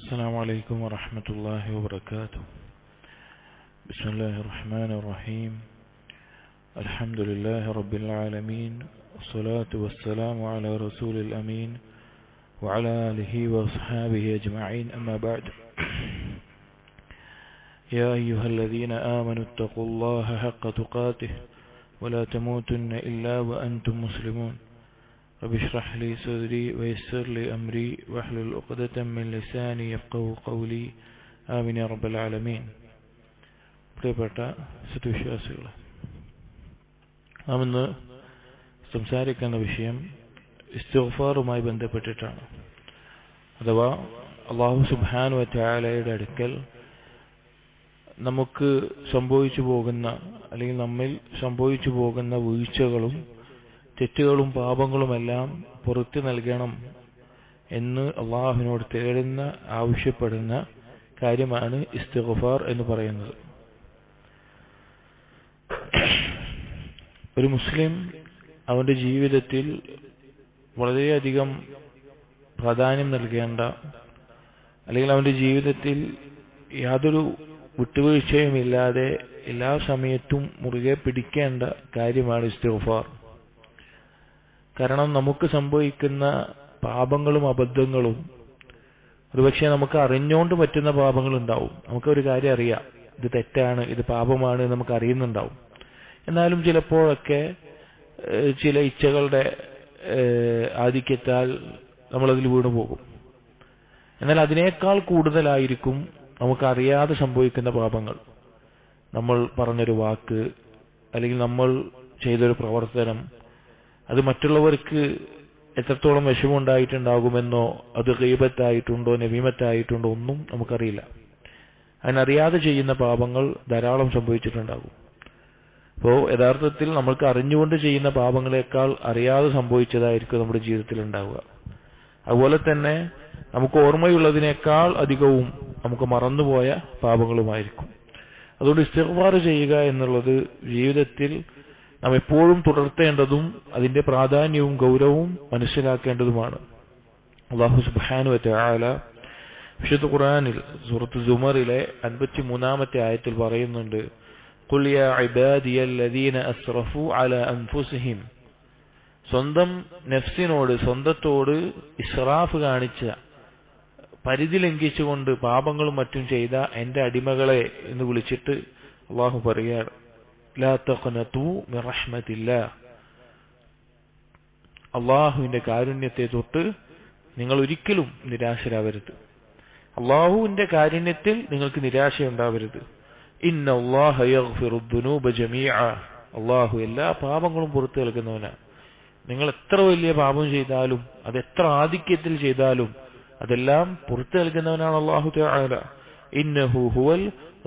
السلام عليكم ورحمة الله وبركاته. بسم الله الرحمن الرحيم. الحمد لله رب العالمين، والصلاة والسلام على رسول الأمين وعلى آله وأصحابه أجمعين، أما بعد. يا أيها الذين آمنوا اتقوا الله حق تقاته ولا تموتن إلا وأنتم مسلمون. رب اشرح لي صدري ويسر لي أمري واحلل عقدة من لساني يفقهوا قولي آمين يا رب العالمين. പ്രിയപ്പെട്ട സത്യവിശ്വാസികളെ, നാം ഇന്ന് സംസാരിക്കുന്ന വിഷയം ഇസ്തിഗ്ഫാറുമായി ബന്ധപ്പെട്ടിട്ടാണ്. അഥവാ അല്ലാഹു സുബ്ഹാനഹു വ തആലയുടെ അടുക്കൽ നമുക്ക് സംഭവിച്ചു പോകുന്ന അല്ലെങ്കിൽ നമ്മിൽ സംഭവിച്ചു പോകുന്ന വീഴ്ചകളും തെറ്റുകളും പാപങ്ങളുമെല്ലാം പുറത്തു നൽകണം എന്ന് അള്ളാഹുവിനോട് തേടുന്ന ആവശ്യപ്പെടുന്ന കാര്യമാണ് ഇസ്തിഗ്ഫാർ എന്ന് പറയുന്നത്. ഒരു മുസ്ലിം അവന്റെ ജീവിതത്തിൽ വളരെയധികം പ്രാധാന്യം നൽകേണ്ട, അല്ലെങ്കിൽ അവന്റെ ജീവിതത്തിൽ യാതൊരു വിട്ടുവീഴ്ചയുമില്ലാതെ എല്ലാ സമയത്തും മുറുകെ പിടിക്കേണ്ട കാര്യമാണ് ഇസ്തിഗ്ഫാർ. കാരണം നമുക്ക് സംഭവിക്കുന്ന പാപങ്ങളും അബദ്ധങ്ങളും ഒരുപക്ഷെ നമുക്ക് അറിഞ്ഞുകൊണ്ട് പറ്റുന്ന പാപങ്ങളുണ്ടാവും. നമുക്കൊരു കാര്യം അറിയാം, ഇത് തെറ്റാണ്, ഇത് പാപമാണ്, നമുക്ക് അറിയുന്നുണ്ടാവും. എന്നാലും ചിലപ്പോഴൊക്കെ ചില ഇച്ഛകളുടെ ആധിക്യത്താൽ നമ്മളതിൽ വീണു പോകും. എന്നാൽ അതിനേക്കാൾ കൂടുതലായിരിക്കും നമുക്കറിയാതെ സംഭവിക്കുന്ന പാപങ്ങൾ. നമ്മൾ പറഞ്ഞൊരു വാക്ക് അല്ലെങ്കിൽ നമ്മൾ ചെയ്തൊരു പ്രവർത്തനം, അത് മറ്റുള്ളവർക്ക് എത്രത്തോളം വിഷമമുണ്ടായിട്ടുണ്ടാകുമെന്നോ, അത് ഗീബത്തായിട്ടുണ്ടോ നമീമത്തായിട്ടുണ്ടോ ഒന്നും നമുക്കറിയില്ല. അതിനറിയാതെ ചെയ്യുന്ന പാപങ്ങൾ ധാരാളം സംഭവിച്ചിട്ടുണ്ടാകും. അപ്പോൾ യഥാർത്ഥത്തിൽ നമ്മൾക്ക് അറിഞ്ഞുകൊണ്ട് ചെയ്യുന്ന പാപങ്ങളെക്കാൾ അറിയാതെ സംഭവിച്ചതായിരിക്കും നമ്മുടെ ജീവിതത്തിൽ ഉണ്ടാവുക. അതുപോലെ തന്നെ നമുക്ക് ഓർമ്മയുള്ളതിനേക്കാൾ അധികവും നമുക്ക് മറന്നുപോയ പാപങ്ങളുമായിരിക്കും. അതുകൊണ്ട് ഇസ്തിഗ്ഫാർ ചെയ്യുക എന്നുള്ളത് ജീവിതത്തിൽ നാം എപ്പോഴും തുടർത്തേണ്ടതും അതിന്റെ പ്രാധാന്യവും ഗൗരവവും മനസ്സിലാക്കേണ്ടതുമാണ്. അല്ലാഹു സുബ്ഹാനഹു വ തആല വിശുദ്ധ ഖുർആനിൽ സൂറത്ത് സുമറിലെ 53-ാമത്തെ ആയത്തിൽ പറയുന്നുണ്ട്, ഖുൽ യാ ഇബാദിയല്ലദീന അസ്റഫു അലാ അൻഫുസിഹിം. സ്വന്തം നഫ്സിനോട്, സ്വന്തത്തോട് ഇസ്റാഫ് കാണിച്ച, പരിധി ലംഘിച്ചുകൊണ്ട് പാപങ്ങളും മറ്റും ചെയ്ത എന്റെ അടിമകളെ എന്ന് വിളിച്ചിട്ട് അല്ലാഹു പറയുകയാണ്, ലാ തഖ്നതു മിർ റഹ്മത്തില്ലാഹ്. അല്ലാഹുവിന്റെ കാരുണ്യത്തെ തൊട്ട് നിങ്ങൾ ഒരിക്കലും നിരാശരാവരുത്. അല്ലാഹുവിന്റെ കാരുണ്യത്തിൽ നിങ്ങൾക്ക് നിരാശയുണ്ടാവരുത്. ഇന്നല്ലാഹ യഗ്ഫിറു ദുനൂബ ജമീഅ. അല്ലാഹു എല്ലാ പാപങ്ങളും പുറത്തു നൽകുന്നവനാണ്. നിങ്ങൾ എത്ര വലിയ പാപം ചെയ്താലും, അത് എത്ര ആധിക്യത്തിൽ ചെയ്താലും അതെല്ലാം പുറത്തു നൽകുന്നവനാണ് അല്ലാഹു തആല. ഇന്നഹു ഹുവൽ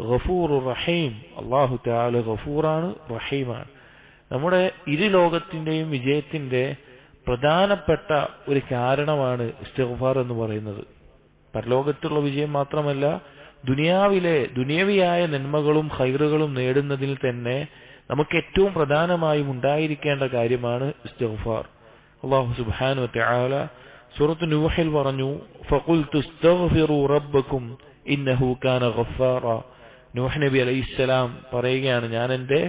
ഗഫൂറുർ റഹീം. അല്ലാഹു തആല ഗഫൂറാണ്, റഹീമാണ്. നമ്മുടെ ഇരു ലോകത്തിന്റെയും വിജയത്തിന്റെ പ്രധാനപ്പെട്ട ഒരു കാരണമാണ് ഇസ്തിഗ്ഫാർ എന്ന് പറയുന്നത്. പരലോകത്തുള്ള വിജയം മാത്രമല്ല, ദുനിയാവിയായ നന്മകളും ഖൈറുകളും നേടുന്നതിൽ തന്നെ നമുക്ക് ഏറ്റവും പ്രധാനമായും ഉണ്ടായിരിക്കേണ്ട കാര്യമാണ് ഇസ്തിഗ്ഫാർ. അല്ലാഹു സുബ്ഹാനഹു വ തആല സൂറത്ത് നൂഹിൽ പറഞ്ഞു, ഫഖുൽതു ഇസ്തഗ്ഫിറു റബ്ബക്കും ഇന്നഹു കാന ഗഫാറ. നൂഹ് നബി അലൈഹിസ്സലാം പറയുകയാണ്, ഞാൻ എന്റെ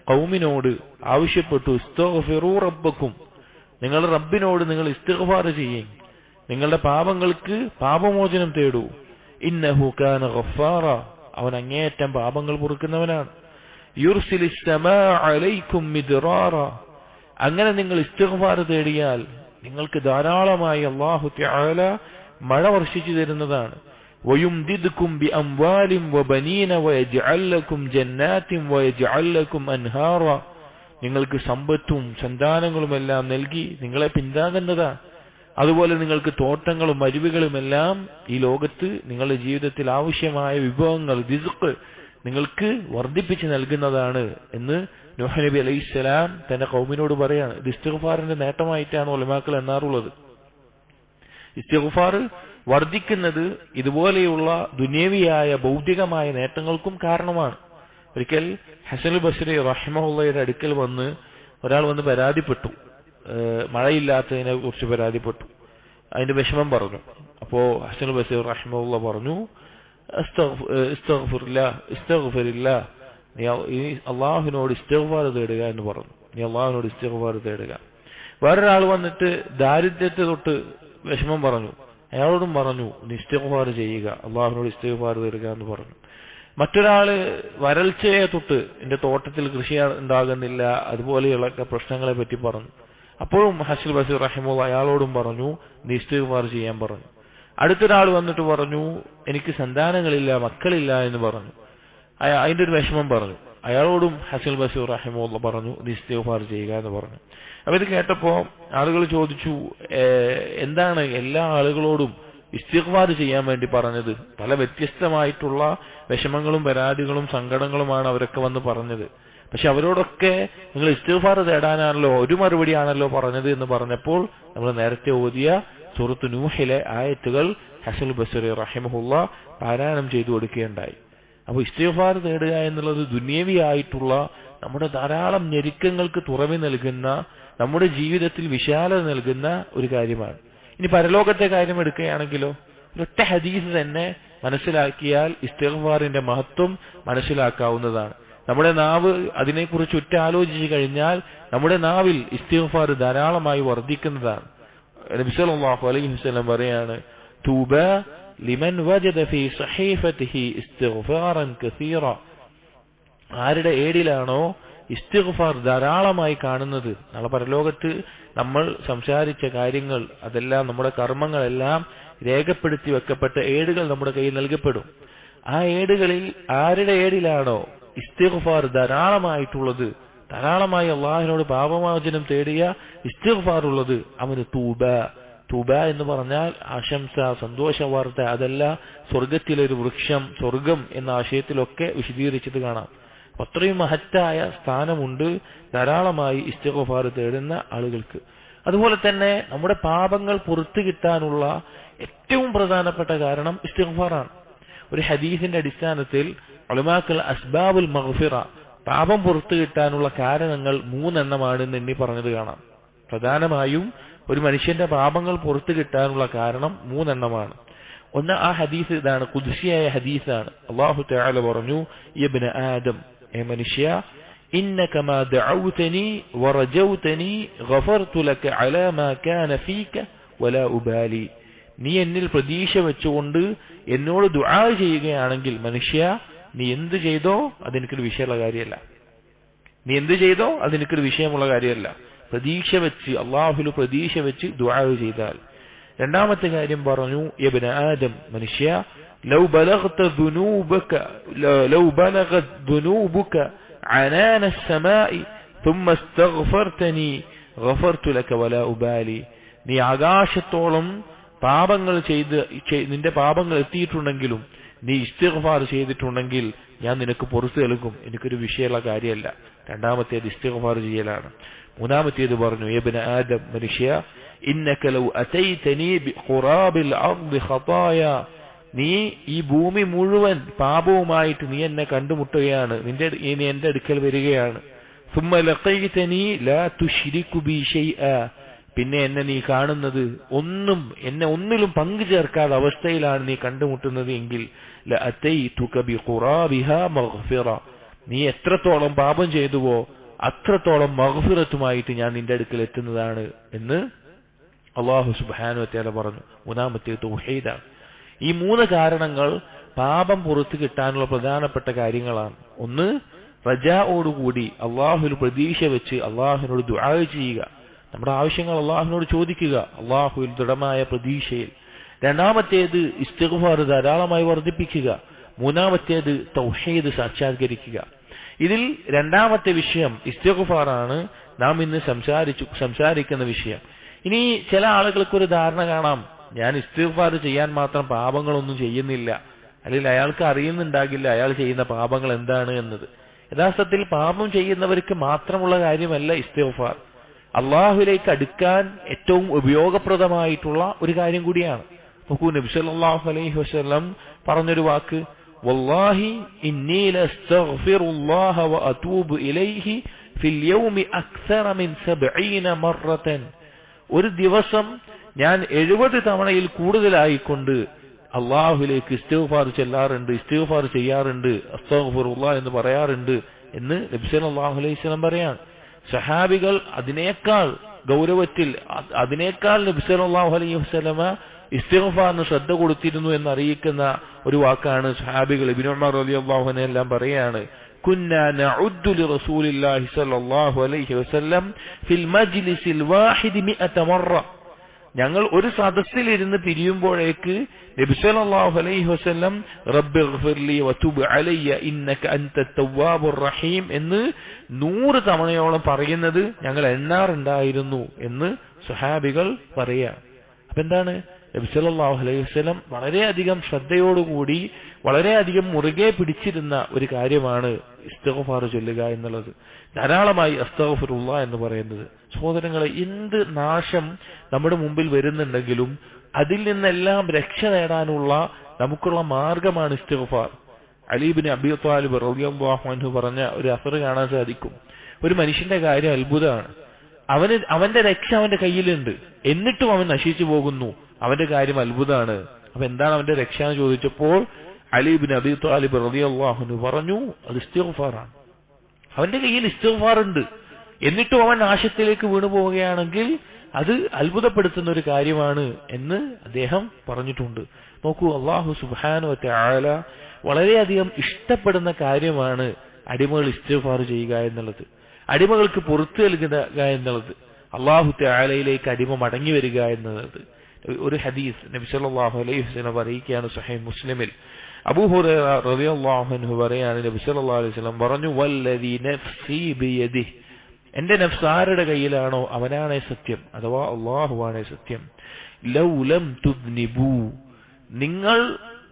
ഖൗമിനോട് ആവശ്യപ്പെട്ടു, ഇസ്തഗ്ഫിറു റബ്ബക്കും, നിങ്ങൾ റബ്ബിനോട് നിങ്ങൾ ഇസ്തിഗ്ഫാർ ചെയ്യേ, നിങ്ങളുടെ പാപങ്ങൾക്ക് പാപമോചനം തേടൂ. ഇന്നഹു കാന ഗഫാറ, അവൻ അങ്ങേയറ്റം പാപങ്ങൾ പൊറുക്കുന്നവനാണ്. യുർസിലിസ് സമാഅ അലൈക്കും മിദ്റാറ, അങ്ങനെ നിങ്ങൾ ഇസ്തിഗ്ഫാർ തേടിയാൽ നിങ്ങൾക്ക് ധാരാളമായി അല്ലാഹു തആല മഴ വർഷിച്ചു തരുന്നതാണ്. വയുംദിദുകും ബിഅംവാലിൻ വബനീന വയജ്അൽ ലക്കും ജന്നാത്തിൻ വയജ്അൽ ലക്കും അൻഹാറ, നിങ്ങൾക്ക് സമ്പത്തും സന്താനങ്ങളുമെല്ലാം നൽകി നിങ്ങളെ പിന്താങ്ങുന്നതാണ്. അതുപോലെ നിങ്ങൾക്ക് തോട്ടങ്ങളും അരുവികളുമെല്ലാം ഈ ലോകത്ത് നിങ്ങളുടെ ജീവിതത്തിൽ ആവശ്യമായ വിഭവങ്ങൾ, റിസ്ഖ് നിങ്ങൾക്ക് വർദ്ധിപ്പിച്ച് നൽകുന്നതാണ് എന്ന് നൂഹ് നബി അലൈഹിസ്സലാം തന്റെ ഖൗമിനോട് പറയാണ്. ഇത് ഇസ്തിഗ്ഫാറിന്റെ നേട്ടമായിട്ടാണ് ഉലമാക്കൾ എണ്ണാറുള്ളത്. ഇസ്തിഗ്ഫാർ വർദ്ധിക്കുന്നത് ഇതുപോലെയുള്ള ദുനിയവിയായ ഭൗതികമായ നേട്ടങ്ങൾക്കും കാരണമാണ്. ഒരിക്കൽ ഹസനുൽ ബസ്രി റഹിമഹുള്ളയുടെ അടുക്കൽ ഒരാൾ വന്ന് പരാതിപ്പെട്ടു, മഴയില്ലാത്തതിനെ കുറിച്ച് പരാതിപ്പെട്ടു. അതിന്റെ വിഷമം പറഞ്ഞു. അപ്പോ ഹസൻ ബസീർ റഹിമഹുല്ലാഹ് പറഞ്ഞു, ഇസ്തഗ്ഫിറില്ലാഹ്, നീ അള്ളാഹുവിനോട് ഇസ്തിഗ്ഫാർ തേടുക എന്ന് പറഞ്ഞു. നീ അള്ളാഹുവിനോട് ഇസ്തിഗ്ഫാർ തേടുക. വേറൊരാൾ വന്നിട്ട് ദാരിദ്ര്യത്തെ തൊട്ട് വിഷമം പറഞ്ഞു. അയാളോടും പറഞ്ഞു, നീ ഇസ്തിഗ്ഫാർ ചെയ്യുക, അള്ളാഹുവിനോട് ഇസ്തിഗ്ഫാർ തേടുക എന്ന് പറഞ്ഞു. മറ്റൊരാള് വരൾച്ചയെ തൊട്ട് എന്റെ തോട്ടത്തിൽ കൃഷി ഉണ്ടാകുന്നില്ല, അതുപോലെയുള്ള പ്രശ്നങ്ങളെ പറ്റി പറഞ്ഞു. അപ്പോഴും ഹസൻ ബസീർ റഹിമഹുല്ലാഹ് അയാളോടും പറഞ്ഞു, നീ ഇസ്തിഗ്ഫാർ ചെയ്യാൻ പറഞ്ഞു. അടുത്തൊരാൾ വന്നിട്ട് പറഞ്ഞു, എനിക്ക് സന്താനങ്ങളില്ല, മക്കളില്ല എന്ന് പറഞ്ഞു. അതിന്റെ ഒരു വിഷമം പറഞ്ഞു. അയാളോടും ഹസൻ ബസീർ റഹിമഹുല്ലാഹ് പറഞ്ഞു, നീ ഇസ്തിഗ്ഫാർ ചെയ്യുക എന്ന് പറഞ്ഞു. അപ്പൊ ഇത് കേട്ടപ്പോ ആളുകൾ ചോദിച്ചു, എന്താണ് എല്ലാ ആളുകളോടും ഇസ്തിഗ്ഫാർ ചെയ്യാൻ വേണ്ടി പറഞ്ഞത്? പല വ്യത്യസ്തമായിട്ടുള്ള വിഷമങ്ങളും പരാതികളും സങ്കടങ്ങളുമാണ് അവരൊക്കെ വന്ന് പറഞ്ഞത്. പക്ഷെ അവരോടൊക്കെ നിങ്ങൾ ഇസ്തിഗ്ഫാർ തേടാനാണല്ലോ, ഒരു മറുപടിയാണല്ലോ പറഞ്ഞത് എന്ന് പറഞ്ഞപ്പോൾ നമ്മൾ നേരത്തെ ഓതിയ സൂറത്ത് നൂഹിലെ ആയത്തുകൾ ഹസൻ ബസറി റഹിമഹുല്ലാഹ് പാരായണം ചെയ്തു കൊടുക്കുകയുണ്ടായി. അപ്പോൾ ഇസ്തിഗ്ഫാർ തേടുക എന്നുള്ളത് ദുനിയവിയായിട്ടുള്ള നമ്മുടെ ധാരാളം ഞെരുക്കങ്ങൾക്ക് തുറവി നൽകുന്ന, നമ്മുടെ ജീവിതത്തിൽ വിശാലത നൽകുന്ന ഒരു കാര്യമാണ്. ഇനി പരലോകത്തെ കാര്യം എടുക്കുകയാണെങ്കിലോ, ഒരൊറ്റ ഹദീസ് തന്നെ മനസ്സിലാക്കിയാൽ ഇസ്തിഗ്ഫാറിന്റെ മഹത്വം മനസ്സിലാക്കാവുന്നതാണ്. നമ്മുടെ നാവ് അതിനെക്കുറിച്ച് ആലോചിച്ചു കഴിഞ്ഞാൽ നമ്മുടെ നാവിൽ ഇസ്തിഗ്ഫാർ ധാരാളമായി വർദ്ധിക്കുന്നതാണ്. നബി സല്ലല്ലാഹു അലൈഹി വസല്ലം പറയാണ്, തൂബ ലിമൻ വജദ ഫീ സഹീഫതിഹി ഇസ്തിഗ്ഫാറൻ കസീറ. ആരുടെ ഏടിലാണോ ഇസ്തിഗ്ഫാർ ധാരാളമായി കാണുന്നത്, നാളെ പരലോകത്ത് നമ്മൾ സംസാരിച്ച കാര്യങ്ങൾ, അതെല്ലാം നമ്മുടെ കർമ്മങ്ങളെല്ലാം രേഖപ്പെടുത്തി വെക്കപ്പെട്ട ഏടുകൾ നമ്മുടെ കയ്യിൽ നൽകപ്പെടും. ആ ഏടുകളിൽ ആരുടെ ഏടിലാണോ ഇസ്തിഗ്ഫാർ ധാരാളമായിട്ടുള്ളത്, ധാരാളമായി അള്ളാഹുവിനോട് പാപമോചനം തേടിയ ഇസ്തിഗ്ഫാർ ഉള്ളത്, അവന് തൂബ. തൂബ എന്ന് പറഞ്ഞാൽ ആശംസ, സന്തോഷ വാർത്ത, അതല്ല സ്വർഗത്തിലൊരു വൃക്ഷം, സ്വർഗം എന്ന ആശയത്തിലൊക്കെ വിശദീകരിച്ചത് കാണാം. അത്രയും മഹത്തായ സ്ഥാനമുണ്ട് ധാരാളമായി ഇസ്തിഗ്ഫാർ തേടുന്ന ആളുകൾക്ക്. അതുപോലെ തന്നെ നമ്മുടെ പാപങ്ങൾ പുറത്തു കിട്ടാനുള്ള ഏറ്റവും പ്രധാനപ്പെട്ട കാരണം ഇസ്തിഗ്ഫാറാണ്. ഒരു ഹദീസിന്റെ അടിസ്ഥാനത്തിൽ ഉലമാക്കൾ അസ്ബാബുൽ മഗ്ഫിറ, പാപം പുറത്തു കിട്ടാനുള്ള കാരണങ്ങൾ 3 എണ്ണമാണെന്ന് എണ്ണി പറഞ്ഞത് കാണാം. പ്രധാനമായും ഒരു മനുഷ്യന്റെ പാപങ്ങൾ പുറത്തു കിട്ടാനുള്ള കാരണം 3 എണ്ണമാണ്. ഒന്ന്, ആ ഹദീസ് ഇതാണ്, ഖുദ്സിയായ ഹദീസാണ്. അല്ലാഹു തആല പറഞ്ഞു, ഇബ്ന ആദം, ഏ മനുഷ്യ, ഇന്നക മാ ദഅൗതനി വറജൗതനി ഗഫർതു ലക അലാ മാ കാന ഫീക വലാ ഉബാലി. നീ എന്നിൽ പ്രതീക്ഷ വെച്ചുകൊണ്ട് എന്നോട് ദുആ ചെയ്യുകയാണെങ്കിൽ മനുഷ്യ, നീ എന്ത് ചെയ്തോ അതെനിക്കൊരു വിഷയമുള്ള കാര്യമല്ല. നീ എന്ത് ചെയ്തോ അതെനിക്കൊരു വിഷയമുള്ള കാര്യമല്ല. പ്രതീക്ഷ വെച്ച്, അള്ളാഹുവിൽ പ്രതീക്ഷ വെച്ച് ദുആ ചെയ്താൽ. രണ്ടാമത്തെ കാര്യം പറഞ്ഞു, ഇബ്ന ആദം, മനുഷ്യ, ലൗ ബലഗത ദുനൂബുക അനാന അസ്സമാഇ ثم استغفرتني غفرت لك ولا أبالي. നീ ആകാശത്തോളം പാപങ്ങൾ നിന്റെ പാപങ്ങൾ എത്തിയിട്ടുണ്ടെങ്കിലും നീ ഇസ്തിഗ്ഫാർ ചെയ്തിട്ടുണ്ടെങ്കിൽ ഞാൻ നിനക്ക് പുറത്തു നൽകും, എനിക്കൊരു വിഷയമുള്ള കാര്യമല്ല. രണ്ടാമത്തേത് ഇസ്തിഗ്ഫാർ ചെയ്യലാണ്. മൂന്നാമത്തേത് പറഞ്ഞു, ഇബ്ന ആദം, മനുഷ്യ, ഇന്നക ലൗ അതൈതനി ബിഖുറാബിൽ അർദി ഖതായ. നീ ഈ ഭൂമി മുഴുവൻ പാപവുമായിട്ട് നീ എന്നെ കണ്ടുമുട്ടുകയാണ്, നീ എന്റെ അടുക്കൽ വരികയാണ്. ثم لقيتني لا تشرك بي شيئا. പിന്നെ എന്നെ നീ കാണുന്നത് എന്നെ ഒന്നിലും പങ്കു ചേർക്കാത്ത അവസ്ഥയിലാണ് നീ കണ്ടുമുട്ടുന്നത് എങ്കിൽ ലഅതൈതുക ബിഖുറാബിഹാ മഗ്ഫിറ. നീ എത്രത്തോളം പാപം ചെയ്തുവോ അത്രത്തോളം മഗ്ഫിറത്തുമായിട്ട് ഞാൻ നിന്റെ അടുക്കൽ എത്തുന്നതാണ് എന്ന് അല്ലാഹു സുബ്ഹാനഹു വ തആല പറഞ്ഞു. മൂന്നാമത്തെ തൗഹീദാണ്. ഈ 3 കാരണങ്ങൾ പാപം പുറത്തു കിട്ടാനുള്ള പ്രധാനപ്പെട്ട കാര്യങ്ങളാണ്. ഒന്ന്, റജാഓടുകൂടി അള്ളാഹുവിൽ പ്രതീക്ഷ വെച്ച് അള്ളാഹുവിനോട് ദുആ ചെയ്യുക, നമ്മുടെ ആവശ്യങ്ങൾ അള്ളാഹുവിനോട് ചോദിക്കുക, അള്ളാഹുവിൽ ദൃഢമായ പ്രതീക്ഷയിൽ. രണ്ടാമത്തേത് ഇസ്തിഗ്ഫാർ ധാരാളമായി വർദ്ധിപ്പിക്കുക. മൂന്നാമത്തേത് തൗഹീദ് സാക്ഷാത്കരിക്കുക. ഇതിൽ രണ്ടാമത്തെ വിഷയം ഇസ്തിഗ്ഫാറാണ് നാം ഇന്ന് സംസാരിക്കുന്ന വിഷയം. ഇനി ചില ആളുകൾക്ക് ഒരു ധാരണ കാണാം, ഞാൻ ഇസ്തിഗ്ഫാർ ചെയ്യാൻ മാത്രം പാപങ്ങളൊന്നും ചെയ്യുന്നില്ല, അല്ലെങ്കിൽ അയാൾക്ക് അറിയുന്നുണ്ടാകില്ല അയാൾ ചെയ്യുന്ന പാപങ്ങൾ എന്താണ് എന്നത്. യഥാർത്ഥത്തിൽ പാപം ചെയ്യുന്നവർക്ക് മാത്രമുള്ള കാര്യമല്ല ഇസ്തിഗ്ഫാർ, അള്ളാഹുവിലേക്ക് അടുക്കാൻ ഏറ്റവും ഉപയോഗപ്രദമായിട്ടുള്ള ഒരു കാര്യം കൂടിയാണ്. നോക്കൂ, നബി സല്ലല്ലാഹു അലൈഹി വസല്ലം പറഞ്ഞൊരു വാക്ക്, വല്ലാഹി ഇന്നി ലസ്തഗ്ഫിറുല്ലാഹ വഅതൂബു ഇലൈഹി ഫിൽ യൗമി അക്സറ മിൻ 70 മറത്തൻ. ഒരു ദിവസം ഞാൻ 70 തവണയിൽ കൂടുതലായിക്കൊണ്ട് അള്ളാഹുലേക്ക് ഇസ്തിഗ്ഫാർ ചെല്ലാറുണ്ട്, ഇസ്തിഗ്ഫാർ ചെയ്യാറുണ്ട്, അസ്തഗ്ഫിറുല്ലാഹ് എന്ന് പറയാറുണ്ട് എന്ന് നബി സല്ലല്ലാഹു അലൈഹി വസല്ലം പറയാൻ. സഹാബികൾ അതിനേക്കാൾ ഗൗരവത്തിൽ, അതിനേക്കാൾ നബി സല്ലല്ലാഹു അലൈഹി വസല്ലമ ഇസ്തിഗ്ഫാറിന് ശ്രദ്ധ കൊടുത്തിരുന്നു എന്നറിയിക്കുന്ന ഒരു വാക്കാണ് സഹാബികൾ. ഇബ്നു ഉമർ റളിയല്ലാഹു അൻഹു എല്ലാം പറയാണ്, കുന്നാ നഉദ്ദു ലിറസൂലില്ലാഹി സ്വല്ലല്ലാഹു അലൈഹി വസല്ലം ഫിൽ മജ്ലിസിൽ വാഹിദി 100 മറ. ഞങ്ങൾ ഒരു സദസ്സിൽ ഇരുന്ന് പിരിയുമ്പോഴേക്ക് നബി സല്ലല്ലാഹു അലൈഹി വസല്ലം റബ്ബിഗ്ഫിർലി വതുബ് അലയ്യ ഇന്നക അൻതത് തവ്വാബുർ റഹീം എന്ന് 100 തവണയോളം പറയുന്നത് ഞങ്ങൾ എണ്ണാറുണ്ടായിരുന്നു എന്ന് സ്വഹാബികൾ പറയാ. അപ്പൊ എന്താണ്, നബി സല്ലല്ലാഹു അലൈഹി വസല്ലം വളരെയധികം ശ്രദ്ധയോടുകൂടി വളരെയധികം മുറുകെ പിടിച്ചിരുന്ന ഒരു കാര്യമാണ് ഇസ്തിഗ്ഫാർ ചൊല്ലുക എന്നുള്ളത്, ധാരാളമായി അസ്തഗ്ഫിറുല്ലാഹ് എന്ന് പറയുന്നത്. സഹോദരങ്ങളെ, എന്ത് നാശം നമ്മുടെ മുമ്പിൽ വരുന്നുണ്ടെങ്കിലും അതിൽ നിന്നെല്ലാം രക്ഷ നേടാനുള്ള നമുക്കുള്ള മാർഗമാണ് ഇസ്തിഗ്ഫാർ. അലി ഇബ്നു അബീ ത്വാലിബ് റളിയല്ലാഹു അൻഹു പറഞ്ഞ ഒരു അസർ കാണാൻ സാധിക്കും. ഒരു മനുഷ്യന്റെ കാര്യം അത്ഭുതമാണ്. അവന്റെ രക്ഷ അവന്റെ കയ്യിലുണ്ട്, എന്നിട്ടും അവൻ നശിച്ചു പോകുന്നു. അവന്റെ കാര്യം അത്ഭുതമാണ്. അപ്പൊ എന്താണ് അവന്റെ രക്ഷ എന്ന് ചോദിച്ചപ്പോൾ അലി ഇബ്നു അബീ ത്വാലിബ് റളിയല്ലാഹു അൻഹു പറഞ്ഞു, അത് ഇസ്തിഗ്ഫാറാണ്. അവന്റെ കയ്യിൽ ഇസ്തിഗ്ഫാർ ഉണ്ട്, എന്നിട്ടും അവൻ നാശത്തിലേക്ക് വീണു പോവുകയാണെങ്കിൽ അത് അത്ഭുതപ്പെടുത്തുന്ന ഒരു കാര്യമാണ് എന്ന് അദ്ദേഹം പറഞ്ഞിട്ടുണ്ട്. നോക്കൂ, അല്ലാഹു സുബ്ഹാനഹു വ തആല വളരെയധികം ഇഷ്ടപ്പെടുന്ന കാര്യമാണ് അടിമകൾ ഇസ്തിഗ്ഫാർ ചെയ്യുക എന്നുള്ളത്, അടിമകൾക്ക് പുറത്തു നൽകുക എന്നുള്ളത്, അല്ലാഹു തആലയിലേക്ക് അടിമ മടങ്ങി വരിക എന്നുള്ളത്. ഒരു ഹദീസ് നബി സല്ലല്ലാഹു അലൈഹി വസല്ലം അറിയിക്കുകയാണ് സ്വഹീഹ് മുസ്ലിമിൽ. അബൂ ഹുറൈറ റളിയല്ലാഹു അൻഹു പറയാണ്, നബി സല്ലല്ലാഹു അലൈഹി വസല്ലം പറഞ്ഞു, വല്ലദീ നഫ്സി ബിയദിഹി, എന്റെ നഫ്സ് ആരുടെ കയ്യിലാണോ അവനാണേ സത്യം, അഥവാ അല്ലാഹുവാണേ സത്യം. ലൗ ലം തുദ്നിബു, നിങ്ങൾ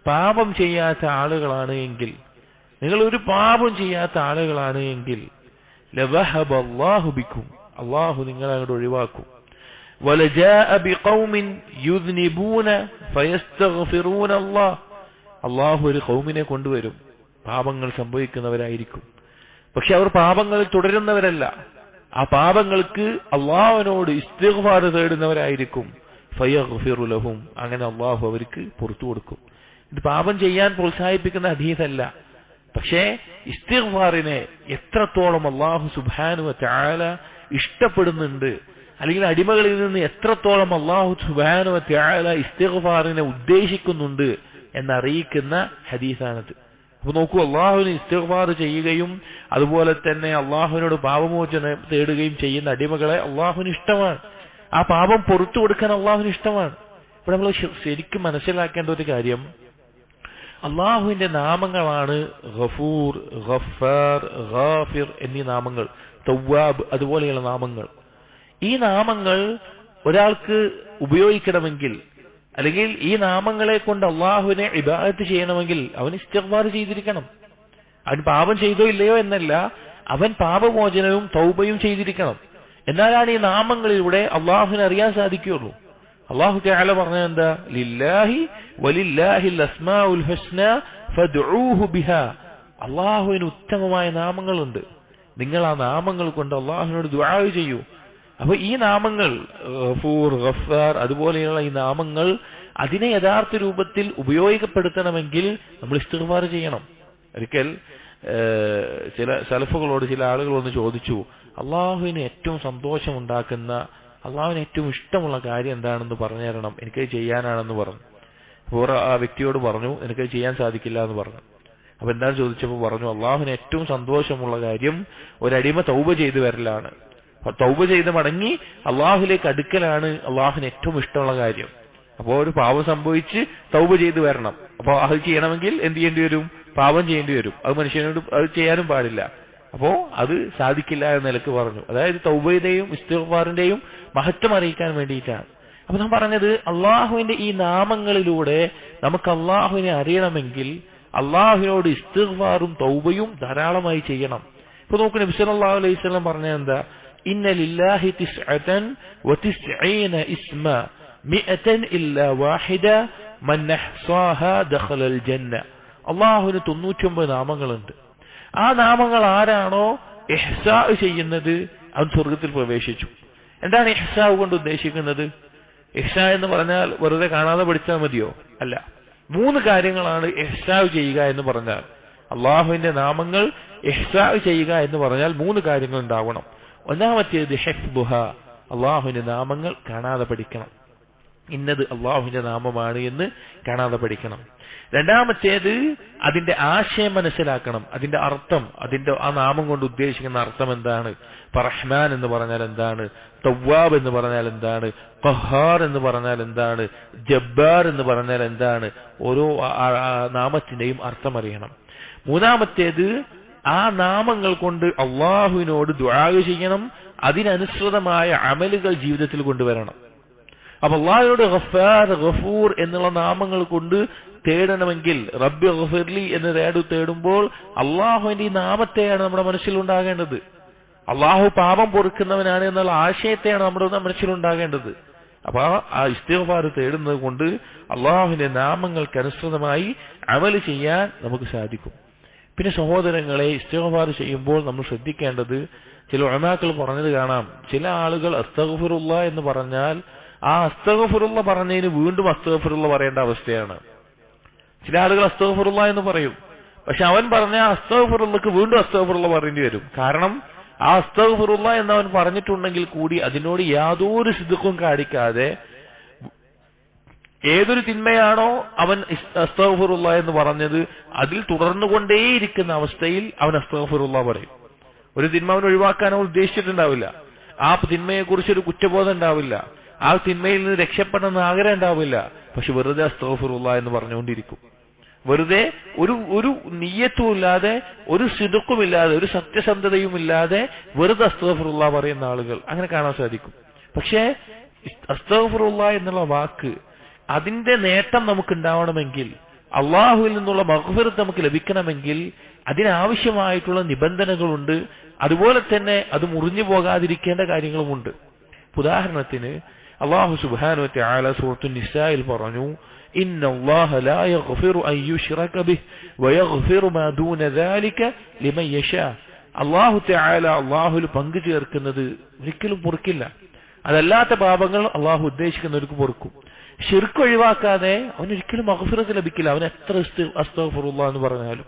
പാപം ചെയ്യാത്ത ആളുകളാണ് എങ്കിൽ, നിങ്ങൾ ഒരു പാപം ചെയ്യാത്ത ആളുകളാണ് എങ്കിൽ, ലവഹബ അല്ലാഹു ബിക്കും, അല്ലാഹു നിങ്ങളെ അങ്ങോട്ട് ഒഴിവാക്കും. വലജാഅ ബിഖൗമിൻ യുദ്നിബൂന ഫയസ്തഗ്ഫിറൂന അല്ലാഹ്, അല്ലാഹു ഒരു ഖൗമിനെ കൊണ്ടുവരും, പാപങ്ങൾ സംഭവിക്കുന്നവരായിരിക്കും, പക്ഷെ അവർ പാപങ്ങളിൽ തുടരുന്നവരല്ല, ആ പാപങ്ങൾക്ക് അള്ളാഹുവിനോട് ഇസ്തിഗ്ഫാർ തേടുന്നവരായിരിക്കും. ഫയഗ്ഫിറു ലഹും, അങ്ങനെ അള്ളാഹു അവർക്ക് പുറത്തു കൊടുക്കും. ഇത് പാപം ചെയ്യാൻ പ്രോത്സാഹിപ്പിക്കുന്ന ഹദീസല്ല, പക്ഷേ ഇസ്തിഗ്ഫാറിനെ എത്രത്തോളം അള്ളാഹു സുബ്ഹാനഹു വ തആല ഇഷ്ടപ്പെടുന്നുണ്ട്, അല്ലെങ്കിൽ അടിമകളിൽ നിന്ന് എത്രത്തോളം അള്ളാഹു സുബ്ഹാനഹു വ തആല ഇസ്തിഗ്ഫാറിനെ ഉദ്ദേശിക്കുന്നുണ്ട് എന്നറിയിക്കുന്ന ഹദീസാണത്. അപ്പൊ നോക്കൂ, അള്ളാഹുവിന് ഇസ്തിഗ്ഫാർ ചെയ്യുകയും അതുപോലെ തന്നെ അള്ളാഹുവിനോട് പാപമോചനം തേടുകയും ചെയ്യുന്ന അടിമകളെ അള്ളാഹുവിന് ഇഷ്ടമാണ്. ആ പാപം പുറത്തു കൊടുക്കാൻ അള്ളാഹുവിന് ഇഷ്ടമാണ്. ഇവിടെ നമ്മൾ ശരിക്കും മനസ്സിലാക്കേണ്ട ഒരു കാര്യം, അള്ളാഹുവിന്റെ നാമങ്ങളാണ് ഗഫൂർ, ഗഫാർ, ഗാഫിർ എന്നീ നാമങ്ങൾ, തവ്വാബ് അതുപോലെയുള്ള നാമങ്ങൾ. ഈ നാമങ്ങൾ ഒരാൾക്ക് ഉപയോഗിക്കണമെങ്കിൽ, അല്ലെങ്കിൽ ഈ നാമങ്ങളെ കൊണ്ട് അള്ളാഹുവിനെ ഇബാദത്ത് ചെയ്യണമെങ്കിൽ അവൻ ഇസ്തിഗ്ഫാർ ചെയ്തിരിക്കണം. അവൻ പാപം ചെയ്തോ ഇല്ലയോ എന്നല്ല, അവൻ പാപമോചനവും തൗബയും ചെയ്തിരിക്കണം. എന്നാലാണ് ഈ നാമങ്ങളിലൂടെ അള്ളാഹുവിനെ അറിയാൻ സാധിക്കുകയുള്ളൂ. അള്ളാഹു തആല പറഞ്ഞത് എന്താ, ലില്ലാഹി വലില്ലാഹിൽ അസ്മാഉൽ ഹുസ്ന ഫദ്ഉഹു ബിഹാ, അള്ളാഹുവിന് ഉത്തമമായ നാമങ്ങളുണ്ട്, നിങ്ങൾ ആ നാമങ്ങൾ കൊണ്ട് അള്ളാഹുവിനോട് ദുആ ചെയ്യൂ. അപ്പൊ ഈ നാമങ്ങൾ ഗഫൂർ, ഗഫാർ അതുപോലെയുള്ള ഈ നാമങ്ങൾ അതിനെ യഥാർത്ഥ രൂപത്തിൽ ഉപയോഗപ്പെടുത്തണമെങ്കിൽ നമ്മൾ ഇസ്തിഗ്ഫാർ ചെയ്യണം. ഒരിക്കൽ ചില സലഫുകളോട് ചില ആളുകളൊന്ന് ചോദിച്ചു, അള്ളാഹുവിന് ഏറ്റവും സന്തോഷമുണ്ടാക്കുന്ന, അള്ളാഹുവിന് ഏറ്റവും ഇഷ്ടമുള്ള കാര്യം എന്താണെന്ന് പറഞ്ഞു തരണം, എനിക്കത് ചെയ്യാനാണെന്ന് പറഞ്ഞു. അപ്പോൾ ആ വ്യക്തിയോട് പറഞ്ഞു, എനിക്കത് ചെയ്യാൻ സാധിക്കില്ല എന്ന് പറഞ്ഞു. അപ്പൊ എന്താണെന്ന് ചോദിച്ചപ്പോൾ പറഞ്ഞു, അള്ളാഹുവിന് ഏറ്റവും സന്തോഷമുള്ള കാര്യം ഒരടിമ തൗബ ചെയ്തു വരലാണ്, തൗബ ചെയ്ത് മടങ്ങി അള്ളാഹുലേക്ക് അടുക്കലാണ് അള്ളാഹുവിന് ഏറ്റവും ഇഷ്ടമുള്ള കാര്യം. അപ്പോൾ ഒരു പാപം സംഭവിച്ച് തൗബ ചെയ്ത് വരണം. അപ്പോൾ അത് ചെയ്യണമെങ്കിൽ എന്ത് ചെയ്യേണ്ടി വരും, പാപം ചെയ്യേണ്ടി വരും. അത് മനുഷ്യനോട് അത് ചെയ്യാനും പാടില്ല. അപ്പോ അത് സാധിക്കില്ല എന്ന നിലക്ക് പറഞ്ഞു. അതായത് തൗബയുടെയും ഇസ്തിഗ്ഫാറിന്റെയും മഹത്വം അറിയിക്കാൻ വേണ്ടിയിട്ടാണ്. അപ്പൊ നാം പറഞ്ഞത്, അള്ളാഹുവിന്റെ ഈ നാമങ്ങളിലൂടെ നമുക്ക് അള്ളാഹുവിനെ അറിയണമെങ്കിൽ അള്ളാഹുവിനോട് ഇസ്തിഗ്ഫാറും തൗബയും ധാരാളമായി ചെയ്യണം. ഇപ്പൊ നോക്കൂ, നബി സല്ലല്ലാഹു അലൈഹി വസല്ലം പറഞ്ഞ എന്താ, ഇന്ന ലില്ലാഹി 99 ഇസ്മ 100 ഇല്ലാ വാഹിദ മൻ അഹ്സാഹാ ദഖലൽ ജന്ന. അള്ളാഹുവിന് 99 നാമങ്ങളുണ്ട്. ആ നാമങ്ങൾ ആരാണോ ഇഹ്സാ ചെയ്യുന്നത് അവൻ സ്വർഗത്തിൽ പ്രവേശിച്ചു. എന്താണ് ഇഹ്സാ കൊണ്ട് ഉദ്ദേശിക്കുന്നത്? ഇഹ്സാ എന്ന് പറഞ്ഞാൽ വെറുതെ കാണാതെ പഠിച്ചാൽ മതിയോ? അല്ല. 3 കാര്യങ്ങളാണ് ഇഹ്സാ ചെയ്യുക എന്ന് പറഞ്ഞാൽ. അള്ളാഹുവിന്റെ നാമങ്ങൾ ഇഹ്സാ ചെയ്യുക എന്ന് പറഞ്ഞാൽ 3 കാര്യങ്ങൾ ഉണ്ടാവണം. ഒന്നാമത്തേത് ഹിഫ്ദുഹ, അള്ളാഹുവിന്റെ നാമങ്ങൾ കാണാതെ പഠിക്കണം. ഇന്നത് അള്ളാഹുവിന്റെ നാമമാണ് എന്ന് കാണാതെ പഠിക്കണം. രണ്ടാമത്തേത് അതിന്റെ ആശയം മനസ്സിലാക്കണം, അതിന്റെ അർത്ഥം, അതിന്റെ ആ നാമം കൊണ്ട് ഉദ്ദേശിക്കുന്ന അർത്ഥം എന്താണ്. റഹ്മാൻ എന്ന് പറഞ്ഞാൽ എന്താണ്, തവ്വാബ് എന്ന് പറഞ്ഞാൽ എന്താണ്, ഖഹാർ എന്ന് പറഞ്ഞാൽ എന്താണ്, ജബ്ബാർ എന്ന് പറഞ്ഞാൽ എന്താണ്, ഓരോ നാമത്തിന്റെയും അർത്ഥം അറിയണം. മൂന്നാമത്തേത് ആ നാമങ്ങൾ കൊണ്ട് അള്ളാഹുവിനോട് ദുആ ചെയ്യണം, അതിനനുസൃതമായ അമലുകൾ ജീവിതത്തിൽ കൊണ്ടുവരണം. അപ്പൊ അള്ളാഹുവിനോട് ഗഫാർ, ഗഫൂർ എന്നുള്ള നാമങ്ങൾ കൊണ്ട് തേടണമെങ്കിൽ റബ്ബി ഗഫിർലി എന്ന് തേടുമ്പോൾ അള്ളാഹുവിന്റെ ഈ നാമത്തെയാണ് നമ്മുടെ മനസ്സിലുണ്ടാകേണ്ടത്. അള്ളാഹു പാപം പൊറുക്കുന്നവനാണ് എന്നുള്ള ആശയത്തെയാണ് നമ്മുടെ മനസ്സിലുണ്ടാകേണ്ടത്. അപ്പൊ ആ ഇസ്തിഗ്ഫാർ തേടുന്നത് കൊണ്ട് അള്ളാഹുവിന്റെ നാമങ്ങൾക്ക് അനുസൃതമായി അമല് ചെയ്യാൻ നമുക്ക് സാധിക്കും. പിന്നെ സഹോദരങ്ങളെ, ഇസ്തിഗ്ഫാർ ചെയ്യുമ്പോൾ നമ്മൾ ശ്രദ്ധിക്കേണ്ടത്, ചില ഉലമാക്കൾ പറഞ്ഞത് കാണാം, ചില ആളുകൾ അസ്തഗ്ഫിറുല്ലാ എന്ന് പറഞ്ഞാൽ ആ അസ്തഗ്ഫിറുല്ലാ പറഞ്ഞതിന് വീണ്ടും അസ്തഗ്ഫിറുല്ലാ പറയേണ്ട അവസ്ഥയാണ്. ചില ആളുകൾ അസ്തഗ്ഫിറുല്ലാ എന്ന് പറയും, പക്ഷെ അവൻ പറഞ്ഞ അസ്തഗ്ഫിറുല്ലക്ക് വീണ്ടും അസ്തഗ്ഫിറുല്ലാ പറയേണ്ടി വരും. കാരണം ആ അസ്തഗ്ഫിറുല്ലാ എന്ന് അവൻ പറഞ്ഞിട്ടുണ്ടെങ്കിൽ കൂടി അതിനോട് യാതൊരു സിദ്ഖും കാണിക്കാതെ ഏതൊരു തിന്മയാണോ അവൻ അസ്തഗ്ഫിറുല്ലാ എന്ന് പറഞ്ഞത് അതിൽ തുടർന്നുകൊണ്ടേയിരിക്കുന്ന അവസ്ഥയിൽ അവൻ അസ്തഗ്ഫിറുല്ലാ പറയും. ഒരു തിന്മ അവൻ ഒഴിവാക്കാൻ അവൻ ഉദ്ദേശിച്ചിട്ടുണ്ടാവില്ല, ആ തിന്മയെ കുറിച്ചൊരു കുറ്റബോധം ഉണ്ടാവില്ല, ആ തിന്മയിൽ നിന്ന് രക്ഷപ്പെടണമെന്ന് ആഗ്രഹം ഉണ്ടാവില്ല, പക്ഷെ വെറുതെ അസ്തഗ്ഫിറുല്ലാ എന്ന് പറഞ്ഞുകൊണ്ടിരിക്കും. വെറുതെ ഒരു നിയ്യത്തും ഇല്ലാതെ, ഒരു സിദ്ഖുമില്ലാതെ, ഒരു സത്യസന്ധതയും ഇല്ലാതെ വെറുതെ അസ്തഗ്ഫിറുല്ലാ പറയുന്ന ആളുകൾ അങ്ങനെ കാണാൻ സാധിക്കും. പക്ഷേ അസ്തഗ്ഫിറുല്ലാ എന്നുള്ള വാക്ക് അതിന്റെ നേട്ടം നമുക്ക് ഉണ്ടാവണമെങ്കിൽ, അള്ളാഹുവിൽ നിന്നുള്ള മഗ്ഫിറത്ത് നമുക്ക് ലഭിക്കണമെങ്കിൽ അതിനാവശ്യമായിട്ടുള്ള നിബന്ധനകളുണ്ട്. അതുപോലെ തന്നെ അത് മുറിഞ്ഞു പോകാതിരിക്കേണ്ട കാര്യങ്ങളുമുണ്ട്. ഉദാഹരണത്തിന് അല്ലാഹു സുബ്ഹാനഹു വ തആല സൂറത്തുൻ നിസായിൽ പറഞ്ഞു, ഇന്നല്ലാഹ ലാ യഗ്ഫിറു അൻ യുശ്റക ബിഹി വയഗ്ഫിറു മാ ദൂന ദാലിക ലിമൻ യശാ. അല്ലാഹു തആല അല്ലാഹുവിൽ പങ്കു ചേർക്കുന്നത് ഒരിക്കലും പൊറുക്കില്ല. അതല്ലാത്ത പാപങ്ങൾ അല്ലാഹു ഉദ്ദേശിക്കുന്നവർക്ക് പൊറുക്കും. ശിർക്ക് ഒഴിവാക്കാതെ അവനൊരിക്കലും മഗ്ഫിറത്ത് ലഭിക്കില്ല, അവൻ എത്ര അസ്തഗ്ഫിറുല്ലാഹ് എന്ന് പറഞ്ഞാലും.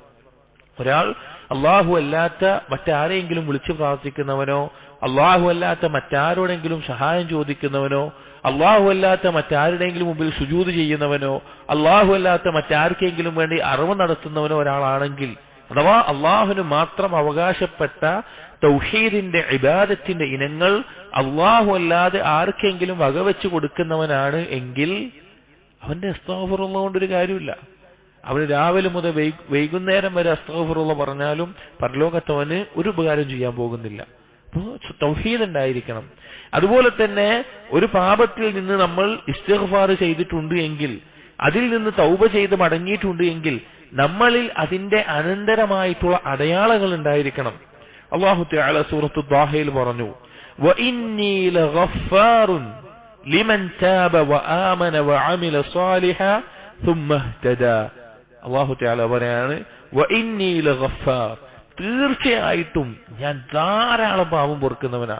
ഒരാൾ അള്ളാഹു അല്ലാത്ത മറ്റാരെങ്കിലും വിളിച്ചു പ്രാർത്ഥിക്കുന്നവനോ, അള്ളാഹു അല്ലാത്ത മറ്റാരോടെങ്കിലും സഹായം ചോദിക്കുന്നവനോ, അള്ളാഹു അല്ലാത്ത മറ്റാരുടെയെങ്കിലും മുമ്പിൽ സുജൂദ് ചെയ്യുന്നവനോ, അള്ളാഹു അല്ലാത്ത മറ്റാർക്കെങ്കിലും വേണ്ടി അറിവ് നടത്തുന്നവനോ ഒരാളാണെങ്കിൽ, അഥവാ അള്ളാഹുവിന് മാത്രം അവകാശപ്പെട്ട തൗഹീദിന്റെ ഇബാദത്തിന്റെ ഇനങ്ങൾ അള്ളാഹു അല്ലാതെ ആർക്കെങ്കിലും വകവെച്ചു കൊടുക്കുന്നവനാണ് എങ്കിൽ അവന്റെ അസ്തഗ്ഫിറുല്ലാഹ് കൊണ്ടൊരു കാര്യമില്ല. അവന് രാവിലെ മുതൽ വൈകുന്നേരം വരെ അസ്തഗ്ഫിറുല്ലാഹ് പറഞ്ഞാലും പരലോകത്തവന് ഒരു ഉപകാരം ചെയ്യാൻ പോകുന്നില്ല. അപ്പോൾ തൗഹീദ് ഉണ്ടായിരിക്കണം. അതുപോലെ തന്നെ ഒരു പാപത്തിൽ നിന്ന് നമ്മൾ ഇസ്തിഗ്ഫാർ ചെയ്തിട്ടുണ്ട് എങ്കിൽ, അതിൽ നിന്ന് തൗബ ചെയ്ത് മടങ്ങിയിട്ടുണ്ട് എങ്കിൽ നമ്മളിൽ അതിന്റെ അനന്തരമായിട്ടുള്ള അടയാളങ്ങൾ ഉണ്ടായിരിക്കണം. അല്ലാഹു തആല സൂറത്തു ദ്വാഹയിൽ പറഞ്ഞു, വഇന്നീ ലഗഫാറുൻ ലിമൻ താബ വആമന വഅമില സാലിഹാ ثم اهتدى. അല്ലാഹു തആല പറയാണ്, വഇന്നീ ലഗഫാർ, തീർച്ചയായിട്ടും ഞാൻ ധാരാളം പാപം പൊറുക്കുന്നവനാ,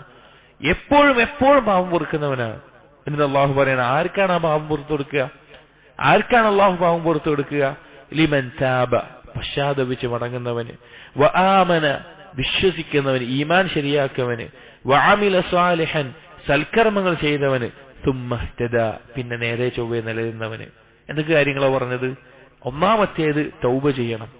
എപ്പോഴും പാപം പൊറുക്കുന്നവനാണ്. എന്നിട്ട് അല്ലാഹു പറയണ, ആർക്കാണ് ആ പാപം പുറത്തു കൊടുക്കുക? ആർക്കാണ് അല്ലാഹു പാപം പുറത്തു കൊടുക്കുക? ലിമൻ താബ, പശ്ചാത്തപിച്ച് മടങ്ങുന്നവന്, വആമന, വിശ്വസിക്കുന്നവന്, ഈമാൻ ശരിയാക്കുന്നവന്, വഅമില സാലിഹൻ, സൽക്കർമ്മങ്ങൾ ചെയ്തവന്, സുമ്മ ഇഹ്തദാ, പിന്നെ നേരെ ചൊവ്വേ നിലനിന്നവന്. എന്തൊക്കെ കാര്യങ്ങളാണ് പറഞ്ഞത്? ഒന്നാമത്തേത് തൗബ ചെയ്യണം.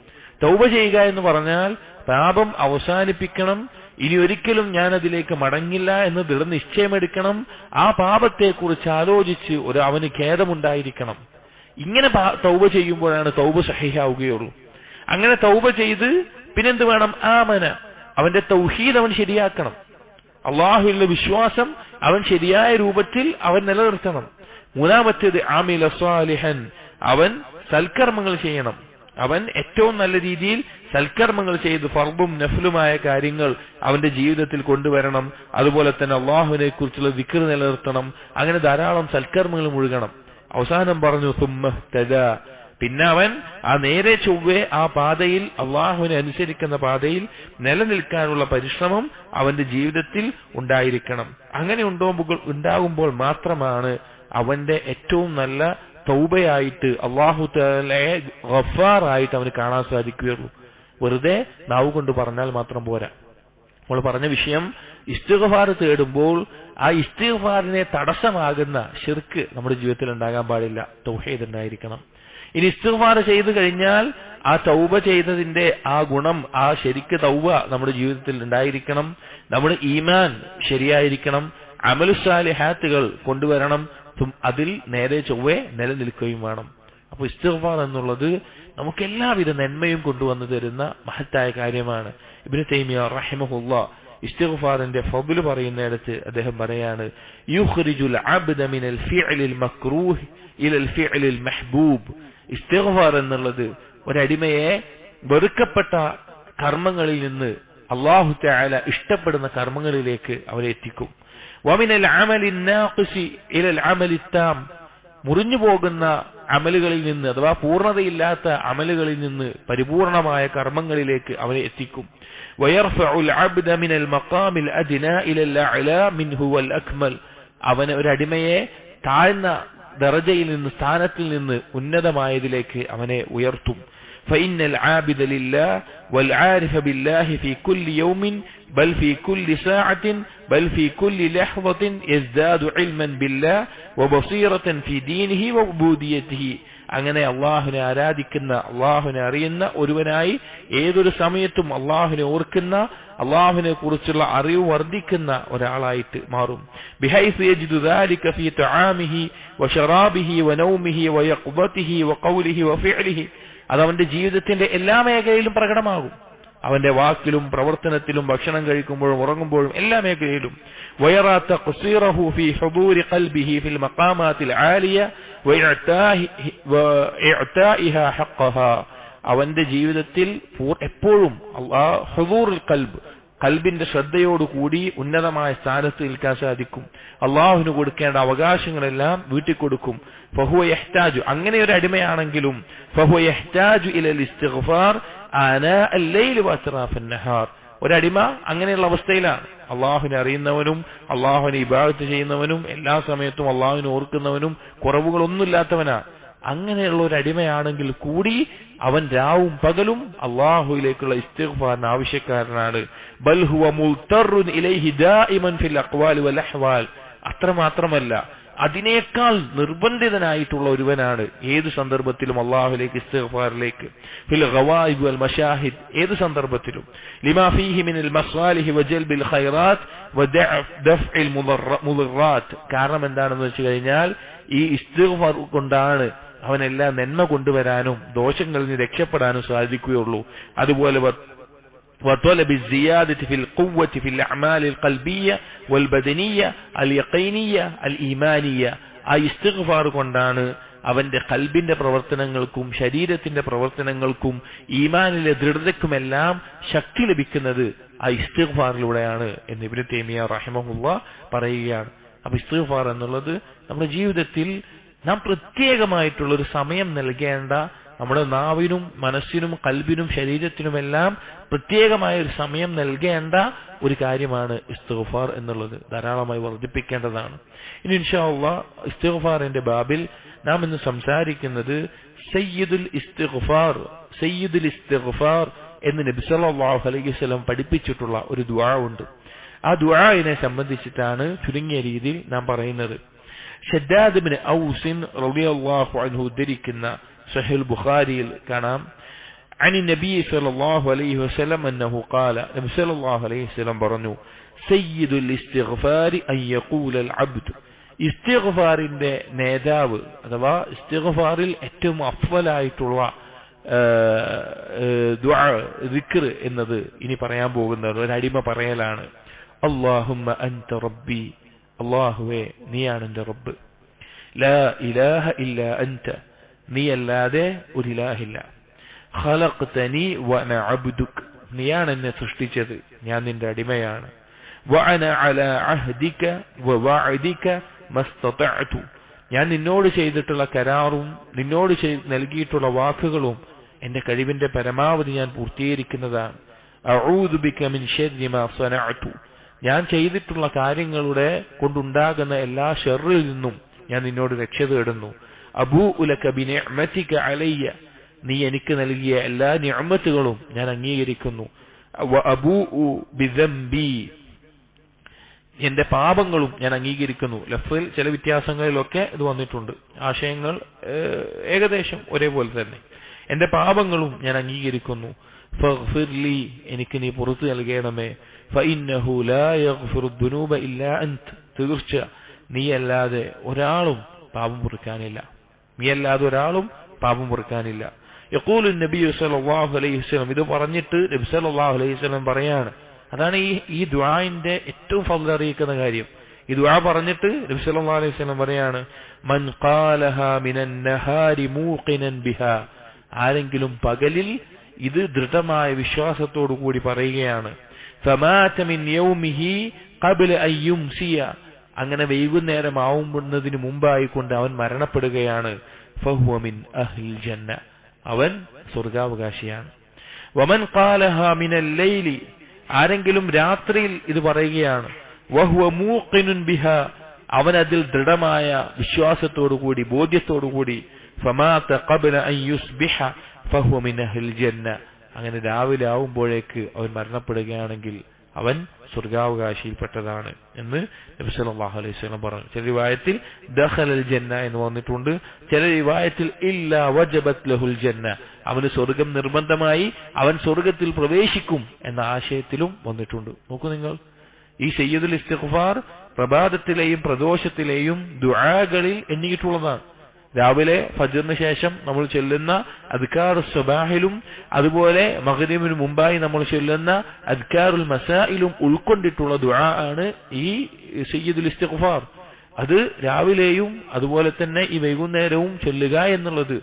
തൗബ ചെയ്യുക എന്ന് പറഞ്ഞാൽ പാപം അവസാനിപ്പിക്കണം, ഇനി ഒരിക്കലും ഞാൻ അതിലേക്ക് മടങ്ങില്ല എന്ന് ദൃഢനിശ്ചയമെടുക്കണം. ആ പാപത്തെക്കുറിച്ച് ആലോചിച്ച് അവന് ഖേദമുണ്ടായിരിക്കണം. ഇങ്ങനെ തൗബ ചെയ്യുമ്പോഴാണ് തൗബ സഹീഹാവുകയുള്ളൂ. അങ്ങനെ തൗബ ചെയ്ത് പിന്നെന്ത് വേണം? ആമന, അവന്റെ തൗഹീദ് അവൻ ശരിയാക്കണം. അള്ളാഹുവിലുള്ള വിശ്വാസം അവൻ ശരിയായ രൂപത്തിൽ അവൻ നിലനിർത്തണം. മൂന്നാമത്തേത് ആമില സാലിഹൻ, അവൻ സൽക്കർമ്മങ്ങൾ ചെയ്യണം. അവൻ ഏറ്റവും നല്ല രീതിയിൽ സൽക്കർമ്മങ്ങൾ ചെയ്ത് ഫർദും നഫ്ലുമായ കാര്യങ്ങൾ അവന്റെ ജീവിതത്തിൽ കൊണ്ടുവരണം. അതുപോലെ തന്നെ അള്ളാഹുവിനെ കുറിച്ചുള്ള ദിക്ർ നിലനിർത്തണം. അങ്ങനെ ധാരാളം സൽക്കർമ്മങ്ങൾ മുഴുകണം. അവസാനം പറഞ്ഞു സുമ്മ ഇഹ്തദാ, പിന്നെ അവൻ ആ നേരെ ചൊവ്വേ ആ പാതയിൽ, അള്ളാഹുവിനെ അനുസരിക്കുന്ന പാതയിൽ നിലനിൽക്കാനുള്ള പരിശ്രമം അവന്റെ ജീവിതത്തിൽ ഉണ്ടായിരിക്കണം. അങ്ങനെ ഉണ്ടാകുമ്പോൾ മാത്രമാണ് അവന്റെ ഏറ്റവും നല്ല തൗബയായിട്ട് അല്ലാഹു തആലയെ ഗഫാറായിട്ട് അവന് കാണാൻ സാധിക്കുകയുള്ളൂ. വെറുതെ നാവ് കൊണ്ട് പറഞ്ഞാൽ മാത്രം പോരാ. നമ്മൾ പറഞ്ഞ വിഷയം, ഇസ്തിഗ്ഫാർ തേടുമ്പോൾ ആ ഇസ്തിഗ്ഫാറിനെ തടസ്സമാകുന്ന ശിർക്ക് നമ്മുടെ ജീവിതത്തിൽ ഉണ്ടാകാൻ പാടില്ല. തൗഹീദ് ഉണ്ടായിരിക്കണം. ഇനി ഇസ്തിഗ്ഫാർ ചെയ്തു കഴിഞ്ഞാൽ ആ തൗബ ചെയ്തതിന്റെ ആ ഗുണം, ആ ശരിക്ക് തൗബ നമ്മുടെ ജീവിതത്തിൽ ഉണ്ടായിരിക്കണം. നമ്മുടെ ഈമാൻ ശരിയായിരിക്കണം. അമലുസ്സാലിഹാത്തുകൾ കൊണ്ടുവരണം. അതിൽ നേരെ ചൊവ്വേ നിലനിൽക്കുകയും വേണം. അപ്പൊ ഇസ്തിഗ്ഫാർ എന്നുള്ളത് നമുക്ക് എല്ലാവിധ നന്മയും കൊണ്ടുവന്നു തരുന്ന മഹത്തായ കാര്യമാണ്. ഇബ്നു തൈമിയ്യ റഹിമഹുല്ലാഹ് ഇസ്തിഗ്ഫാറിന്റെ ഫദ്ല് പറയുന്നിടത്ത് അദ്ദേഹം പറയാണ്, യുഖ്രിജുൽ അബ്ദ മിനൽ ഫിഅലിൽ മക്റൂഹ് ഇലൽ ഫിഅലിൽ മഹ്ബൂബ്. ഇസ്തിഗ്ഫാർ എന്നുള്ളത് ഒരടിമയെ വെറുക്കപ്പെട്ട കർമ്മങ്ങളിൽ നിന്ന് അല്ലാഹു തആല ഇഷ്ടപ്പെടുന്ന കർമ്മങ്ങളിലേക്ക് അവരെ എത്തിക്കും. വമിനൽ അമലിൻ നാഖിസി ഇലൽ അമലിൽ താം. മുറിഞ്ഞു പോകുന്ന അമലുകളിൽ നിന്ന് അഥവാ പൂർണ്ണതയില്ലാത്ത അമലുകളിൽ നിന്ന് പരിപൂർണമായ കർമ്മങ്ങളിലേക്ക് അവരെ എത്തിക്കും. വയർഫഉൽ അബ്ദ മിനൽ മഖാമിൽ അദ്നാ ഇലൽ അഅലാ മിൻഹു വൽ അക്മൽ. അവനെ ഒരടിമയെ താഴ്ന്ന ദറജയിൽ നിന്ന്, സ്ഥാനത്തിൽ നിന്ന് ഉന്നതമായതിലേക്ക് അവനെ ഉയർത്തും. ഫഇന്നൽ ആബിദ ലില്ലാഹ് വൽ ആരിഫ ബില്ലാഹി ഫീ കുല്ലി യൗമിൻ ബൽ ഫീ കുല്ലി സഅത്തിൻ ബൽ ഫീ കുല്ലി ലഹ്ദത്തിൻ യസ്ദാദു ഇൽമൻ ബില്ലാഹ് വബസീറതൻ ഫീ ദീനിഹി വഉബൂദിയതിഹി. അങ്ങനെ അള്ളാഹുവിനെ ആരാധിക്കുന്ന, അള്ളാഹുവിനെ അറിയുന്ന ഒരുവനായി ഏതൊരു സമയത്തും അള്ളാഹുവിനെ ഓർക്കുന്ന, അള്ളാഹുവിനെ കുറിച്ചുള്ള അറിവ് വർദ്ധിക്കുന്ന ഒരാളായിട്ട് മാറും. ബിഹൈസ് യജിദു ദാലിക ഫീ തആമിഹി വശറാബിഹി വനൗമിഹി വയഖ്ബതിഹി വഖൗലിഹി വഫിഅലിഹി. അത് അവന്റെ ജീവിതത്തിന്റെ എല്ലാ മേഖലയിലും പ്രകടമാകും. അവന്റെ വാക്കിലും പ്രവർത്തനത്തിലും, ഭക്ഷണം കഴിക്കുമ്പോഴും ഉറങ്ങുമ്പോഴും എല്ലാ മേഖലയിലും. വയറാ തഖ്സീറഹു ഫീ ഹുദൂരി ഖൽബിഹി ഫിൽ മഖാമാത്തിൽ ആലിയ വഇഅതാഇഹാ ഹഖ്ഖഹാ. അവന്റെ ജീവിതത്തിൽ എപ്പോഴും ഹുദൂറുൽ ഖൽബ്, കൽബിന്റെ ശ്രദ്ധയോടുകൂടി ഉന്നതമായ സ്ഥാനത്ത് നിൽക്കാൻ സാധിക്കും. അള്ളാഹുവിന് കൊടുക്കേണ്ട അവകാശങ്ങളെല്ലാം വീട്ടിൽ കൊടുക്കും. ഫഹുവ യഹ്താജു, അങ്ങനെ ഒരു അടിമയാണെങ്കിലും ഫഹുവ യഹ്താജു ഇലൽ ഇസ്തിഗ്ഫാർ ആനാ അൽ-ലൈൽ വഅത്റാഫൻ നഹാർ. ഒരടിമ അങ്ങനെയുള്ള അവസ്ഥയിലാണ്. അള്ളാഹുവിനെ അറിയുന്നവനും അള്ളാഹുവിനെ ഇബാദത്ത് ചെയ്യുന്നവനും എല്ലാ സമയത്തും അള്ളാഹുവിനെ ഓർക്കുന്നവനും കുറവുകളൊന്നുമില്ലാത്തവനാണ്. അങ്ങനെയുള്ള ഒരു അടിമയാണെങ്കിൽ കൂടി അവൻ രാവും പകലും അള്ളാഹുവിലേക്കുള്ള ഇസ്തിഗ്ഫാറിന് ആവശ്യക്കാരനാണ്. ബൽ ഹുവ മുൽതറുൻ ഇലൈഹി ദായിമൻ ഫിൽ അഖ്വാലി വൽ അഹ്വാൽ. അത്രമാത്രമല്ല, അതിനേക്കാൾ നിർബന്ധിതനായിട്ടുള്ള ഒരുവനാണ് ഏത് സന്ദർഭത്തിലും അള്ളാഹുലേക്ക്, ഇസ്തിഗ്ഫാറിലേക്ക്. ഫിൽ ഗവായിബ് വൽ മശാഹിദ്, ഏത് സന്ദർഭത്തിലും. ലിമാ ഫീഹി മിനൽ മസ്വാലിഹി വജൽബിൽ ഖൈറാത്ത് വദഫ്ഇൽ മുദററാത്ത്. കാരണം എന്താണെന്ന് വെച്ച് കഴിഞ്ഞാൽ ഈ ഇസ്തിഗ്ഫാർ കൊണ്ടാണ് അവനെല്ലാ നന്മ കൊണ്ടുവരാനും ദോഷങ്ങളിൽ നിന്ന് രക്ഷപ്പെടാനും സാധിക്കുകയുള്ളൂ. അതുപോലെ وطلب الزيادة في القوة في الأعمال القلبية والبدنية اليقينية الإيمانية. ആ ഇസ്തിഗ്ഫാർ കൊണ്ടാണ് അവന്റെ ഖൽബിന്റെ പ്രവർത്തനങ്ങൾക്കും ശരീരത്തിന്റെ പ്രവർത്തനങ്ങൾക്കും ഈമാനിലെ ദൃഢതയ്ക്കുമെല്ലാം ശക്തി ലഭിക്കുന്നത് ആ ഇസ്തിഗ്ഫാറിലൂടെയാണ് എന്ന് ഇബ്നു തൈമിയ്യ റഹിമഹുല്ലാഹ് പറയുകയാണ്. അപ്പൊ ഇസ്തിഗ്ഫാർ എന്നുള്ളത് നമ്മുടെ ജീവിതത്തിൽ നാം പ്രത്യേകമായിട്ടുള്ളൊരു സമയം നൽകേണ്ട, നമ്മുടെ നാവിനും മനസ്സിനും കൽബിനും ശരീരത്തിനുമെല്ലാം പ്രത്യേകമായ ഒരു സമയം നൽകേണ്ട ഒരു കാര്യമാണ് ഇസ്തിഗ്ഫാർ എന്നുള്ളത്. ധാരാളമായി വർദ്ധിപ്പിക്കേണ്ടതാണ്. ഇനി ഇൻഷാ അല്ലാഹ് ഇസ്തിഗ്ഫാറിന്റെ ബാബിൽ നാം ഇന്ന് സംസാരിക്കുന്നത് സയ്യിദുൽ ഇസ്തിഗ്ഫാർ എന്ന് നബി സല്ലല്ലാഹു അലൈഹി വസല്ലം പഠിപ്പിച്ചിട്ടുള്ള ഒരു ദുആ ഉണ്ട്. ആ ദുആയിനെ സംബന്ധിച്ചിട്ടാണ് ചുരുങ്ങിയ രീതിയിൽ നാം പറയുന്നത്. ഷദ്ദാദ് ഇബ്നു ഔസ് റളിയല്ലാഹു അൻഹു ഉദ്ധരിക്കുന്ന സഹീഹ് ബുഖാരിയിൽ കാണാം, عن النبي صلى الله عليه وسلم أنه قال, നബി സല്ലല്ലാഹു അലൈഹി വസല്ലം പറഞ്ഞു, سيد الاستغفار أن يقول العبد. ഇസ്തിഗ്ഫാറിന്റെ നേതാവ് അഥവാ ഇസ്തിഗ്ഫാറിൽ ഏറ്റവും അഫ്ളലായിട്ടുള്ള ദുആ, ദിക്ർ എന്നത് ഇനി പറയാൻ പോകുന്നത് ഒരു അടിമ പറയലാണ്. അല്ലാഹുമ്മ അൻത റബ്ബി, അല്ലാഹുവേ നീയാണ് എൻ്റെ റബ്ബ്. ലാ ഇലാഹ ഇല്ലാ അൻത, നീയല്ലാതെ ഒരു ഇലാഹില്ല. ഖലഖ്തനി വഅന അബ്ദുക്, നീയാണ് എന്നെ സൃഷ്ടിച്ചത്, ഞാൻ നിന്റെ അടിമയാണ്. വഅന അലാ അഹ്ദിക വവഅദിക മസ്തതഅതു, ഞാൻ നിന്നോട് ചെയ്തിട്ടുള്ള കരാറും നിന്നോട് നൽകിയിട്ടുള്ള വാക്കുകളും എന്റെ കഴിവിന്റെ പരമാവധി ഞാൻ പൂർത്തീകരിക്കുന്നതാണ്. അഊദു ബിക മിൻ ശർരി മാ സനഅതു, ഞാൻ ചെയ്തിട്ടുള്ള കാര്യങ്ങളുടെ കൊണ്ടുണ്ടാകുന്ന എല്ലാ ഷർറിൽ നിന്നും ഞാൻ നിന്നോട് രക്ഷ തേടുന്നു. അബൂഉ ലക ബിനിഅമതിക അലയ്യ, നീ എനിക്ക് നൽകിയ എല്ലാ നിഅമത്തുകളും ഞാൻ അംഗീകരിക്കുന്നു. വ അബൂഉ ബിദംബി, എന്റെ പാപങ്ങളും ഞാൻ അംഗീകരിക്കുന്നു. ലഫ്സിൽ ചില വ്യത്യാസങ്ങളിലൊക്കെ ഇത് വന്നിട്ടുണ്ട്, ആശയങ്ങൾ ഏകദേശം ഒരേപോലെ തന്നെ. എന്റെ പാപങ്ങളും ഞാൻ അംഗീകരിക്കുന്നു. ഫഗ്ഫിർലി, എനിക്ക് നീ പുറത്തു നൽകണമേ. ഫഇന്നഹു ലാ യഗ്ഫിറു ദുനൂബ ഇല്ലാ അൻത, തീർച്ച നീയല്ലാതെ ഒരാളും പാപം പൊറുക്കാനില്ല, നീയല്ലാതെ ഒരാളും പാപം പൊറുക്കാനില്ല. യഖൂലു നബി സല്ലല്ലാഹു അലൈഹി വസല്ലം, ഇത് പറഞ്ഞിട്ട് നബി സല്ലല്ലാഹു അലൈഹി വസല്ലം പറയാണ്, അതാണ് ഈ ദുആഇന്റെ ഏറ്റവും ഫضل അറിയിക്കുന്ന കാര്യം. ഈ ദുആ പറഞ്ഞിട്ട് നബി സല്ലല്ലാഹു അലൈഹി വസല്ലം പറയാണ്, മൻ ഖാലഹാ മിനൻ നഹാരി മൂഖിനൻ ബിഹാ, ആരെങ്കിലും പകലിൽ ഇത് ദൃഢമായ വിശ്വാസത്തോടു കൂടി പറയുകയാണ്, ഫമാത മിൻ യൗമിഹി ഖബ്ല അൻ യുംസിയ, അങ്ങനെ വൈകുന്നേരം ആവുന്നതിന് മുമ്പായിക്കൊണ്ട് അവൻ മരണപ്പെടുകയാണ്, ഫഹുവ മിൻ അഹ്ലിൽ ജന്ന, അവൻ സ്വർഗാവകാശിയാണ്. വമൻ ഖാലഹാ മിനൽ ലൈലി, ആരെങ്കിലും രാത്രിയിൽ ഇത് പറയുകയാണ്, വഹുവ മൂഖിനുൻ ബിഹാ, അവൻ അതിൽ ദൃഢമായ വിശ്വാസത്തോടുകൂടി ബോധ്യത്തോടുകൂടി, ഫമാത ഖബ്ല അൻ യുസ്ബിഹ ഫഹുവ മിൻ അഹ്ലിൽ ജന്ന, അങ്ങനെ രാവിലെ ആവുമ്പോഴേക്ക് അവൻ മരണപ്പെടുകയാണെങ്കിൽ അവൻ സ്വർഗാവകാശിയിൽപ്പെട്ടതാണ് എന്ന് നബി സല്ലല്ലാഹു അലൈഹി വസല്ലം പറഞ്ഞു. ചില റിവായത്തിൽ ദഖലൽ ജന്ന എന്ന് വന്നിട്ടുണ്ട്, ചില റിവായത്തിൽ ഇല്ലാ വജബത് ലഹുൽ ജന്ന, അവന് സ്വർഗം നിർബന്ധമായി, അവൻ സ്വർഗത്തിൽ പ്രവേശിക്കും എന്ന ആശയത്തിലും വന്നിട്ടുണ്ട്. നോക്കൂ നിങ്ങൾ, ഈ സയ്യിദുൽ ഇസ്തിഗ്ഫാർ പ്രഭാതത്തിലെയും പ്രദോഷത്തിലെയും ദുആകളിൽ എണ്ണിയിട്ടുള്ളതാണ്. രാവിലെ ഫജ്റിന് ശേഷം നമ്മൾ ചൊല്ലുന്ന അദ്കാറുൽ സബാഹിലും അതുപോലെ മഗ്രിബിന് മുമ്പായി നമ്മൾ ചൊല്ലുന്ന അദ്കാറുൽ മസായിലും ഉൾക്കൊണ്ടിട്ടുള്ള ദുആ ആണ് ഈ സയ്യിദുൽ ഇസ്തിഗ്ഫാർ. അത് രാവിലെയും അതുപോലെ തന്നെ ഈ വൈകുന്നേരവും ചൊല്ലുക എന്നുള്ളത്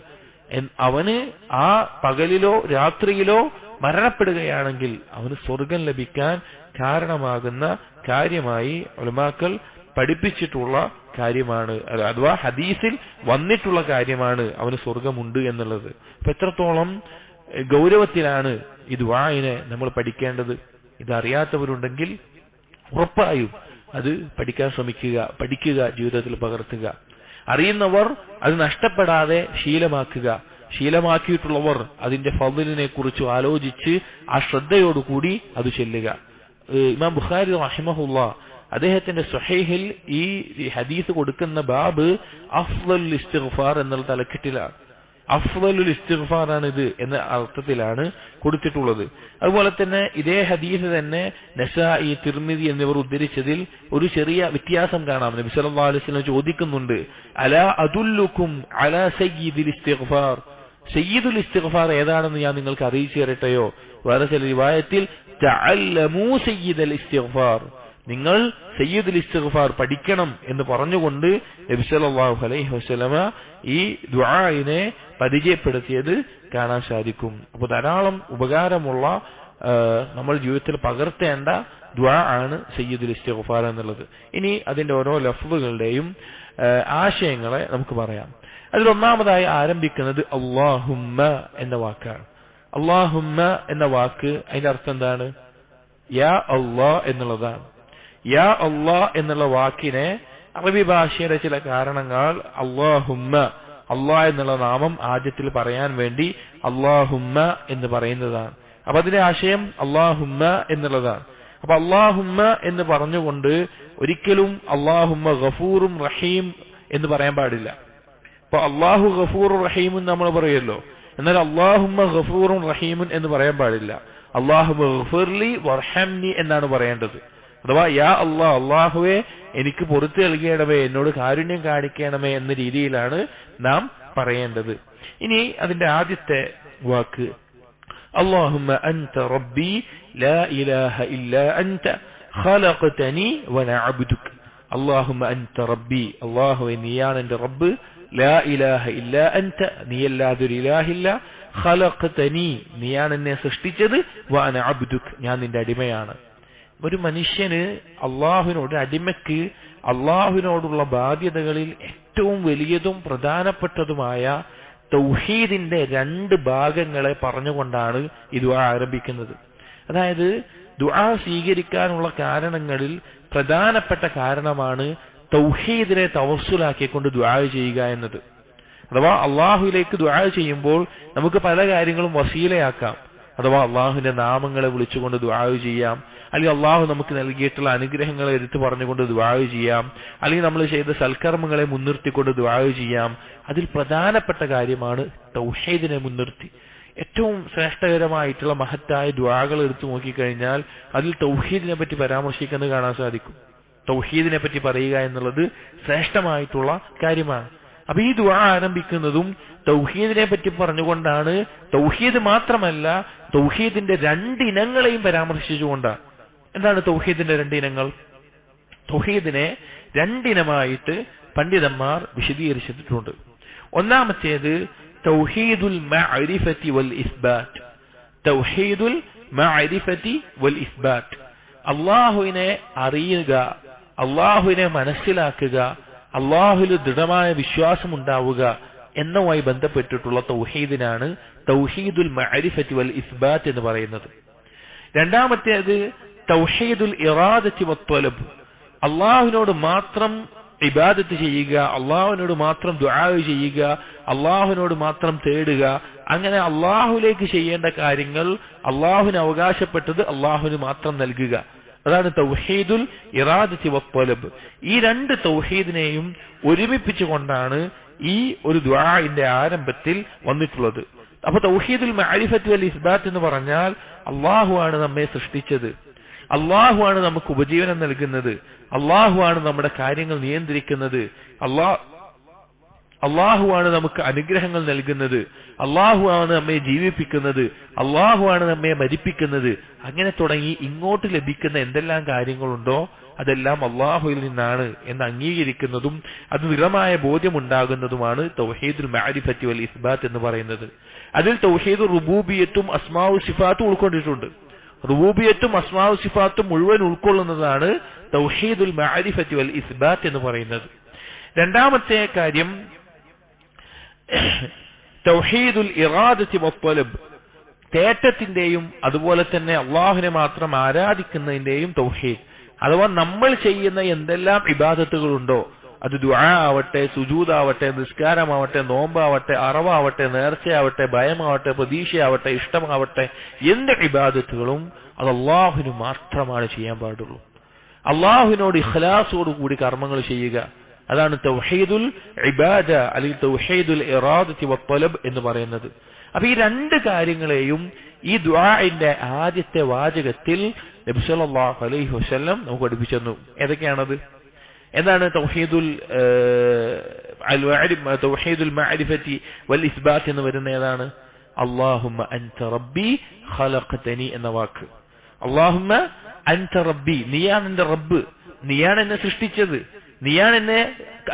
അവന് ആ പകലിലോ രാത്രിയിലോ മരണപ്പെടുകയാണെങ്കിൽ അവന് സ്വർഗം ലഭിക്കാൻ കാരണമാകുന്ന കാര്യമായി ഉലമാക്കൾ പഠിപ്പിച്ചിട്ടുള്ള കാര്യമാണ്, അഥവാ ഹദീസിൽ വന്നിട്ടുള്ള കാര്യമാണ് അവന് സ്വർഗമുണ്ട് എന്നുള്ളത്. അപ്പൊ എത്രത്തോളം ഗൗരവത്തിലാണ് ഈ ദുആഇനെ നമ്മൾ പഠിക്കേണ്ടത്. ഇതറിയാത്തവരുണ്ടെങ്കിൽ ഉറപ്പായും അത് പഠിക്കാൻ ശ്രമിക്കുക, പഠിക്കുക, ജീവിതത്തിൽ പകർത്തുക. അറിയുന്നവർ അത് നഷ്ടപ്പെടാതെ ശീലമാക്കുക, ശീലമാക്കിയിട്ടുള്ളവർ അതിന്റെ ഫضലിനെ കുറിച്ച് ആലോചിച്ച് ആ ശ്രദ്ധയോടുകൂടി അത് ചൊല്ലുക. ഇമാം ബുഖാരി റഹിമഹുല്ലാഹ് അദ്ദേഹത്തിന്റെ സ്വഹീഹിൽ ഈ ഹദീസ് കൊടുക്കുന്ന ബാബ് അഫ്ളലുൽ ഇസ്തിഗ്ഫാർ എന്നുള്ള തലക്കെട്ടിലാണ്. അഫ്ളലുൽ ഇസ്തിഗ്ഫാർ ആണ് ഇത് എന്ന അർത്ഥത്തിലാണ് കൊടുത്തിട്ടുള്ളത്. അതുപോലെ തന്നെ ഇതേ ഹദീസ് തന്നെ നസായി, തിർമിദി എന്നിവർ ഉദ്ധരിച്ചതിൽ ഒരു ചെറിയ വ്യത്യാസം കാണാം. നബി സല്ലല്ലാഹു അലൈഹി വസല്ലം ചോദിക്കുന്നുണ്ട്, അലാ അദുല്ലുക്കും അലാ സയ്യിദുൽ ഇസ്തിഗ്ഫാർ, സയ്യിദുൽ ഇസ്തിഗ്ഫാർ ഏതാണെന്ന് ഞാൻ നിങ്ങൾക്ക് അറിയിച്ചു തരട്ടെയോ? വേറെ ചില റിവായത്തിൽ തഅല്ലമൂ സയ്യിദുൽ ഇസ്തിഗ്ഫാർ, നിങ്ങൾ സയ്യിദുൽ ഇസ്തിഗ്ഫാർ പഠിക്കണം എന്ന് പറഞ്ഞുകൊണ്ട് നബി സല്ലല്ലാഹു അലൈഹി വസല്ലമ ഈ ദുആഇനെ പരിചയപ്പെടുത്തിയത് കാണാൻ സാധിക്കും. അപ്പോൾ ധാരാളം ഉപകാരമുള്ള നമ്മൾ ജീവിതത്തിൽ പകർത്തേണ്ട ദുആ ആണ് സയ്യിദുൽ ഇസ്തിഗ്ഫാർ എന്നുള്ളത്. ഇനി അതിന്റെ ഓരോ ലഫ്ളുകളുടെയും ആശയങ്ങളെ നമുക്ക് പറയാം. അതിലൊന്നാമതായി ആരംഭിക്കുന്നത് അല്ലാഹുമ്മ എന്ന വാക്കാണ്. അല്ലാഹുമ്മ എന്ന വാക്ക് അതിന്റെ അർത്ഥം എന്താണ്? യാ അല്ലാഹ് എന്നുള്ളതാണ്. യാ അല്ലാഹ് എന്നുള്ള വാക്കിനെ അറബി ഭാഷയുടെ ചില കാരണങ്ങൾ അല്ലാഹുമ്മ, അല്ലാഹ് എന്നുള്ള നാമം ആദ്യത്തിൽ പറയാൻ വേണ്ടി അല്ലാഹുമ്മ എന്ന് പറയുന്നതാണ്. അപ്പൊ അതിന്റെ ആശയം അല്ലാഹുമ്മ എന്നുള്ളതാണ്. അപ്പൊ അല്ലാഹുമ്മ എന്ന് പറഞ്ഞുകൊണ്ട് ഒരിക്കലും അല്ലാഹുമ്മ ഗഫൂറും റഹീം എന്ന് പറയാൻ പാടില്ല. ഇപ്പൊ അല്ലാഹു ഗഫൂറും റഹീമും നമ്മൾ പറയുമല്ലോ, എന്നാൽ അല്ലാഹുമ്മ ഗഫൂറും റഹീമുൻ എന്ന് പറയാൻ പാടില്ല. അല്ലാഹുമ്മ ഗഫിർലി വർഹംനി എന്നാണ് പറയേണ്ടത്. അഥവാ യാ അല്ലാഹ്, അല്ലാഹുവേ എനിക്ക് പുറത്തു നൽകണമേ, എന്നോട് കാരുണ്യം കാണിക്കണമേ എന്ന രീതിയിലാണ് നാം പറയേണ്ടത്. ഇനി അതിന്റെ ആദ്യത്തെ വാക്ക് അല്ലാഹുമ്മ അൻത റബ്ബി ലാ ഇലാഹ ഇല്ലാ അൻത ഖലഖതനി വഅന അബ്ദുക. അല്ലാഹുമ്മ അൻത റബ്ബി, അല്ലാഹുവേ നീയാണ് എന്റെ റബ്ബ്, ലാ ഇലാഹ ഇല്ലാ അൻത, നീയല്ലാതെ ഒരു ഇലാഹില്ല, ഖലഖതനി നീയാണ് എന്നെ സൃഷ്ടിച്ചത്, വഅന അബ്ദുക ഞാൻ നിന്റെ അടിമയാണ്. ഒരു മനുഷ്യന് അള്ളാഹുവിനോട്, അടിമയ്ക്ക് അള്ളാഹുവിനോടുള്ള ബാധ്യതകളിൽ ഏറ്റവും വലിയതും പ്രധാനപ്പെട്ടതുമായ തൗഹീദിന്റെ രണ്ട് ഭാഗങ്ങളെ പറഞ്ഞുകൊണ്ടാണ് ഈ ദുആ ആരംഭിക്കുന്നത്. അതായത് ദുആ സ്വീകരിക്കാനുള്ള കാരണങ്ങളിൽ പ്രധാനപ്പെട്ട കാരണമാണ് തൗഹീദിനെ തവസ്സുലാക്കിക്കൊണ്ട് ദുആ ചെയ്യുക എന്നത്. അഥവാ അള്ളാഹുവിലേക്ക് ദുആ ചെയ്യുമ്പോൾ നമുക്ക് പല കാര്യങ്ങളും വസീലയാക്കാം. അഥവാ അള്ളാഹുവിന്റെ നാമങ്ങളെ വിളിച്ചുകൊണ്ട് ദുആ ചെയ്യാം, അല്ലെങ്കിൽ അള്ളാഹു നമുക്ക് നൽകിയിട്ടുള്ള അനുഗ്രഹങ്ങളെ എടുത്തു പറഞ്ഞുകൊണ്ട് ദുആ ചെയ്യാം, അല്ലെങ്കിൽ നമ്മൾ ചെയ്ത സൽക്കർമ്മങ്ങളെ മുൻനിർത്തിക്കൊണ്ട് ദുആ ചെയ്യാം. അതിൽ പ്രധാനപ്പെട്ട കാര്യമാണ് തൗഹീദിനെ മുൻനിർത്തി. ഏറ്റവും ശ്രേഷ്ഠകരമായിട്ടുള്ള മഹത്തായ ദുആകൾ എടുത്തു നോക്കിക്കഴിഞ്ഞാൽ അതിൽ തൗഹീദിനെ പറ്റി പരാമർശിക്കുന്നത് കാണാൻ സാധിക്കും. തൗഹീദിനെ പറ്റി പറയുക എന്നുള്ളത് ശ്രേഷ്ഠമായിട്ടുള്ള കാര്യമാണ്. അപ്പൊ ഈ ദുആ ആരംഭിക്കുന്നതും തൗഹീദിനെ പറ്റി പറഞ്ഞുകൊണ്ടാണ്. തൗഹീദ് മാത്രമല്ല, തൗഹീദിന്റെ രണ്ടിനങ്ങളെയും പരാമർശിച്ചുകൊണ്ടാണ്. എന്താണ് തൗഹീദിന്റെ രണ്ടിനങ്ങൾ? തൗഹീദിനെ രണ്ടിനമായിട്ട് പണ്ഡിതന്മാർ വിശദീകരിച്ചിട്ടുണ്ട്. ഒന്നാമത്തേത് തൗഹീദുൽ മഅരിഫത്തി വൽ ഇസ്ബാത്ത്. തൗഹീദുൽ മഅരിഫത്തി വൽ ഇസ്ബാത്ത്, അല്ലാഹുവിനെ അറിയുക, അല്ലാഹുവിനെ മനസ്സിലാക്കുക, അല്ലാഹുവിൽ ദൃഢമായ വിശ്വാസം ഉണ്ടാവുക എന്നുമായി ബന്ധപ്പെട്ടിട്ടുള്ള തൗഹീദിനാണ് തൗഹീദുൽ മഅരിഫത്തി വൽ ഇസ്ബാത്ത് എന്ന് പറയുന്നത്. രണ്ടാമത്തേത് തൗഹീദുൽ ഇറാദത്തി വത്വലബ്, അല്ലാഹുവിനോട് മാത്രം ഇബാദത്ത് ചെയ്യുക, അള്ളാഹുവിനോട് മാത്രം ദുആ ചെയ്യുക, അള്ളാഹുവിനോട് മാത്രം തേടുക. അങ്ങനെ അള്ളാഹുലേക്ക് ചെയ്യേണ്ട കാര്യങ്ങൾ അള്ളാഹുവിന് അവകാശപ്പെട്ടത് അള്ളാഹുവിന് മാത്രം നൽകുക. അതാണ് തൗഹീദുൽ ഇറാദത്തി വത്വലബ്. ഈ രണ്ട് തൗഹീദിനെയും ഒരുമിപ്പിച്ചുകൊണ്ടാണ് ഈ ഒരു ദുആഇന്റെ ആരംഭത്തിൽ വന്നിട്ടുള്ളത്. അപ്പൊ തൗഹീദുൽ മഅരിഫത്തി വൽ ഇസ്ബാത്ത് എന്ന് പറഞ്ഞാൽ അള്ളാഹുവാണ് നമ്മെ സൃഷ്ടിച്ചത്, അള്ളാഹുവാണ് നമുക്ക് ഉപജീവനം നൽകുന്നത്, അള്ളാഹുവാണ് നമ്മുടെ കാര്യങ്ങൾ നിയന്ത്രിക്കുന്നത്, അള്ളാഹുവാണ് നമുക്ക് അനുഗ്രഹങ്ങൾ നൽകുന്നത്, അള്ളാഹുവാണ് നമ്മെ ജീവിപ്പിക്കുന്നത്, അള്ളാഹുവാണ് നമ്മെ മരിപ്പിക്കുന്നത്. അങ്ങനെ തുടങ്ങി ഇങ്ങോട്ട് ലഭിക്കുന്ന എന്തെല്ലാം കാര്യങ്ങളുണ്ടോ അതെല്ലാം അള്ളാഹുവിൽ നിന്നാണ് എന്ന് അംഗീകരിക്കുന്നതും അത് ദൃഢമായ ബോധ്യമുണ്ടാകുന്നതുമാണ് തൗഹീദുൽ മഅരിഫത്തി വൽ ഇസ്ബാത്ത് എന്ന് പറയുന്നത്. അതിൽ തൗഹീദുർ റുബൂബിയ്യത്തും അസ്മാഉ സിഫാത്തും ഉൾക്കൊണ്ടിട്ടുണ്ട്. റുബൂബിയ്യത്തും അസ്മാഉ സിഫാത്തും മുഴുവൻ ഉൾക്കൊള്ളുന്നതാണ് തൗഹീദുൽ മഅരിഫത്തി വൽ ഇസ്ബാത്ത് എന്ന് പറയുന്നത്. രണ്ടാമത്തെ കാര്യം തൗഹീദുൽ ഇറാദത്തി വത്വലബ്, തേട്ടത്തിന്റെയും അതുപോലെ തന്നെ അള്ളാഹുവിനെ മാത്രം ആരാധിക്കുന്നതിന്റെയും തൗഹീദ്. അഥവാ നമ്മൾ ചെയ്യുന്ന എന്തെല്ലാം ഇബാദത്തുകളുണ്ടോ, അത് ദുആ ആവട്ടെ, സുജൂദാവട്ടെ, നിസ്കാരമാവട്ടെ, നോമ്പാവട്ടെ, അറവാവട്ടെ, നേർച്ചയാവട്ടെ, ഭയമാവട്ടെ, പ്രതീക്ഷയാവട്ടെ, ഇഷ്ടമാവട്ടെ, എന്ത് ഇബാദത്തുകളും അത് അള്ളാഹുവിന് മാത്രമാണ് ചെയ്യാൻ പാടുള്ളൂ. അള്ളാഹുവിനോട് ഇഖ്ലാസോട് കൂടി കർമ്മങ്ങൾ ചെയ്യുക. അതാണ് തൗഹീദുൽ ഇബാദ അല്ലെങ്കിൽ തൗഹീദുൽ ഇറാദത്തി വത്വലബ് എന്ന് പറയുന്നത്. അപ്പൊ ഈ രണ്ട് കാര്യങ്ങളെയും ഈ ദുആഇന്റെ ആദ്യത്തെ വാചകത്തിൽ നബി സല്ലല്ലാഹു അലൈഹി വസല്ലം നമുക്ക് പഠിപ്പിച്ചു തന്നു. ഏതൊക്കെയാണത്? എന്താണ് തൗഹീദുൽ മഅരിഫത്തി വൽ ഇസ്ബാത്ത് എന്ന് വരുന്ന ഏതാണ്? അല്ലാഹുമ്മ അൻത റബ്ബി ഖലഖതനി എന്ന വാക്ക്. അല്ലാഹുമ്മ അൻത റബ്ബി, നീയാണ് എന്റെ റബ്ബ്, നീയാണ് എന്നെ സൃഷ്ടിച്ചത്, നീയാണ് എന്നെ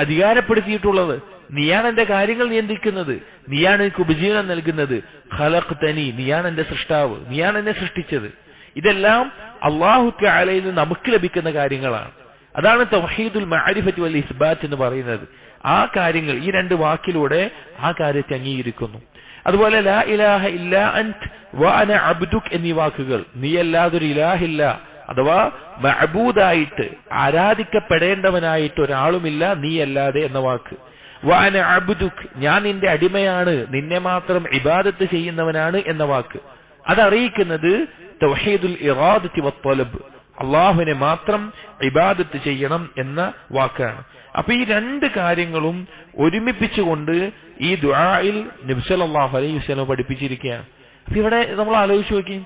അധികാരപ്പെടുത്തിയിട്ടുള്ളത്, നീയാണ് എന്റെ കാര്യങ്ങൾ നിയന്ത്രിക്കുന്നത്, നീയാണ് എനിക്ക് ഉപജീവനം നൽകുന്നത്. ഖലഖതനി, നീയാണ് എന്റെ സൃഷ്ടാവ്, നീയാണ് എന്നെ സൃഷ്ടിച്ചത്. ഇതെല്ലാം അല്ലാഹു തആലയിൽ നിന്ന് നമുക്ക് ലഭിക്കുന്ന കാര്യങ്ങളാണ്. അതാണ് തൗഹീദുൽ മഅരിഫത്തി വൽ ഇസ്ബാത്ത് എന്ന് പറയുന്നത്. ആ കാര്യങ്ങൾ ഈ രണ്ട് വാക്കിലൂടെ ആ കാര്യത്തെ അംഗീകരിക്കുന്നു. അതുപോലെ ലാ ഇലാഹ ഇല്ലാ അൻത് വ അന അബ്ദുക് എന്നീ വാക്കുകൾ, നീയല്ലാതൊരു ഇലാഹില്ല, അഥവാ മഅബൂദായിട്ട് ആരാധിക്കപ്പെടേണ്ടവനായിട്ട് ഒരാളുമില്ല നീയല്ലാതെ എന്ന വാക്ക്. വ അന അബ്ദുക്, ഞാൻ നിന്റെ അടിമയാണ്, നിന്നെ മാത്രം ഇബാദത്ത് ചെയ്യുന്നവനാണ് എന്ന വാക്ക്. അതറിയിക്കുന്നത് തൗഹീദുൽ ഇറാദത്തി വത്വലബ്, അള്ളാഹുവിനെ മാത്രം ഇബാദത്ത് ചെയ്യണം എന്ന വാക്കാണ്. അപ്പൊ ഈ രണ്ട് കാര്യങ്ങളും ഒരുമിപ്പിച്ചുകൊണ്ട് ഈ ദുആയിൽ നബി സല്ലല്ലാഹു അലൈഹി വസല്ലം പഠിപ്പിച്ചിരിക്കുകയാണ്. അപ്പൊ ഇവിടെ നമ്മൾ ആലോചിച്ച് നോക്കി,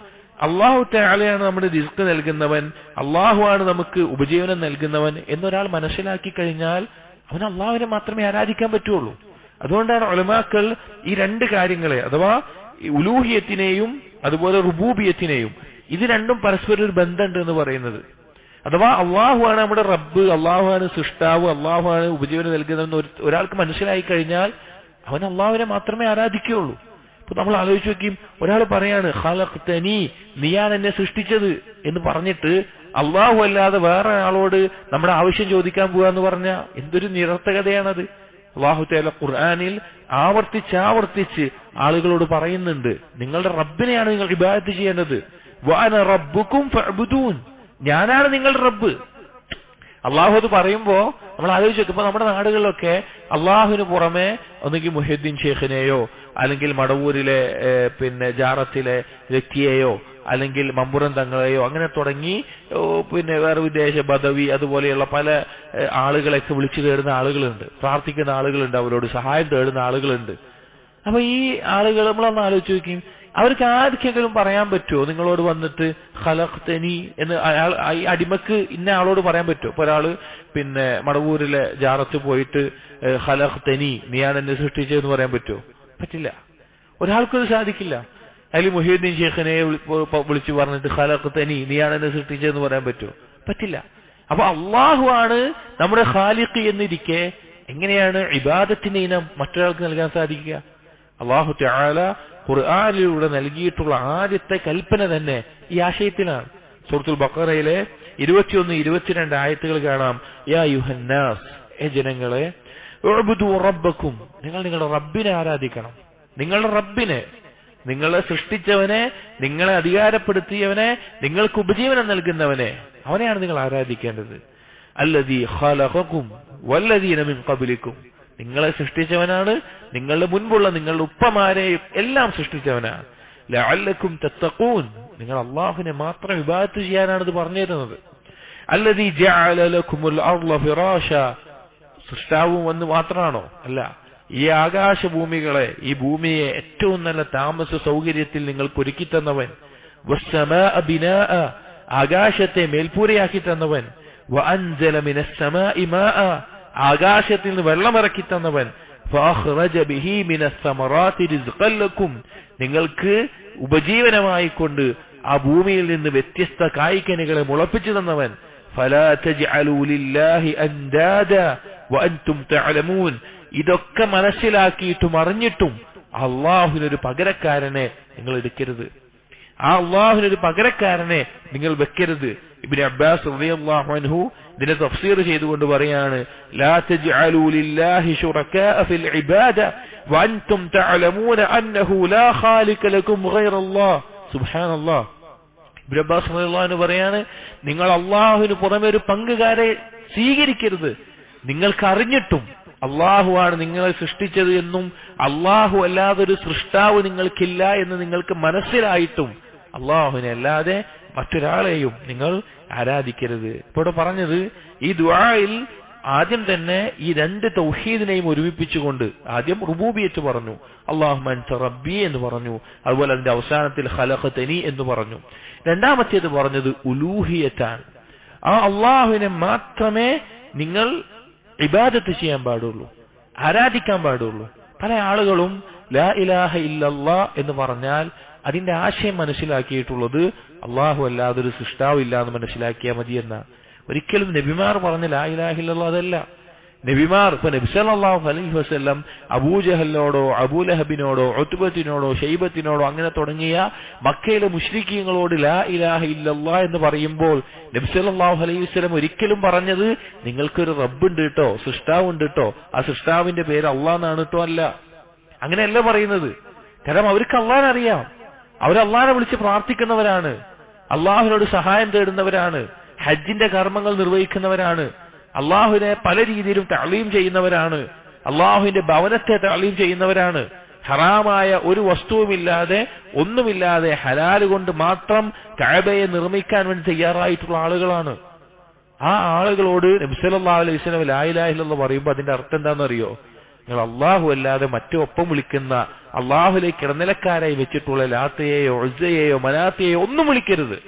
അള്ളാഹു തആലയാണ് നമ്മുടെ റിസ്ക് നൽകുന്നവൻ, അള്ളാഹുവാണ് നമുക്ക് ഉപജീവനം നൽകുന്നവൻ എന്നൊരാൾ മനസ്സിലാക്കി കഴിഞ്ഞാൽ അവൻ അള്ളാഹുവിനെ മാത്രമേ ആരാധിക്കാൻ പറ്റുള്ളൂ. അതുകൊണ്ടാണ് ഉലമാക്കൾ ഈ രണ്ട് കാര്യങ്ങളെ, അഥവാ ഉലൂഹിയത്തിനെയും അതുപോലെ റുബൂബിയത്തിനെയും, ഇത് രണ്ടും പരസ്പരം ഒരു ബന്ധമുണ്ട് എന്ന് പറയുന്നത്. അഥവാ അള്ളാഹുവാണ് നമ്മുടെ റബ്ബ്, അള്ളാഹുവാണ് സൃഷ്ടാവ്, അള്ളാഹുവാണ് ഉപജീവനം നൽകുന്നതെന്ന് ഒരാൾക്ക് മനസ്സിലായി കഴിഞ്ഞാൽ അവൻ അള്ളാഹുവിനെ മാത്രമേ ആരാധിക്കുകയുള്ളൂ. ഇപ്പൊ നമ്മൾ ആലോചിച്ച് നോക്കിയും, ഒരാൾ പറയാണ് ഖലഖതനി, നീയാണ് എന്നെ സൃഷ്ടിച്ചത് എന്ന് പറഞ്ഞിട്ട് അള്ളാഹു അല്ലാതെ വേറെ ആളോട് നമ്മുടെ ആവശ്യം ചോദിക്കാൻ പോവാന്ന് പറഞ്ഞാൽ എന്തൊരു നിരർത്ഥകതയാണത്. അല്ലാഹു തആല ഖുർആനിൽ ആവർത്തിച്ച് ആളുകളോട് പറയുന്നുണ്ട്, നിങ്ങളുടെ റബ്ബിനെയാണ് നിങ്ങൾ ഇബാദത്ത് ചെയ്യേണ്ടത്. വഅന റബ്ബുക്കും ഫഅ്ബുദൂൻ, ഞാനാണ് നിങ്ങളുടെ റബ്ബ്. അള്ളാഹു അത് പറയുമ്പോൾ നമ്മൾ ആലോചിച്ച് നോക്കുമ്പോൾ നമ്മുടെ നാടുകളിലൊക്കെ അള്ളാഹുവിന് പുറമെ ഒന്നുകിൽ മുഹ്യിദ്ദീൻ ഷേഖിനെയോ അല്ലെങ്കിൽ മടവൂരിലെ പിന്നെ ജാറത്തിലെ വ്യക്തിയെയോ അല്ലെങ്കിൽ മമ്പുറം തങ്ങളെയോ അങ്ങനെ തുടങ്ങി പിന്നെ വേറെ വിദേശ ബദവി അതുപോലെയുള്ള പല ആളുകളെയൊക്കെ വിളിച്ചു തേടുന്ന ആളുകളുണ്ട്, പ്രാർത്ഥിക്കുന്ന ആളുകളുണ്ട്, അവരോട് സഹായം തേടുന്ന ആളുകളുണ്ട്. അപ്പൊ ഈ ആളുകൾ നമ്മളൊന്ന് ആലോചിച്ച് നോക്കും, അവർക്ക് ആർക്കെങ്കിലും പറയാൻ പറ്റുമോ നിങ്ങളോട് വന്നിട്ട് ഖലഖ്തനി എന്ന് ഈ അടിമക്ക് ഇന്ന ആളോട് പറയാൻ പറ്റുമോ? ഇപ്പൊ ഒരാള് പിന്നെ മടവൂരിലെ ജാറത്ത് പോയിട്ട് ഖലഖ്തനി നീയാണ് എന്നെ സൃഷ്ടിച്ചതെന്ന് പറയാൻ പറ്റുമോ? പറ്റില്ല, ഒരാൾക്കും അത് സാധിക്കില്ല. അതിൽ മുഹ്യിദ്ദീൻ ഷേഖിനെ വിളിച്ചു പറഞ്ഞിട്ട് ഖലഖ്തനി നീയാണ് എന്നെ സൃഷ്ടിച്ചതെന്ന് പറയാൻ പറ്റുമോ? പറ്റില്ല. അപ്പൊ അള്ളാഹു ആണ് നമ്മുടെ ഖാലിഖ് എന്നിരിക്കെ എങ്ങനെയാണ് ഇബാദത്തിന്റെ ഇനം മറ്റൊരാൾക്ക് നൽകാൻ സാധിക്കുക? അള്ളാഹു തആല ഖുർആനിലൂടെ നൽകിയിട്ടുള്ള ആദ്യത്തെ കൽപ്പന തന്നെ ഈ ആശയത്തിലാണ്. സൂറത്തുൽ ബഖറയിലെ 21, 22 ആയത്തുകൾ കാണാം. യാ അയ്യുഹന്നാസ്, ജനങ്ങളെ, ഉഅ്ബുദൂ റബ്ബക്കും, നിങ്ങൾ നിങ്ങളുടെ റബ്ബിനെ ആരാധിക്കണം. നിങ്ങളുടെ റബ്ബിനെ, നിങ്ങളെ സൃഷ്ടിച്ചവനെ, നിങ്ങളെ അധികാരപ്പെടുത്തിയവനെ, നിങ്ങൾക്ക് ഉപജീവനം നൽകുന്നവനെ, അവനെയാണ് നിങ്ങൾ ആരാധിക്കേണ്ടത്. അല്ലദീ ഖലഖക്കും വല്ലദീന മിൻ ഖബ്ലിക്കും, നിങ്ങളെ സൃഷ്ടിച്ചവനാണ്, നിങ്ങളുടെ മുൻപുള്ള നിങ്ങളുടെ ഉപ്പമാരെയും എല്ലാം സൃഷ്ടിച്ചവനാണ്. ലഅല്ലക്കും തത്തഖൂൻ, നിങ്ങൾ അല്ലാഹുവിനെ മാത്രം ഇബാദത്ത് ചെയ്യാനാണ് ഇത് പറഞ്ഞു തരുന്നത്. അല്ലദീ ജഅല ലക്കുമുൽ അർള ഫിറാശ, സൃഷ്ടാവും എന്ന് മാത്രമാണോ? അല്ല, ഈ ആകാശഭൂമികളെ, ഈ ഭൂമിയെ ഏറ്റവും നല്ല താമസ സൗകര്യത്തിൽ നിങ്ങൾക്ക് ഒരുക്കി തന്നവൻ. വസ്സമാഅ ബിനാഅ, ആകാശത്തെ മേൽപ്പൂരയാക്കി തന്നവൻ. വഅൻസല മിനസ് സമാഇ മാഅ, ആകാശത്തിൽ നിന്ന് വെള്ളമിറക്കി തന്നവൻ. ഫഅഖ്റജ ബിഹി മിനസ് സമറാത്തി റിസ്ഖൻ ലക്കും, നിങ്ങൾക്ക് ഉപജീവനമായി കൊണ്ട് ആ ഭൂമിയിൽ നിന്ന് വ്യത്യസ്ത കായ്ക്കനികളെ മുളപ്പിച്ചു തന്നവൻ. ഫലാ തജ്അലൂ ലില്ലാഹി അൻദാദ വഅൻതും തഅലമൂൻ, ഇതൊക്കെ മനസ്സിലാക്കിയിട്ടും അറിഞ്ഞിട്ടും അള്ളാഹുവിനൊരു പകരക്കാരനെ നിങ്ങൾ എടുക്കരുത്, ആ അള്ളാഹുവിനൊരു പകരക്കാരനെ നിങ്ങൾ വെക്കരുത്. ഇബ്നു അബ്ബാസ് റളിയല്ലാഹു അൻഹു ഇതിനെ തഫ്സീർ ചെയ്തുകൊണ്ട് പറയാണ്, ലാ തജ്അലൂ ലില്ലാഹി ശുറകാഅ ഫിൽ ഇബാദ വഅൻതും തഅലമൂന അന്നഹു ലാ ഖാലിഖ ലക്കും ഗൈറല്ലാഹ്. സുബ്ഹാനല്ലാഹ്. ഇബ്നു അബ്ബാസ് റളിയല്ലാഹു അൻഹു പറയാണ്, നിങ്ങൾ അള്ളാഹുവിന് പുറമെ ഒരു പങ്കുകാരെ സ്വീകരിക്കരുത്. നിങ്ങൾക്ക് അറിഞ്ഞിട്ടും അള്ളാഹുവാണ് നിങ്ങളെ സൃഷ്ടിച്ചത് എന്നും അള്ളാഹു അല്ലാതൊരു സൃഷ്ടാവ് നിങ്ങൾക്കില്ല എന്ന് നിങ്ങൾക്ക് മനസ്സിലായിട്ടും അള്ളാഹുവിനെ അല്ലാതെ മറ്റൊരാളെയും നിങ്ങൾ ആരാധിക്കരുത്. ഇപ്പോൾ പറഞ്ഞത് ഈ ദുആയിൽ ആദ്യം തന്നെ ഈ രണ്ട് തൗഹീദിനെയും ഒരുമിപ്പിച്ചുകൊണ്ട് ആദ്യം റുബൂബിയത്ത് പറഞ്ഞു, അല്ലാഹുമ്മ അൻത റബ്ബി എന്ന് പറഞ്ഞു. അതുപോലെ അതിന്റെ അവസാനത്തിൽ ഖലഖതനി എന്ന് പറഞ്ഞു. രണ്ടാമത്തേത് പറഞ്ഞത് ഉലൂഹിയത്താണ്. ആ അള്ളാഹുവിനെ മാത്രമേ നിങ്ങൾ ഇബാദത്ത് ചെയ്യാൻ പാടുള്ളൂ, ആരാധിക്കാൻ പാടുള്ളൂ. പല ആളുകളും ലാ ഇലാഹ ഇല്ലല്ലാഹ് എന്ന് പറഞ്ഞാൽ അതിന്റെ ആശയം മനസ്സിലാക്കിയിട്ടുള്ളത് അള്ളാഹു അല്ലാതൊരു സൃഷ്ടാവ് ഇല്ല എന്ന് മനസ്സിലാക്കിയാൽ മതി എന്ന. ഒരിക്കലും നബിമാർ പറഞ്ഞ ലാ ഇലാഹ ഇല്ലല്ലാഹ് അതല്ല. നബിമാർ ഇപ്പൊ നബി സല്ലല്ലാഹു അലൈഹി വസല്ലം അബൂജഹലിനോടോ അബൂലഹബിനോടോ ഉത്ബത്തിനോടോ ഷൈബത്തിനോടോ അങ്ങനെ തുടങ്ങിയ മക്കയിലെ മുശ്രിക്കീങ്ങളോട് ലാ ഇലാഹ ഇല്ലല്ലാഹ് എന്ന് പറയുമ്പോൾ നബി സല്ലല്ലാഹു അലൈഹി വസല്ലം ഒരിക്കലും പറഞ്ഞത് നിങ്ങൾക്കൊരു റബ്ബുണ്ട് കേട്ടോ, സൃഷ്ടാവുണ്ട് കേട്ടോ, ആ സൃഷ്ടാവിന്റെ പേര് അള്ളാഹ് എന്നാണ് കേട്ടോ, അല്ല. അങ്ങനെയല്ല പറയുന്നത്. കാരണം അവർക്ക് അള്ളാഹിനെ അറിയാം, അവർ അള്ളാഹിനെ വിളിച്ച് പ്രാർത്ഥിക്കുന്നവരാണ്, അള്ളാഹുവിനോട് സഹായം തേടുന്നവരാണ്, ഹജ്ജിന്റെ കർമ്മങ്ങൾ നിർവഹിക്കുന്നവരാണ്, അള്ളാഹുവിനെ പല രീതിയിലും തഅലീം ചെയ്യുന്നവരാണ്, അള്ളാഹുവിന്റെ ഭവനത്തെ തഅലീം ചെയ്യുന്നവരാണ്. ഹറാമായ ഒരു വസ്തുവുമില്ലാതെ ഒന്നുമില്ലാതെ ഹലാൽ കൊണ്ട് മാത്രം കഅബയെ നിർമ്മിക്കാൻ വേണ്ടി തയ്യാറായിട്ടുള്ള ആളുകളാണ്. ആ ആളുകളോട് നബി സല്ലല്ലാഹു അലൈഹി വസല്ലം ലാ ഇലാഹ ഇല്ലല്ലാഹ് പറയുമ്പോൾ അതിന്റെ അർത്ഥം എന്താണെന്നറിയോ? നിങ്ങൾ അള്ളാഹു അല്ലാതെ മറ്റൊപ്പം വിളിക്കുന്ന അള്ളാഹുലേക്ക് ഇടനിലക്കാരായി വെച്ചിട്ടുള്ള ലാത്തയെയോ ഉസ്സയെയോ മനാത്തയെയോ ഒന്നും വിളിക്കരുത്.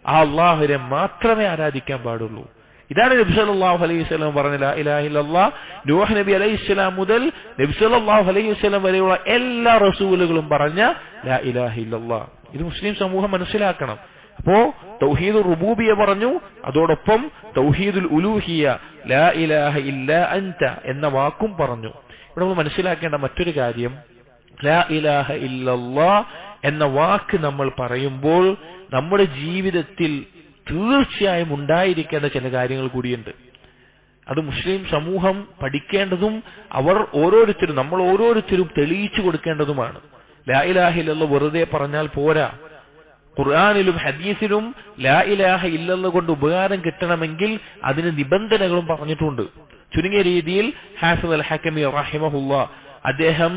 ആ അള്ളാഹുവിനെ മാത്രമേ ആരാധിക്കാൻ പാടുള്ളൂ. ഇതാണ് നബി സല്ലല്ലാഹു അലൈഹി വസല്ലം പറഞ്ഞ ലാ ഇലാഹ ഇല്ലല്ലാഹ്. നൂഹ് നബി അലൈഹിസ്സലാം മുതൽ നബി സല്ലല്ലാഹു അലൈഹി വസല്ലം വരെയുള്ള എല്ലാ റസൂലുകളും പറഞ്ഞ ലാ ഇലാഹ ഇല്ലല്ലാഹ്. ഇത് മുസ്ലിം സമൂഹം മനസ്സിലാക്കണം. അപ്പോ തൗഹീദുർ റുബൂബിയ്യ പറഞ്ഞു, അതോടൊപ്പം തൗഹീദുൽ ഉലൂഹിയ്യ ലാ ഇലാഹ ഇല്ലാ അൻത എന്ന വാക്കും പറഞ്ഞു. ഇവിടെ നമ്മൾ മനസ്സിലാക്കേണ്ട മറ്റൊരു കാര്യം, ലാ ഇലാഹ ഇല്ലല്ലാഹ് എന്ന വാക്ക് നമ്മൾ പറയുമ്പോൾ നമ്മുടെ ജീവിതത്തിൽ തീർച്ചയായും ഉണ്ടായിരിക്കേണ്ട ചില കാര്യങ്ങൾ കൂടിയുണ്ട്. അത് മുസ്ലിം സമൂഹം പഠിക്കേണ്ടതും അവർ ഓരോരുത്തരും, നമ്മൾ ഓരോരുത്തരും തെളിയിച്ചു കൊടുക്കേണ്ടതുമാണ്. ലാ ഇലാഹ ഇല്ലല്ലാഹ് വെറുതെ പറഞ്ഞാൽ പോരാ. ഖുർആനിലും ഹദീസിലും ലാ ഇലാഹ ഇല്ലല്ലാഹ് കൊണ്ട് ഉപകാരം കിട്ടണമെങ്കിൽ അതിന് നിബന്ധനകളും പറഞ്ഞിട്ടുണ്ട്. ചുരുങ്ങിയ രീതിയിൽ ഹാഫിദ് അൽ ഹക്കമി റഹിമഹുല്ലാഹ് അദ്ദേഹം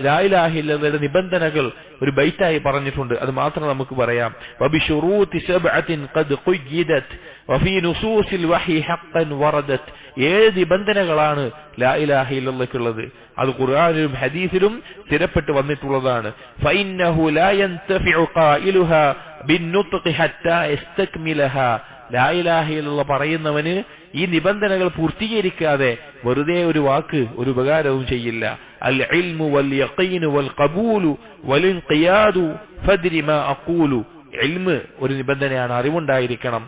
ലാ ഇലാഹ ഇല്ലല്ലാഹയുടെ നിബന്ധനകൾ ഒരു ബൈത്തായി പറഞ്ഞിട്ടുണ്ട്. അത് മാത്രം നമുക്ക് പറയാം. വബിശുറൂതി സബ്അത്തിൻ ഖദ് ഖുയ്യിദത് വഫീ നുസൂസിൽ വഹി ഹഖ്ഖൻ വറദത്. 7 നിബന്ധനകളാണ് ലാ ഇലാഹ ഇല്ലല്ലാഹുള്ളത്. അത് ഖുർആനിലും ഹദീസിലും സ്ഥിരപ്പെട്ട് വന്നിട്ടുള്ളതാണ്. ഫഇന്നഹു ലാ യൻതഫിഉ ഖായിലുഹാ ബിന്നുത്ഖി ഹത്താ യസ്തക്മിലഹാ. ലാ ഇലാഹ ഇല്ലല്ലാഹ് പറയുന്നവന് ഈ നിബന്ധനകൾ പൂർത്തീകരിക്കാതെ വെറുതെ ഒരു വാക്ക് ഒരു ഉപകാരവും ചെയ്യില്ല. അൽ ഇൽമു വൽ യഖീനു വൽ ഖബൂലു വൽ ഇൻഖിയാദു ഫദ്രി മാ അഖൂലു. ഇൽമ് ഒരു നിബന്ധനയാണ്, അറിവുണ്ടായിരിക്കണം.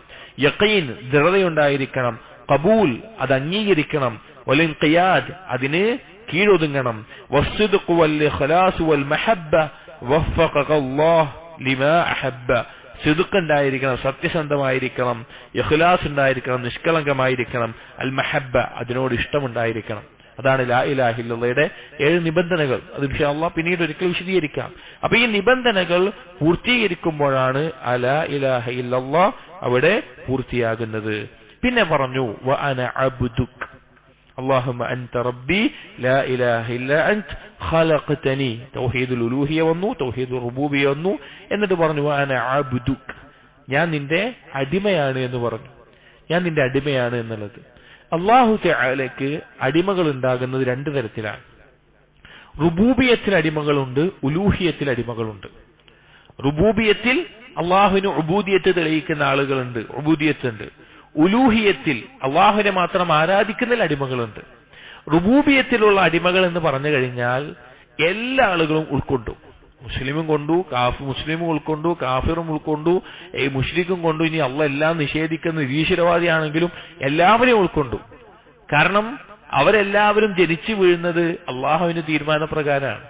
യഖീൻ ദൃഢതയുണ്ടായിരിക്കണം. ഖബൂൽ അത് അംഗീകരിക്കണം. വൽ ഇൻഖിയാദ് അതിന് കീഴൊതുങ്ങണം. വസ്സിദ്ഖു വൽ ഇഖ്ലാസു വൽ മഹബ്ബ വഫഖക അല്ലാഹ് ലിമാ അഹബ്ബ. സിദ്ഖ് ഉണ്ടായിരിക്കണം, സത്യസന്ധമായിരിക്കണം. ഇഖ്ലാസ് ഉണ്ടായിരിക്കണം, നിഷ്കളങ്കമായിരിക്കണം. അൽ മഹബ്ബ അതിനോട് ഇഷ്ടമുണ്ടായിരിക്കണം. അതാണ് ലാ ഇലാഹ ഇല്ലല്ലാഹയുടെ 7 നിബന്ധനകൾ. അത് ഇൻഷാ അല്ലാഹ് പിന്നീട് ഒരിക്കൽ വിശദീകരിക്കാം. അപ്പൊ ഈ നിബന്ധനകൾ പൂർത്തീകരിക്കുമ്പോഴാണ് ലാ ഇലാഹ ഇല്ലല്ലാഹ് അവിടെ പൂർത്തിയാകുന്നത്. പിന്നെ പറഞ്ഞു വ അന അബ്ദുക് اللهم أنت ربي لا إله إلا أنت خلقتني. توحيد الألوهية വന്നു, توحيد الربوبية വന്നു. എന്നിട്ട് പറഞ്ഞു وأنا عبدك, ഞാൻ നിന്റെ അടിമയാണ് എന്ന് പറഞ്ഞു. ഞാൻ നിന്റെ അടിമയാണ് എന്നുള്ളത്. അല്ലാഹു തആലയ്ക്ക് അടിമകൾ ഉണ്ടാകുന്നത് 2 തരത്തിലാണ്. റുബൂബിയത്തിൽ അടിമകളുണ്ട്, ഉലൂഹിയത്തിൽ അടിമകളുണ്ട്. റുബൂബിയത്തിൽ അല്ലാഹുവിന് ഉബൂദിയത്ത് തെളിയിക്കുന്ന ആളുകളുണ്ട്, ഉബൂദിയത്ത് ഉണ്ട്. ഉലൂഹിയത്തിൽ അള്ളാഹുവിനെ മാത്രം ആരാധിക്കുന്ന അടിമകളുണ്ട്. റുബൂബിയത്തിലുള്ള അടിമകൾ എന്ന് പറഞ്ഞു കഴിഞ്ഞാൽ എല്ലാ ആളുകളും ഉൾക്കൊണ്ടു. മുസ്ലിമും കൊണ്ടു, മുസ്ലിമും ഉൾക്കൊണ്ടു, കാഫിറും ഉൾക്കൊണ്ടു, മുശ്രിക്കും കൊണ്ടു. ഇനി അള്ളാഹ് എല്ലാം നിഷേധിക്കുന്ന നിരീശ്വരവാദിയാണെങ്കിലും എല്ലാവരെയും ഉൾക്കൊണ്ടു. കാരണം അവരെല്ലാവരും ജനിച്ചു വീഴുന്നത് അള്ളാഹുവിന്റെ തീരുമാനപ്രകാരമാണ്.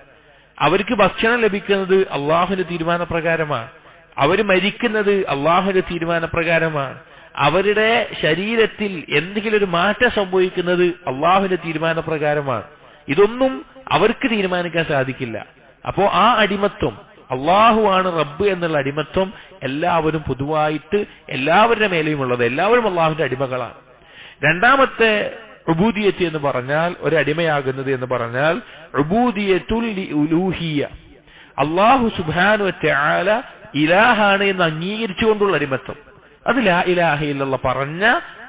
അവർക്ക് ഭക്ഷണം ലഭിക്കുന്നത് അള്ളാഹുവിന്റെ തീരുമാനപ്രകാരമാണ്. അവർ മരിക്കുന്നത് അള്ളാഹുവിന്റെ തീരുമാനപ്രകാരമാണ്. അവരുടെ ശരീരത്തിൽ എന്തെങ്കിലും ഒരു മാറ്റം സംഭവിക്കുന്നത് അള്ളാഹുവിന്റെ തീരുമാനപ്രകാരമാണ്. ഇതൊന്നും അവർക്ക് തീരുമാനിക്കാൻ സാധിക്കില്ല. അപ്പോ ആ അടിമത്വം, അള്ളാഹുവാണ് റബ്ബ് എന്നുള്ള അടിമത്വം എല്ലാവരും പൊതുവായിട്ട് എല്ലാവരുടെ മേലെയും ഉള്ളത്. എല്ലാവരും അള്ളാഹുവിന്റെ അടിമകളാണ്. രണ്ടാമത്തെ ഉബൂദിയത്ത് എന്ന് പറഞ്ഞാൽ, ഒരു അടിമയാകുന്നത് എന്ന് പറഞ്ഞാൽ ഉബൂദിയത്തുൽ ഉലൂഹിയ്യ. അള്ളാഹു സുബ്ഹാനഹു വ തആല ഇലാഹാണ് എന്ന് അംഗീകരിച്ചുകൊണ്ടുള്ള അടിമത്വം. അത് ലാ ഇലാഹ ഇല്ലല്ലാഹ് പറഞ്ഞ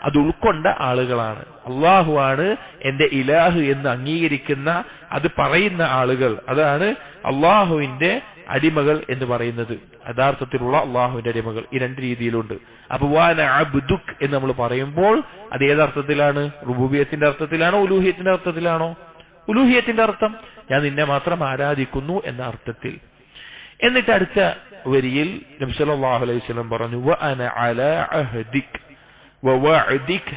അത് ഉൾക്കൊണ്ട ആളുകളാണ്. അള്ളാഹുവാണ് എന്റെ ഇലാഹ് എന്ന് അംഗീകരിക്കുന്ന, അത് പറയുന്ന ആളുകൾ, അതാണ് അള്ളാഹുവിന്റെ അടിമകൾ എന്ന് പറയുന്നത്. യഥാർത്ഥത്തിലുള്ള അള്ളാഹുവിന്റെ അടിമകൾ ഈ 2 രീതിയിലുണ്ട്. അപ്പൊ വാന അബ്ദുക് എന്ന് നമ്മൾ പറയുമ്പോൾ അത് ഏതർത്ഥത്തിലാണ്? റുബൂബിയത്തിന്റെ അർത്ഥത്തിലാണോ ഉലൂഹിയത്തിന്റെ അർത്ഥത്തിലാണോ? ഉലൂഹിയത്തിന്റെ അർത്ഥം ഞാൻ നിന്നെ മാത്രം ആരാധിക്കുന്നു എന്ന അർത്ഥത്തിൽ. എന്നിട്ട് അടുത്ത വരിയിൽ നബി സല്ലല്ലാഹു അലൈഹി വസല്ലം പറഞ്ഞു വ അന അലാ അഹ്ദിക് വ വഅദിക്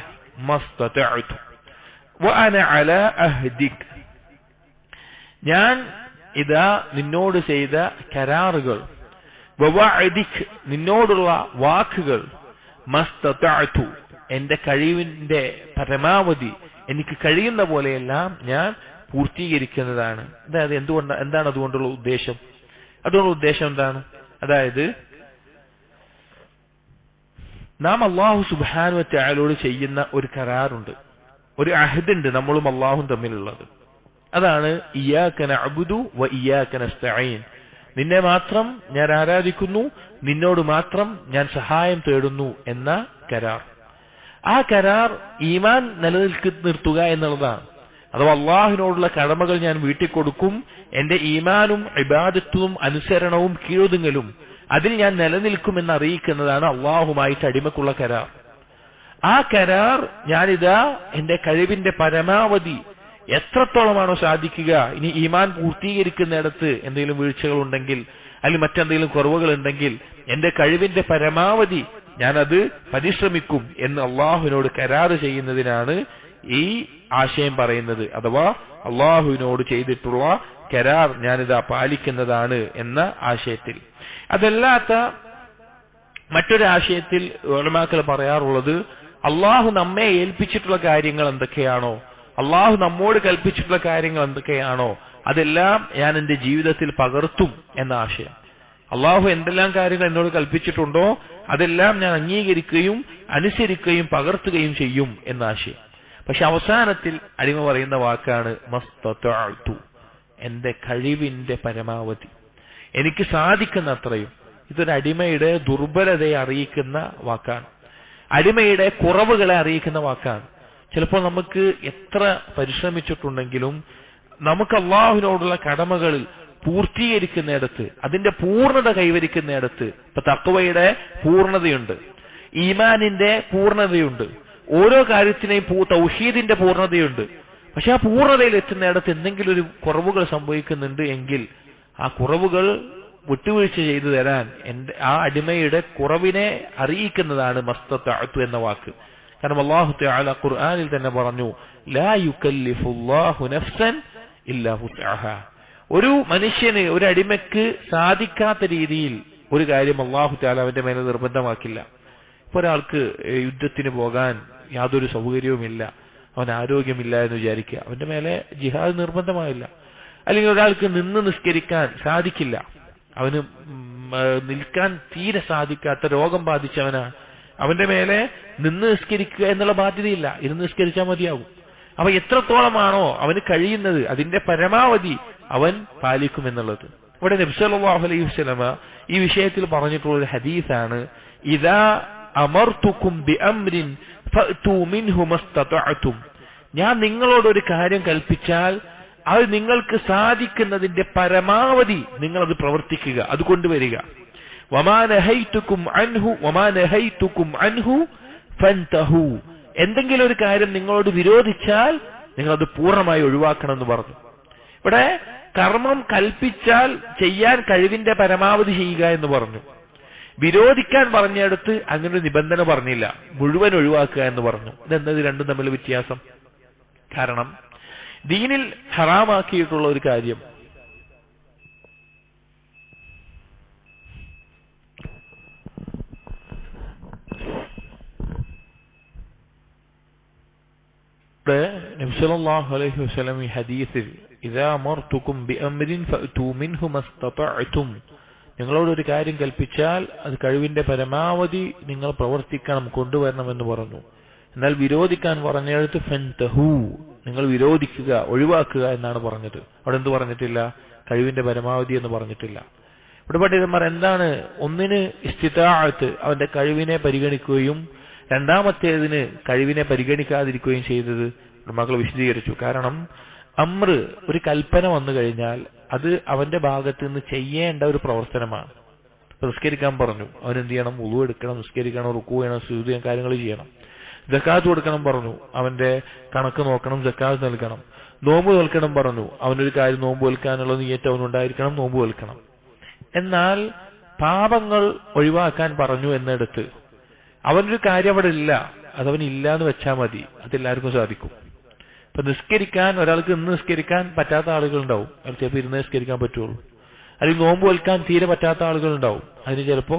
മസ്തതഅതു. വ അന അലാ അഹ്ദിക്, ഞാൻ ഇതാ നിന്നോട് ചെയ്ത കരാറുകൾ, വ വഅദിക് നിന്നോടുള്ള വാക്കുകൾ, മസ്തതഅതു എന്റെ കഴിവിന്റെ പരമാവധി എനിക്ക് കഴിയുന്ന പോലെയെല്ലാം ഞാൻ പൂർത്തീകരിക്കുന്നതാണ്. അതായത് എന്താണ് അതുകൊണ്ടുള്ള ഉദ്ദേശം? അതുകൊണ്ടുള്ള ഉദ്ദേശം എന്താണ്? അതായത് നാം അല്ലാഹു സുബ്ഹാനഹു വ തആലയോട് ചെയ്യുന്ന ഒരു കരാറുണ്ട്, ഒരു അഹ്ദ് ഉണ്ട് നമ്മളും അല്ലാഹും തമ്മിലുള്ളത്. അതാണ് ഇയ്യാക നഅ്ബുദു വ ഇയ്യാക നസ്തഈൻ. നിന്നെ മാത്രം ഞാൻ ആരാധിക്കുന്നു, നിന്നോട് മാത്രം ഞാൻ സഹായം തേടുന്നു എന്ന കരാർ. ആ കരാർ ഈമാൻ നിർത്തുക എന്നുള്ളതാണ്. അഥവാ അള്ളാഹുവിനോടുള്ള കടമകൾ ഞാൻ വീട്ടിക്കൊടുക്കും, എന്റെ ഈമാനും ഇബാദത്തും അനുസരണവും കീഴൊതുങ്ങലും അതിൽ ഞാൻ നിലനിൽക്കുമെന്ന് അറിയിക്കുന്നതാണ് അള്ളാഹുമായിട്ട് അടിമക്കുള്ള കരാർ. ആ കരാർ ഞാനിതാ എന്റെ കഴിവിന്റെ പരമാവധി എത്രത്തോളമാണോ സാധിക്കുക, ഇനി ഈമാൻ പൂർത്തീകരിക്കുന്നിടത്ത് എന്തെങ്കിലും വീഴ്ചകൾ ഉണ്ടെങ്കിൽ അല്ലെങ്കിൽ മറ്റെന്തെങ്കിലും കുറവുകൾ ഉണ്ടെങ്കിൽ എന്റെ കഴിവിന്റെ പരമാവധി ഞാനത് പരിശ്രമിക്കും എന്ന് അള്ളാഹുവിനോട് കരാർ ചെയ്യുന്നതിനാണ് ഈ ആശയം പറയുന്നത്. അഥവാ അള്ളാഹുവിനോട് ചെയ്തിട്ടുള്ള കരാർ ഞാനിതാ പാലിക്കുന്നതാണ് എന്ന ആശയത്തിൽ. അതല്ലാത്ത മറ്റൊരു ആശയത്തിൽ ഉലമാക്കൾ പറയാറുള്ളത്, അള്ളാഹു നമ്മെ ഏൽപ്പിച്ചിട്ടുള്ള കാര്യങ്ങൾ എന്തൊക്കെയാണോ, അള്ളാഹു നമ്മോട് കൽപ്പിച്ചിട്ടുള്ള കാര്യങ്ങൾ എന്തൊക്കെയാണോ അതെല്ലാം ഞാൻ എന്റെ ജീവിതത്തിൽ പകർത്തും എന്ന ആശയം. അള്ളാഹു എന്തെല്ലാം കാര്യങ്ങൾ എന്നോട് കൽപ്പിച്ചിട്ടുണ്ടോ അതെല്ലാം ഞാൻ അംഗീകരിക്കുകയും അനുസരിക്കുകയും പകർത്തുകയും ചെയ്യും എന്ന ആശയം. പക്ഷെ അവസാനത്തിൽ അടിമ പറയുന്ന വാക്കാണ് മസ്തതഅതു, എന്റെ കഴിവിന്റെ പരമാവധി, എനിക്ക് സാധിക്കുന്ന അത്രയും. ഇതൊരു അടിമയുടെ ദുർബലതയെ അറിയിക്കുന്ന വാക്കാണ്, അടിമയുടെ കുറവുകളെ അറിയിക്കുന്ന വാക്കാണ്. ചിലപ്പോൾ നമുക്ക് എത്ര പരിശ്രമിച്ചിട്ടുണ്ടെങ്കിലും നമുക്ക് അള്ളാഹുവിനോടുള്ള കടമകളിൽ പൂർത്തീകരിക്കുന്നിടത്ത്, അതിന്റെ പൂർണ്ണത കൈവരിക്കുന്നിടത്ത്, ഇപ്പൊ തഖ്വയുടെ പൂർണ്ണതയുണ്ട്, ഈമാനിന്റെ പൂർണ്ണതയുണ്ട്, ഓരോ കാര്യത്തിനെയും തൗഹീദിന്റെ പൂർണ്ണതയുണ്ട്. പക്ഷെ ആ പൂർണ്ണതയിൽ എത്തുന്നിടത്ത് എന്തെങ്കിലും ഒരു കുറവുകൾ സംഭവിക്കുന്നുണ്ട് എങ്കിൽ ആ കുറവുകൾ വിട്ടുവീഴ്ച ചെയ്തു തരാൻ ആ അടിമയുടെ കുറവിനെ അറിയിക്കുന്നതാണ് മസ്തതഅതു എന്ന വാക്ക്. കാരണം അല്ലാഹു തആല ഖുർആനിൽ തന്നെ പറഞ്ഞു, ലാ യുകല്ലിഫുല്ലാഹു നഫ്സൻ ഇല്ലാ വസ്അഹാ. ഒരു മനുഷ്യന്, ഒരു അടിമയ്ക്ക് സാധിക്കാത്ത രീതിയിൽ ഒരു കാര്യം അല്ലാഹു തആല അവന്റെ മേലെ നിർബന്ധമാക്കില്ല. ഇപ്പൊ ഒരാൾക്ക് യുദ്ധത്തിന് പോകാൻ യാതൊരു സൗകര്യവുമില്ല, അവൻ ആരോഗ്യമില്ല എന്ന് വിചാരിക്കുക, അവന്റെ മേലെ ജിഹാദ് നിർബന്ധമായില്ല. അല്ലെങ്കിൽ ഒരാൾക്ക് നിന്ന് നിസ്കരിക്കാൻ സാധിക്കില്ല, അവന് നിൽക്കാൻ തീരെ സാധിക്കാത്ത രോഗം ബാധിച്ചവനാണ്, അവന്റെ മേലെ നിന്ന് നിസ്കരിക്കുക എന്നുള്ള ബാധ്യതയില്ല, ഇരുന്ന് നിസ്കരിച്ചാൽ മതിയാകും. അപ്പൊ എത്രത്തോളമാണോ അവന് കഴിയുന്നത് അതിന്റെ പരമാവധി അവൻ പാലിക്കുമെന്നുള്ളത്. ഇവിടെ നബി സല്ലല്ലാഹു അലൈഹി വസല്ലമ ഈ വിഷയത്തിൽ പറഞ്ഞിട്ടുള്ള ഒരു ഹദീസാണ്, ഇദാ അമർതുകും ബിഅംരിൻ ഫഅതു മിൻഹു മസ്തതഅതും. ഞാൻ നിങ്ങളോട് ഒരു കാര്യം കൽപ്പിച്ചാൽ അത് നിങ്ങൾക്ക് സാധിക്കുന്നതിന്റെ പരമാവധി നിങ്ങൾ അത് പ്രവർത്തിക്കുക, അത് കൊണ്ടുവരിക. വമാ നഹൈതുകും അൻഹു ഫൻതഹു. എന്തെങ്കിലും ഒരു കാര്യം നിങ്ങളോട് വിരോധിച്ചാൽ നിങ്ങൾ അത് പൂർണ്ണമായി ഒഴിവാക്കണം എന്ന് പറഞ്ഞു. ഇവിടെ കർമ്മം കൽപ്പിച്ചാൽ ചെയ്യാൻ കഴിവിന്റെ പരമാവധി ചെയ്യുക എന്ന് പറഞ്ഞു. വിരോധിക്കാൻ പറഞ്ഞെടുത്ത് അങ്ങനെ ഒരു നിബന്ധന പറഞ്ഞില്ല, മുഴുവൻ ഒഴിവാക്കുക എന്ന് പറഞ്ഞു. ഇതെന്നത് രണ്ടും തമ്മിൽ വ്യത്യാസം? കാരണം ദീനിൽ ഹറാമാക്കിയിട്ടുള്ള ഒരു കാര്യം നബി സല്ലല്ലാഹു അലൈഹി വസല്ലം ഈ ഹദീസിൽ ഇദാ അമർതുകും ബിഅംരിൻ ഫഅതു മിൻഹു മസ്തതഅതും, നിങ്ങളോട് ഒരു കാര്യം കൽപ്പിച്ചാൽ അത് കഴിവിന്റെ പരമാവധി നിങ്ങൾ പ്രവർത്തിക്കണം, കൊണ്ടുവരണമെന്ന് പറഞ്ഞു. എന്നാൽ വിരോധിക്കാൻ പറഞ്ഞെടുത്ത് ഫൻതഹു, നിങ്ങൾ വിരോധിക്കുക, ഒഴിവാക്കുക എന്നാണ് പറഞ്ഞത്. അവിടെ എന്ത് പറഞ്ഞിട്ടില്ല? കഴിവിന്റെ പരമാവധി എന്ന് പറഞ്ഞിട്ടില്ല. ഇവിടെ പണ്ഡിതന്മാർ എന്താണ് ഒന്നിന് ഇസ്തിതാഅത്ത്, അവന്റെ കഴിവിനെ പരിഗണിക്കുകയും രണ്ടാമത്തേതിന് കഴിവിനെ പരിഗണിക്കാതിരിക്കുകയും ചെയ്തത് മക്കൾ വിശദീകരിച്ചു. കാരണം അമ്ർ, ഒരു കൽപ്പന വന്നു കഴിഞ്ഞാൽ അത് അവന്റെ ഭാഗത്ത് നിന്ന് ചെയ്യേണ്ട ഒരു പ്രവർത്തനമാണ്. നിസ്കരിക്കാൻ പറഞ്ഞു, അവൻ എന്ത് ചെയ്യണം? വുളു എടുക്കണം, നിസ്കരിക്കണം, റുക്കൂ ചെയ്യണം, സുജൂദ് ചെയ്യണം, കാര്യങ്ങൾ ചെയ്യണം. സക്കാത്ത് കൊടുക്കണം പറഞ്ഞു, അവന്റെ കണക്ക് നോക്കണം, സക്കാത്ത് നൽകണം. നോമ്പ് നോൽക്കണം പറഞ്ഞു, അവനൊരു കാര്യം നോമ്പ് നോൽക്കാനുള്ള നിയ്യത്ത് അവനുണ്ടായിരിക്കണം, നോമ്പ് നോൽക്കണം. എന്നാൽ പാപങ്ങൾ ഒഴിവാക്കാൻ പറഞ്ഞു എന്നിടത്ത് അവനൊരു കാര്യം അവിടെ ഇല്ല, അതവൻ ഇല്ല എന്ന് വെച്ചാൽ മതി, അതെല്ലാവർക്കും സാധിക്കും. ഇപ്പൊ നിസ്കരിക്കാൻ ഒരാൾക്ക് ഇന്ന് നിസ്കരിക്കാൻ പറ്റാത്ത ആളുകളുണ്ടാവും, അയാൾ ചിലപ്പോൾ ഇരുന്ന് നിസ്കരിക്കാൻ പറ്റുള്ളൂ. അല്ലെങ്കിൽ നോമ്പ് വെൽക്കാൻ തീരെ പറ്റാത്ത ആളുകളുണ്ടാവും, അതിന് ചിലപ്പോ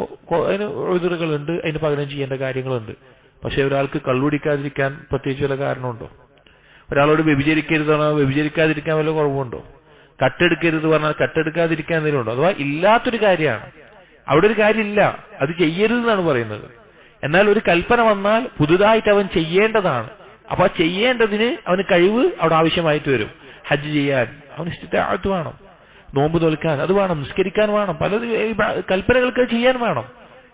അതിന് എഴുതുകളുണ്ട്, അതിന് പകരം ചെയ്യേണ്ട കാര്യങ്ങളുണ്ട്. പക്ഷെ ഒരാൾക്ക് കള്ളുടിക്കാതിരിക്കാൻ പ്രത്യേകിച്ച് വല്ല കാരണമുണ്ടോ? ഒരാളോട് വ്യഭിചരിക്കരുതാണോ, വ്യഭിചരിക്കാതിരിക്കാൻ വല്ല കുറവുണ്ടോ? കട്ടെടുക്കരുത് പറഞ്ഞാൽ കട്ടെടുക്കാതിരിക്കാൻ എന്തെങ്കിലും ഉണ്ടോ? അഥവാ ഇല്ലാത്തൊരു കാര്യമാണ്, അവിടെ ഒരു കാര്യമില്ല, അത് ചെയ്യരുതെന്നാണ് പറയുന്നത്. എന്നാൽ ഒരു കൽപ്പന വന്നാൽ പുതുതായിട്ട് അവൻ ചെയ്യേണ്ടതാണ്. അപ്പൊ ആ ചെയ്യേണ്ടതിന് അവന് കഴിവ് അവിടെ ആവശ്യമായിട്ട് വരും. ഹജ്ജ് ചെയ്യാൻ അവന് ഇസ്തിതാഅത്ത് വേണം, നോമ്പ് നോൽക്കാൻ അത് വേണം, നിസ്കരിക്കാൻ വേണം, പല കൽപ്പനകൾക്ക് ചെയ്യാൻ വേണം.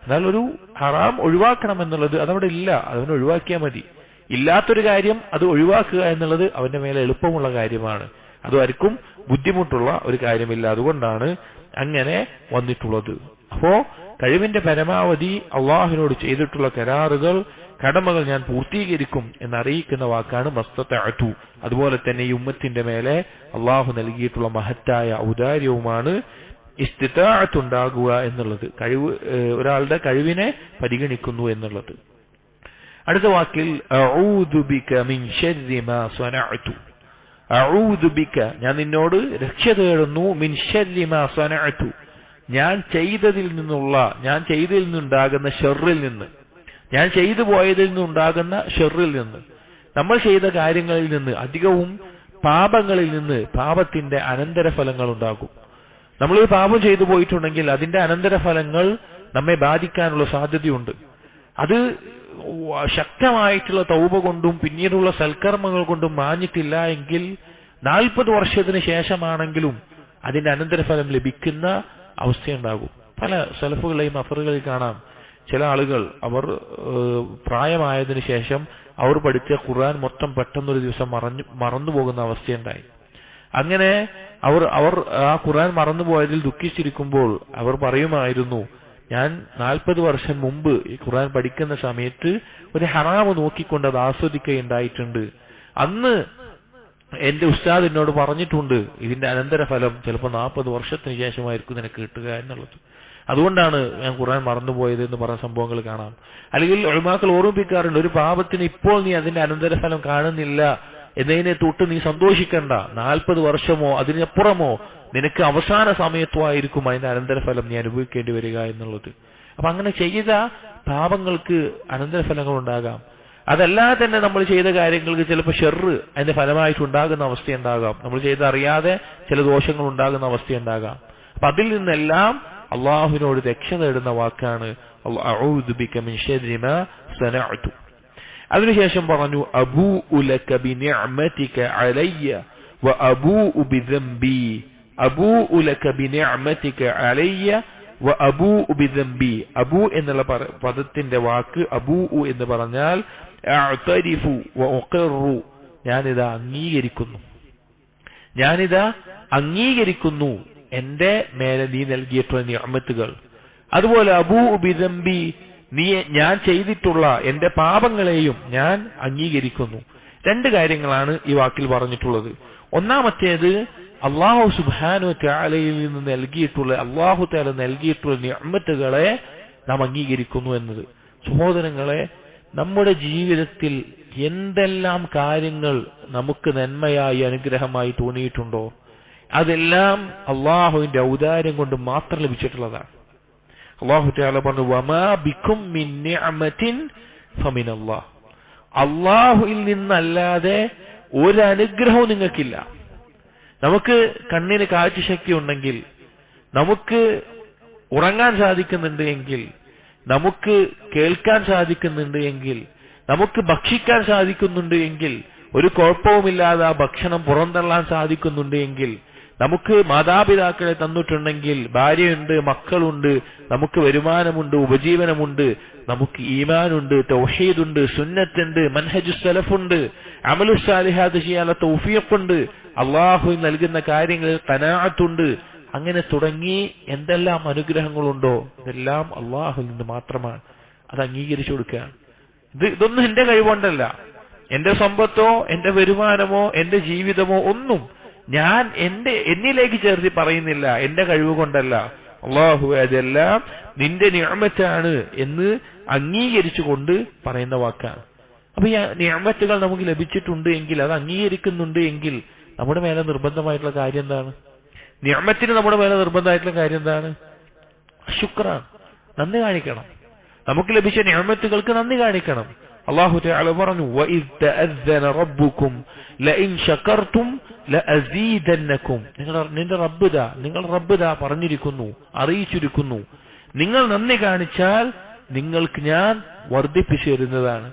എന്നാൽ ഒരു ഹറാം ഒഴിവാക്കണം എന്നുള്ളത് അതവിടെ ഇല്ല, അതവന് ഒഴിവാക്കിയാൽ മതി. ഇല്ലാത്തൊരു കാര്യം അത് ഒഴിവാക്കുക എന്നുള്ളത് അവന്റെ മേലെ എളുപ്പമുള്ള കാര്യമാണ്, അത് ആർക്കും ബുദ്ധിമുട്ടുള്ള ഒരു കാര്യമില്ല. അതുകൊണ്ടാണ് അങ്ങനെ വന്നിട്ടുള്ളത്. അപ്പോ കഴിവിന്റെ പരമാവധി അള്ളാഹുവിനോട് ചെയ്തിട്ടുള്ള കരാറുകൾ, കടമകൾ ഞാൻ പൂർത്തീകരിക്കും എന്നറിയിക്കുന്ന വാക്കാണ് മസ്തതഅതു. അതുപോലെ തന്നെ ഈ ഉമ്മത്തിന്റെ മേലെ അള്ളാഹു നൽകിയിട്ടുള്ള മഹത്തായ ഔദാര്യവുമാണ് ഇസ്തിതാഅത്ത് ഉണ്ടാകുക എന്നുള്ളത്, കഴിവ്, ഒരാളുടെ കഴിവിനെ പരിഗണിക്കുന്നു എന്നുള്ളത്. അടുത്ത വാക്കിൽ അഊദു ബിക മിൻ ശർരി മാ സനഅതു. അഊദു ബിക, ഞാൻ നിന്നോട് രക്ഷ തേടുന്നു, മിൻ ശർരി മാ സനഅതു, ഞാൻ ചെയ്തതിൽ നിന്നുണ്ടാകുന്ന ഷർറിൽ നിന്ന്, ഞാൻ ചെയ്തു പോയതിൽ നിന്നുണ്ടാകുന്ന ഷർറിൽ നിന്ന്. നമ്മൾ ചെയ്ത കാര്യങ്ങളിൽ നിന്ന്, അധികവും പാപങ്ങളിൽ നിന്ന് പാപത്തിന്റെ അനന്തരഫലങ്ങൾ ഉണ്ടാകും. നമ്മളൊരു പാപം ചെയ്തു പോയിട്ടുണ്ടെങ്കിൽ അതിന്റെ അനന്തരഫലങ്ങൾ നമ്മെ ബാധിക്കാനുള്ള സാധ്യതയുണ്ട്. അത് ശക്തമായിട്ടുള്ള തൗബ കൊണ്ടും പിന്നീടുള്ള സൽക്കർമ്മങ്ങൾ കൊണ്ടും മാഞ്ഞിട്ടില്ല എങ്കിൽ 40 വർഷത്തിന് ശേഷമാണെങ്കിലും അതിന്റെ അനന്തരഫലം ലഭിക്കുന്ന അവസ്ഥയുണ്ടാകും. പല സലഫുകളെയും അഫറുകളിൽ കാണാം, ചില ആളുകൾ അവർ പ്രായമായതിനു ശേഷം അവർ പഠിച്ച ഖുർആൻ മൊത്തം പെട്ടെന്നൊരു ദിവസം മറന്നു പോകുന്ന അവസ്ഥയുണ്ടായി. അങ്ങനെ അവർ ആ ഖുർആൻ മറന്നുപോയതിൽ ദുഃഖിച്ചിരിക്കുമ്പോൾ അവർ പറയുമായിരുന്നു, ഞാൻ 40 വർഷം മുമ്പ് ഈ ഖുർആൻ പഠിക്കുന്ന സമയത്ത് ഒരു ഹറാമ് നോക്കിക്കൊണ്ട് അത് ആസ്വദിക്കുകയുണ്ടായിട്ടുണ്ട്. അന്ന് എന്റെ ഉസ്താദ് എന്നോട് പറഞ്ഞിട്ടുണ്ട്, ഇതിന്റെ അനന്തരഫലം ചിലപ്പോൾ 40 വർഷത്തിന് ശേഷമായിരിക്കും നിനക്ക് കിട്ടുക എന്നുള്ളത്. അതുകൊണ്ടാണ് ഞാൻ ഖുർആൻ മറന്നുപോയത് എന്ന് പറഞ്ഞ സംഭവങ്ങൾ കാണാം. അല്ലെങ്കിൽ ഉലമാക്കൾ ഓർമ്മിപ്പിക്കാറുണ്ട്, ഒരു പാപത്തിന് ഇപ്പോൾ നീ അതിന്റെ അനന്തരഫലം കാണുന്നില്ല എന്നതിനെ തൊട്ട് നീ സന്തോഷിക്കണ്ട. 40 വർഷമോ അതിനപ്പുറമോ നിനക്ക് അവസാന സമയത്തോ ആയിരിക്കും അതിന്റെ അനന്തരഫലം നീ അനുഭവിക്കേണ്ടി വരിക എന്നുള്ളത്. അപ്പൊ അങ്ങനെ ചെയ്ത പാപങ്ങൾക്ക് അനന്തരഫലങ്ങൾ ഉണ്ടാകാം. അതല്ലാതെ തന്നെ നമ്മൾ ചെയ്ത കാര്യങ്ങൾക്ക് ചിലപ്പോൾ ഷെറ് അതിന്റെ ഫലമായിട്ടുണ്ടാകുന്ന അവസ്ഥയുണ്ടാകാം. നമ്മൾ ചെയ്ത് അറിയാതെ ചില ദോഷങ്ങൾ ഉണ്ടാകുന്ന അവസ്ഥയുണ്ടാകാം. അപ്പൊ അതിൽ നിന്നെല്ലാം അള്ളാഹുവിനോട് രക്ഷ തേടുന്ന വാക്കാണ് അഊദു ബിക മിൻ ശർരി മാ സനഅതു. അതിനുശേഷം പറഞ്ഞു അബൂഉ ലക ബിനിഅമതിക അലയ്യ വഅബൂഉ ബിദംബി. അബൂഉ ലക ബിനിഅമതിക അലയ്യ വഅബൂഉ ബിദംബി. അബൂ എന്നുള്ള പദത്തിന്റെ വാക്ക് അബൂഉ എന്ന് പറഞ്ഞാൽ അഅ്തരിഫു വഉഖിറു, ഞാനിതാ അംഗീകരിക്കുന്നു എന്റെ മേലെ നീ നൽകിയിട്ടുള്ള നിഅമത്തുകൾ. അതുപോലെ അബൂഉ ബിദംബി, ഞാൻ ചെയ്തിട്ടുള്ള എന്റെ പാപങ്ങളെയും ഞാൻ അംഗീകരിക്കുന്നു. 2 കാര്യങ്ങളാണ് ഈ വാക്കിൽ പറഞ്ഞിട്ടുള്ളത്. ഒന്നാമത്തേത് അല്ലാഹു സുബ്ഹാനഹു വ തആലയിൽ നിന്ന് നൽകിയിട്ടുള്ള അല്ലാഹു തആല നൽകിയിട്ടുള്ള നിഅമത്തുകളെ നാം അംഗീകരിക്കുന്നു എന്നത്. സഹോദരങ്ങളെ, നമ്മുടെ ജീവിതത്തിൽ എന്തെല്ലാം കാര്യങ്ങൾ നമുക്ക് നന്മയായി അനുഗ്രഹമായി തോന്നിയിട്ടുണ്ടോ അതെല്ലാം അല്ലാഹുവിന്റെ ഔദാര്യം കൊണ്ട് മാത്രം ലഭിച്ചിട്ടുള്ളതാണ്. അല്ലാഹു തആല പറഞ്ഞു വമാ ബികും മിൻ നിഅമത്തിൻ ഫമിനല്ലാഹ്. അല്ലാഹുവിൽ നിന്നല്ലാതെ ഒരു അനുഗ്രഹവും നിങ്ങൾക്കില്ല. നമുക്ക് കണ്ണിന് കാഴ്ചശക്തി ഉണ്ടെങ്കിൽ, നമുക്ക് ഉറങ്ങാൻ സാധിക്കുന്നുണ്ട് എങ്കിൽ, നമുക്ക് കേൾക്കാൻ സാധിക്കുന്നുണ്ട് എങ്കിൽ, നമുക്ക് ഭക്ഷിക്കാൻ സാധിക്കുന്നുണ്ട് എങ്കിൽ, ഒരു കുഴപ്പവുമില്ലാതെ ആ ഭക്ഷണം പുറന്തള്ളാൻ സാധിക്കുന്നുണ്ട് എങ്കിൽ, നമുക്ക് മാതാപിതാക്കളെ തന്നിട്ടുണ്ടെങ്കിൽ, ഭാര്യയുണ്ട്, മക്കളുണ്ട്, നമുക്ക് വരുമാനമുണ്ട്, ഉപജീവനമുണ്ട്, നമുക്ക് ഈമാനുണ്ട്, തൗഹീദുണ്ട്, സുന്നത്തുണ്ട്, മൻഹജുസ് സലഫുണ്ട്, അമലുസ് സാലിഹാത്ത് ചെയ്യാനുള്ള തൗഫീഖുണ്ട്, അള്ളാഹു നൽകുന്ന കാര്യങ്ങളിൽ ഖനാഅത്തുണ്ട്, അങ്ങനെ തുടങ്ങി എന്തെല്ലാം അനുഗ്രഹങ്ങളുണ്ടോ ഇതെല്ലാം അള്ളാഹുവിൽ നിന്ന് മാത്രമാണ്. അത് അംഗീകരിച്ചു കൊടുക്കുക. ഇതൊന്നും എന്റെ കഴിവുകൊണ്ടല്ല, എന്റെ സമ്പത്തോ എന്റെ വരുമാനമോ എന്റെ ജീവിതമോ ഒന്നും ഞാൻ എന്നിലേക്ക് ചേർത്തി പറയുന്നില്ല, എന്റെ കഴിവ് കൊണ്ടല്ല. അല്ലാഹു അതെല്ലാം നിന്റെ നിഅമത്താണ് എന്ന് അംഗീകരിച്ചുകൊണ്ട് പറയുന്ന വാക്കാണ്. അപ്പൊ ഈ നിഅമത്തുകൾ നമുക്ക് ലഭിച്ചിട്ടുണ്ട് എങ്കിൽ, അത് അംഗീകരിക്കുന്നുണ്ട് എങ്കിൽ നമ്മുടെ മേലെ നിർബന്ധമായിട്ടുള്ള കാര്യം എന്താണ്? നിഅമത്തിന് നമ്മുടെ മേലെ നിർബന്ധമായിട്ടുള്ള കാര്യം എന്താണ്? ശുക്റാൻ, നന്ദി കാണിക്കണം. നമുക്ക് ലഭിച്ച നിഅമത്തുകൾക്ക് നന്ദി കാണിക്കണം. അല്ലാഹു തആല പറഞ്ഞു വഇദ് തഅസ്സന റബ്ബുക്കും ലഇൻ ശകർതും ലഅസീദന്നകും. നിങ്ങൾ റബ്ബ് പറഞ്ഞിരിക്കുന്നു, അറിയിച്ചിരിക്കുന്നു, നിങ്ങൾ നന്ദി കാണിച്ചാൽ നിങ്ങൾക്ക് ഞാൻ വർദ്ധിപ്പിച്ചു തരുന്നതാണ്.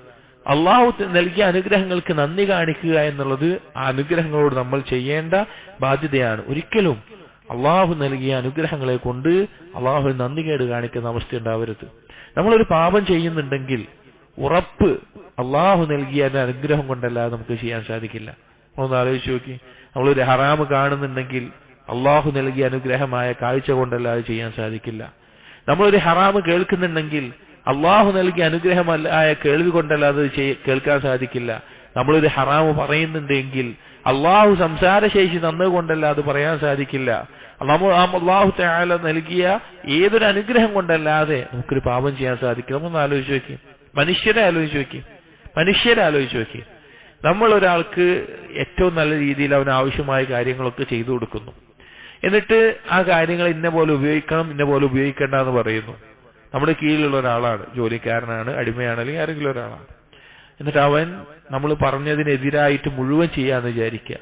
അള്ളാഹു നൽകിയ അനുഗ്രഹങ്ങൾക്ക് നന്ദി കാണിക്കുക എന്നുള്ളത് ആ അനുഗ്രഹങ്ങളോട് നമ്മൾ ചെയ്യേണ്ട ബാധ്യതയാണ്. ഒരിക്കലും അള്ളാഹു നൽകിയ അനുഗ്രഹങ്ങളെ കൊണ്ട് അള്ളാഹു നന്ദികേട് കാണിക്കുന്ന അവസ്ഥ ഉണ്ടാവരുത്. നമ്മളൊരു പാപം ചെയ്യുന്നുണ്ടെങ്കിൽ ഉറപ്പ് അള്ളാഹു നൽകിയ അനുഗ്രഹം കൊണ്ടല്ലാതെ നമുക്ക് ചെയ്യാൻ സാധിക്കില്ല. ഒന്ന് ആലോചിച്ച് നോക്കി, നമ്മളൊരു ഹറാമ് കാണുന്നുണ്ടെങ്കിൽ അള്ളാഹു നൽകിയ അനുഗ്രഹമായ കാഴ്ച കൊണ്ടല്ലാതെ ചെയ്യാൻ സാധിക്കില്ല. നമ്മളൊരു ഹറാമ് കേൾക്കുന്നുണ്ടെങ്കിൽ അള്ളാഹു നൽകിയ അനുഗ്രഹമല്ലായ കേൾവി കൊണ്ടല്ലാതെ കേൾക്കാൻ സാധിക്കില്ല. നമ്മളൊരു ഹറാമ് പറയുന്നുണ്ടെങ്കിൽ അള്ളാഹു സംസാരശേഷി തന്നുകൊണ്ടല്ലാതെ പറയാൻ സാധിക്കില്ല. അള്ളാഹു തആല നൽകിയ ഏതൊരു അനുഗ്രഹം കൊണ്ടല്ലാതെ നമുക്കൊരു പാപം ചെയ്യാൻ സാധിക്കില്ല. ഒന്ന് ആലോചിച്ച് നോക്കി, മനുഷ്യരെ ആലോചിച്ച് നോക്കി. നമ്മൾ ഒരാൾക്ക് ഏറ്റവും നല്ല രീതിയിൽ അവന് ആവശ്യമായ കാര്യങ്ങളൊക്കെ ചെയ്തു കൊടുക്കുന്നു. എന്നിട്ട് ആ കാര്യങ്ങൾ ഇന്ന പോലെ ഉപയോഗിക്കണം, ഇന്ന പോലെ ഉപയോഗിക്കേണ്ട എന്ന് പറയുന്നു. നമ്മുടെ കീഴിലുള്ള ഒരാളാണ്, ജോലിക്കാരനാണ്, അടിമയാണ്, അല്ലെങ്കിൽ ആരെങ്കിലും ഒരാളാണ്. എന്നിട്ട് അവൻ നമ്മൾ പറഞ്ഞതിനെതിരായിട്ട് മുഴുവൻ ചെയ്യാന്ന് വിചാരിക്കുക.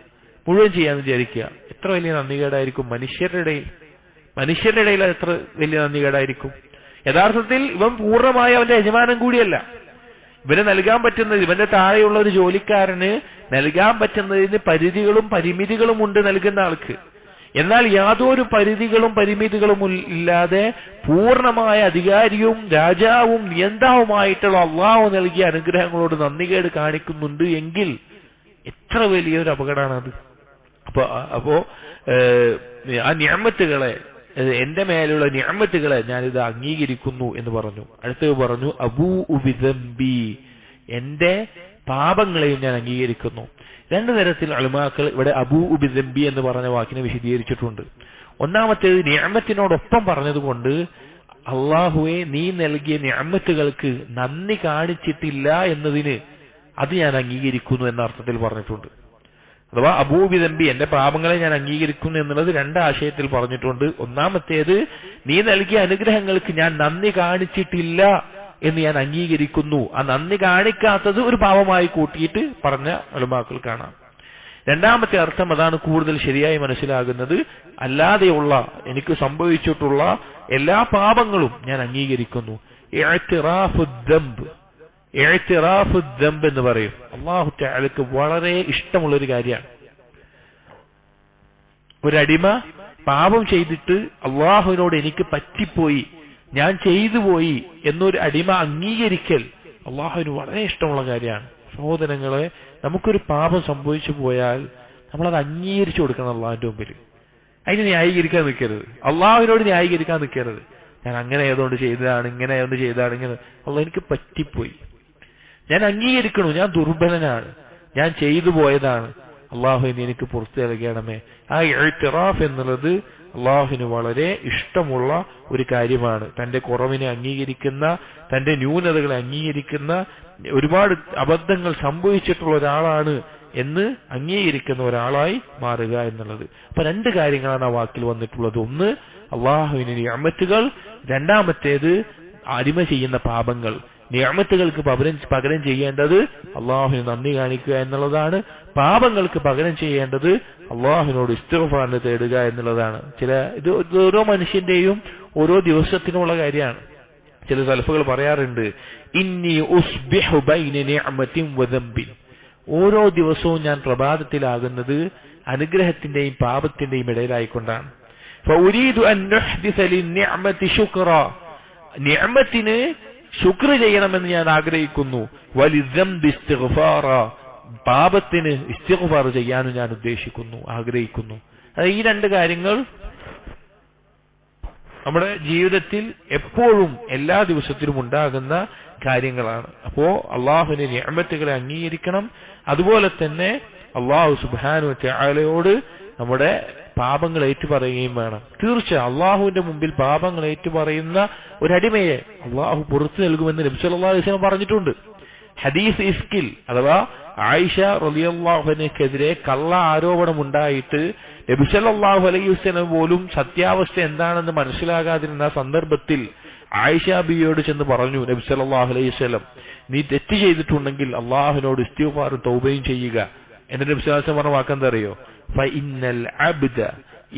എത്ര വലിയ നന്ദികേടായിരിക്കും മനുഷ്യരുടെ ഇടയിൽ. മനുഷ്യരുടെ ഇടയിൽ എത്ര വലിയ നന്ദികേടായിരിക്കും. യഥാർത്ഥത്തിൽ ഇവൻ പൂർണ്ണമായ അവന്റെ യജമാനൻ കൂടിയല്ല. ഇവന് നൽകാൻ പറ്റുന്നത്, ഇവന്റെ താഴെയുള്ള ഒരു ജോലിക്കാരന് നൽകാൻ പറ്റുന്നതിന് പരിധികളും പരിമിതികളും ഉണ്ട് നൽകുന്ന ആൾക്ക്. എന്നാൽ യാതൊരു പരിധികളും പരിമിതികളും ഇല്ലാതെ പൂർണ്ണമായ അധികാരിയും രാജാവും നിയന്താവുമായിട്ടുള്ള അള്ളാഹു നൽകിയ അനുഗ്രഹങ്ങളോട് നന്ദികേട് കാണിക്കുന്നുണ്ട് എങ്കിൽ എത്ര വലിയൊരു അപകടമാണത്. അപ്പോ ആ നിഅമത്തുകളെ, എന്റെ മേലുള്ള നിഅമത്തുകളെ ഞാനിത് അംഗീകരിക്കുന്നു എന്ന് പറഞ്ഞു. അടുത്തത് പറഞ്ഞു അബൂഉ ബിദംബി, എന്റെ പാപങ്ങളെയും ഞാൻ അംഗീകരിക്കുന്നു. രണ്ടു തരത്തിൽ ഉലമാക്കൾ ഇവിടെ അബൂഉ ബിദംബി എന്ന് പറഞ്ഞ വാക്കിനെ വിശദീകരിച്ചിട്ടുണ്ട്. ഒന്നാമത്തേത് നിഅമത്തിനോടൊപ്പം പറഞ്ഞതുകൊണ്ട് അള്ളാഹുവെ നീ നൽകിയ നിഅമത്തുകൾക്ക് നന്ദി കാണിച്ചിട്ടില്ല എന്നതിന് അത് ഞാൻ അംഗീകരിക്കുന്നു എന്ന അർത്ഥത്തിൽ പറഞ്ഞിട്ടുണ്ട്. അഥവാ അബൂഉ ബിദംബി, എന്റെ പാപങ്ങളെ ഞാൻ അംഗീകരിക്കുന്നു എന്നുള്ളത് രണ്ടാശയത്തിൽ പറഞ്ഞിട്ടുണ്ട്. ഒന്നാമത്തേത് നീ നൽകിയ അനുഗ്രഹങ്ങൾക്ക് ഞാൻ നന്ദി കാണിച്ചിട്ടില്ല എന്ന് ഞാൻ അംഗീകരിക്കുന്നു. ആ നന്ദി കാണിക്കാത്തത് ഒരു പാപമായി കൂട്ടിയിട്ട് പറഞ്ഞ ഉലമാക്കൾ കാണാം. രണ്ടാമത്തെ അർത്ഥം അതാണ് കൂടുതൽ ശരിയായി മനസ്സിലാകുന്നത്. അല്ലാതെയുള്ള എനിക്ക് സംഭവിച്ചിട്ടുള്ള എല്ലാ പാപങ്ങളും ഞാൻ അംഗീകരിക്കുന്നു. ഇഅ്തിറാഫുദ്ദംബ് എന്ന് പറയും. അല്ലാഹു തആലക്ക് വളരെ ഇഷ്ടമുള്ളൊരു കാര്യമാണ്. ഒരടിമ പാപം ചെയ്തിട്ട് അള്ളാഹുവിനോട് എനിക്ക് പറ്റിപ്പോയി, ഞാൻ ചെയ്തു പോയി എന്നൊരു അടിമ അംഗീകരിക്കൽ അള്ളാഹുവിന് വളരെ ഇഷ്ടമുള്ള കാര്യമാണ്. സഹോദരങ്ങളെ, നമുക്കൊരു പാപം സംഭവിച്ചു പോയാൽ നമ്മളത് അംഗീകരിച്ചു കൊടുക്കണം അള്ളാഹുവിന്റെ മുമ്പിൽ. അതിന് ന്യായീകരിക്കാൻ നിൽക്കരുത്, അള്ളാഹുവിനോട് ന്യായീകരിക്കാൻ നിൽക്കരുത്. ഞാൻ അങ്ങനെ ഏതുകൊണ്ട് ചെയ്തതാണ്, ഇങ്ങനെ ഏതുകൊണ്ട് ചെയ്തതാണ്, ഇങ്ങനെ അള്ളാഹ് എനിക്ക് പറ്റിപ്പോയി, ഞാൻ അംഗീകരിക്കണു, ഞാൻ ദുർബലനാണ്, ഞാൻ ചെയ്തു പോയതാണ്, അള്ളാഹുവിന് എനിക്ക് പുറത്തു നൽകണമേ. ആ ഇഅ്തിറാഫ് എന്നുള്ളത് അള്ളാഹുവിന് വളരെ ഇഷ്ടമുള്ള ഒരു കാര്യമാണ്. തന്റെ കുറവിനെ അംഗീകരിക്കുന്ന, തന്റെ ന്യൂനതകളെ അംഗീകരിക്കുന്ന, ഒരുപാട് അബദ്ധങ്ങൾ സംഭവിച്ചിട്ടുള്ള ഒരാളാണ് എന്ന് അംഗീകരിക്കുന്ന ഒരാളായി മാറുക എന്നുള്ളത്. അപ്പൊ രണ്ട് കാര്യങ്ങളാണ് ആ വാക്കിൽ വന്നിട്ടുള്ളത്. ഒന്ന് അള്ളാഹുവിന് നിഅമത്തുകൾ, രണ്ടാമത്തേത് അടിമ ചെയ്യുന്ന പാപങ്ങൾ. നിഅമത്തുകൾക്ക് പകരം ചെയ്യേണ്ടത് അള്ളാഹുവിന് നന്ദി കാണിക്കുക എന്നുള്ളതാണ്. പാപങ്ങൾക്ക് പകരം ചെയ്യേണ്ടത് അള്ളാഹുവിനോട് ഇസ്തിഗ്ഫാർ തേടുക എന്നുള്ളതാണ്. ഇത് ഓരോ മനുഷ്യന്റെയും ഓരോ ദിവസത്തിനുള്ള കാര്യമാണ്. ചില സലഫുകൾ പറയാറുണ്ട്, ഇന്നി ഉസ്ബിഹു ബൈന നിഅമത്തിൻ വദംബിൻ, ഓരോ ദിവസവും ഞാൻ പ്രഭാതത്തിലാകുന്നത് അനുഗ്രഹത്തിന്റെയും പാപത്തിന്റെയും ഇടയിലായിക്കൊണ്ടാണ്. ഫഉരീദു അൻ നുഹ്ദിസ ലിന്നിഅമതി ശുക്റാ, നിഅമത്തിന് ശുക്ർ ചെയ്യണമെന്ന് ഞാൻ ആഗ്രഹിക്കുന്നു. വലിദ്ദംബി ഇസ്തിഗ്ഫാറ, പാപത്തിന് ഇസ്തിഗ്ഫാർ ചെയ്യാനും ഞാൻ ഉദ്ദേശിക്കുന്നു, ആഗ്രഹിക്കുന്നു. ഈ രണ്ട് കാര്യങ്ങൾ നമ്മുടെ ജീവിതത്തിൽ എപ്പോഴും എല്ലാ ദിവസത്തിലും ഉണ്ടാകുന്ന കാര്യങ്ങളാണ്. അപ്പോ അള്ളാഹുവിന്റെ നിഅമത്തുകളെ അംഗീകരിക്കണം. അതുപോലെ തന്നെ അള്ളാഹു സുബ്ഹാനഹു വ തആലയോട് നമ്മുടെ പാപങ്ങൾ ഏറ്റുപറയുകയും വേണം. തീർച്ചയായും അള്ളാഹുവിന്റെ മുമ്പിൽ പാപങ്ങൾ ഏറ്റുപറയുന്ന ഒരടിമയെ അള്ളാഹു പുറത്തു നൽകുമെന്ന് നബി സല്ലല്ലാഹു അലൈഹി വസല്ലം പറഞ്ഞിട്ടുണ്ട്. ഹദീസ് ഇസ്കിൽ അഥവാ ആയിഷ റളിയല്ലാഹു അൻഹയ്ക്കെതിരെ കള്ള ആരോപണം ഉണ്ടായിട്ട് നബി സല്ലല്ലാഹു അലൈഹി വസല്ലം പോലും സത്യാവസ്ഥ എന്താണെന്ന് മനസ്സിലാകാതിരുന്ന സന്ദർഭത്തിൽ ആയിഷ ബിയോട് ചെന്ന് പറഞ്ഞു നബി സല്ലല്ലാഹു അലൈഹി വസല്ലം, നീ തെറ്റ് ചെയ്തിട്ടുണ്ടെങ്കിൽ അള്ളാഹുവിനോട് ഇസ്തിഗ്ഫാറും തൗബയും ചെയ്യുക. എന്നിട്ട് നബി സല്ലല്ലാഹു അലൈഹി വസല്ലം പറഞ്ഞ വാക്കെന്താ അറിയോ? ഫഇന്നൽ അബ്ദ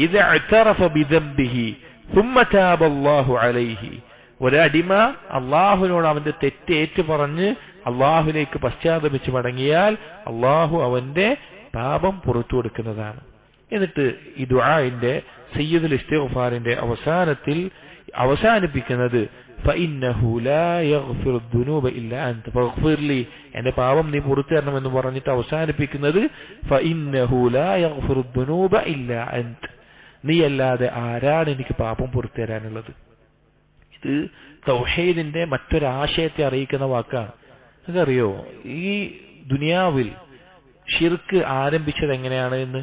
ഇദാ അഅ്തറഫ ബിദംബിഹി സുമ്മ താബ അല്ലാഹു അലൈഹി, ഒരടിമ അള്ളാഹുവിനോട് അവന്റെ തെറ്റ് ഏറ്റു പറഞ്ഞ് അള്ളാഹുവിലേക്ക് പശ്ചാത്തപിച്ച് മടങ്ങിയാൽ അള്ളാഹു അവന്റെ പാപം പുറത്തു കൊടുക്കുന്നതാണ്. എന്നിട്ട് ഈ ദുആഇന്റെ സയ്യിദുൽ ഇസ്തിഗ്ഫാറിന്റെ അവസാനത്തിൽ അവസാനിപ്പിക്കുന്നത് ഫഇന്നഹു ലാ യഗ്ഫിറു ദുനൂബ ഇല്ലാ അൻത ഫഗ്ഫിർ ലി, എന്റെ പാപം നീ പുറത്തു തരണമെന്ന് പറഞ്ഞിട്ട് അവസാനിപ്പിക്കുന്നത് ഫഇന്നഹു ലാ യഗ്ഫിറു ദുനൂബ ഇല്ലാ അൻത, നീ അല്ലാതെ ആരാണ് എനിക്ക് പാപം പുറത്തു തരാനുള്ളത്. ഇത് തൗഹീദിന്റെ മറ്റൊരാശയത്തെ അറിയിക്കുന്ന വാക്കാണ്. അതറിയോ, ഈ ദുനിയാവിൽ ഷിർക്ക് ആരംഭിച്ചത് എങ്ങനെയാണ് എന്ന്